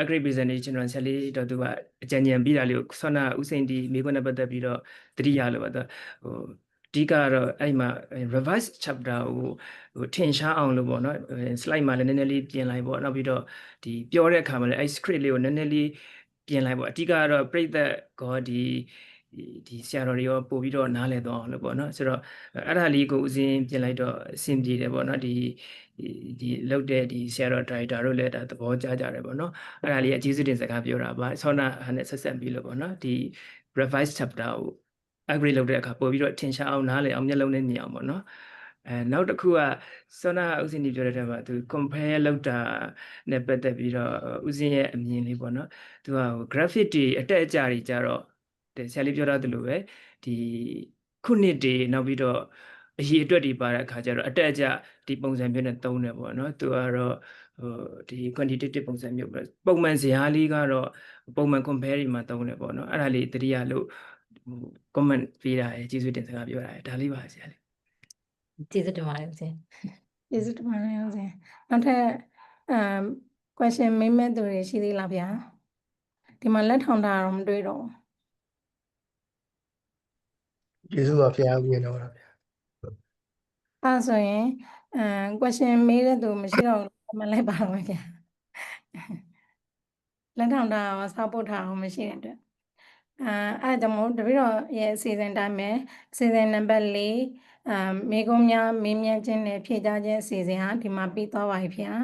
upgrade presentation တော့ဆရာလေးတော်သူကအကြံဉာဏ်ပေးတာလေးကိုဆောနာဥစဉ်ဒီမိခွန်းနဲ့ပတ်သက်ပြီးတော့တတိယလို့ပေါ့အဓိကတော့အဲ့မှာ reverse chapter ကိုထင်ရှားအောင်လို့ပေါ့နော် slide မှာလည်းနည်းနည်းလေးပြင်လိုက်ပေါ့နောက်ပြီးတော့ဒီပြောတဲ့အခါမှာလည်းအဲ့ script လေးကိုနည်းနည်းလေးပြင်လိုက်ပေါ့အဓိကကတော့ပြိသက်ကောဒီဆရာတော်တွေရောပို့ပြီးတော့နားလည်သွားအောင်လို့ပေါ့နော်ဆိုတော့အဲ့ဒါလေးကိုဥစဉ်ပြင်လိုက်တော့အဆင်ပြေတယ်ပေါ့နော်ဒီလောက်တဲ့ဒီဆရာတော်ဒါရိုက်တာတို့လည်းဒါသဘောကျကြတယ်ပေါ့နော်အဲ့ဒါလေးအကျေးဇူးတင်စကားပြောတာပါဆောနာဟာနဲ့ဆက်ဆက်ပြီးလို့ပေါ့နော်ဒီ revise chapter ကို upgrade လုပ်တဲ့အခါပို့ပြီးတော့ထင်ရှားအောင်နားလည်အောင်မျက်လုံးနဲ့မြင်အောင်ပေါ့နော်နောက်တစ်ခုကဆောနာဥစဉ်ဒီပြောတဲ့ထဲမှာသူ compare လုပ်တာနဲ့ပတ်သက်ပြီးတော့ဥစဉ်ရဲ့အမြင်လေးပေါ့နော်သူက graphic တွေအတက်အကျတွေကြတော့ဆရာလေးပြောထားသလိုပဲဒီခုနှစ်တွေနောက်ပြီးတော့အရေးအတွက်တွေပါတဲ့အခါကျတော့အတက်အကျဒီပုံစံမျိုးနဲ့သုံးတယ်ပေါ့နော်သူကတော့ဒီ quantitative ပုံစံမျိုးပဲပုံမှန်ဇယားလေးကတော့ပုံမှန် compare တွေမှာသုံးတယ်ပေါ့နော်အဲ့ဒါလေးတတိယလို့comment ပေးတာကျေးဇူးတင်စကားပြောတာဒါလေးပါဆရာလေးကျေးဇူးတင်ပါတယ်ဦးစင်ကျေးဇူးတင်ပါတယ်ဦးစင်နောက်ထပ်question မေးမဲ့သူတွေရှိသေးလားဗျာဒီမှာလက်ထောင်တာတော့မတွေ့တော့ ကျေးဇူးပါဖရားဦးရင်တော့ဗျာ အဲ့ဆိုရင် question မေးတဲ့သူမရှိတော့ဘူးမလိုက်ပါတော့ဗျာလက်ထောင်တာရောစောက်ပို့ထားအောင်မရှိတဲ့အတွက်အဲ့ဒါကြောင့်မို့တပည့်တော်ရဲ့အစီအစဉ်တိုင်းပဲအစီအစဉ်နံပါတ်4မိကုံးများမေးမြန်းခြင်းနဲ့ဖြေကြားခြင်းအစီအစဉ်ဟာဒီမှာပြီးသွားပါပြီဗျာ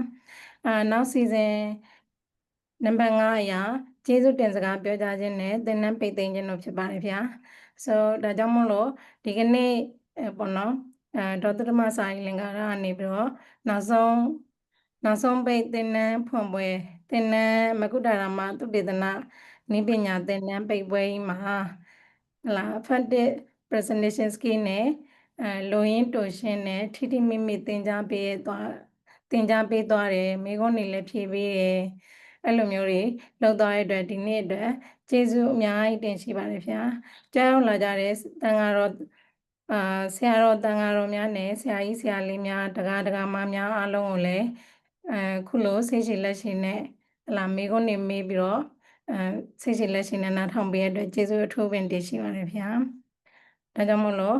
နောက်စီစဉ်နံပါတ်5အရာကျေးဇူးတင်စကားပြောကြားခြင်းနဲ့သင်တန်းပိတ်သိမ်းခြင်းတို့ဖြစ်ပါတယ်ဗျာဆိုဒါကြောင့်မို့လို့ဒီကနေ့ပေါ့နော်ဒေါသရမစာရီလင်္ကာရကနေပြီးတော့နောက်ဆုံးပိတ်သင်တန်းဖွင့်ပွဲသင်တန်းမကုဒရာမသုတေသနနိပညာသင်တန်းပိတ်ပွဲကြီးမှာeffective presentation skill နဲ့လိုရင်းတိုရှင်းနဲ့ထိထိမိမိသင်ကြားပေးသွားတယ်မိကုန်းတွေလည်းဖြည့်ပေးတယ်အဲ့လိုမျိုးတွေလုပ်သွားတဲ့အတွက်ဒီနေ့အတွက်ကျေးဇူးအများကြီးတင်ရှိပါတယ်ဗျာကြားရောက်လာကြတဲ့တန်ဃာတော်ဆရာတော်တန်ဃာတော်များနဲ့ဆရာကြီးဆရာလေးများတက္ကသိုလ်မများအားလုံးကိုလည်းခုလိုစိတ်ရှိလက်ရှိနဲ့မိကုန်းတွေမေးပြီးတော့စိတ်ရှိလက်ရှိနဲ့နားထောင်ပေးရတဲ့အတွက်ကျေးဇူးအထူးပင်တင်ရှိပါတယ်ဗျာဒါကြောင့်မို့လို့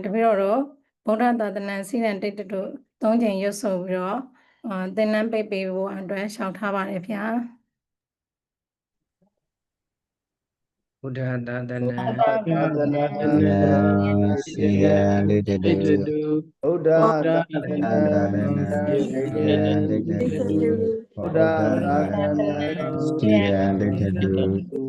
တပည့်တော်တို့ဗုဒ္ဓသာသနာစီရန်တိတ်တို့3ချိန်ရွတ်ဆိုပြီးတော့သင်္นานပိတ်ပေးဖို့အတွက်ရှောက်ထားပါတယ်ဗျာ ဘုဒ္ဓသာသနာ သာသနာစီရန်လေးတတူဘုဒ္ဓသာသနာစီရန်လေးတတူဘုဒ္ဓသာသနာစီရန်လေးတတူ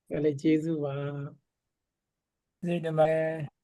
ဆရာလေးကျေးဇူးပါ စေတမန်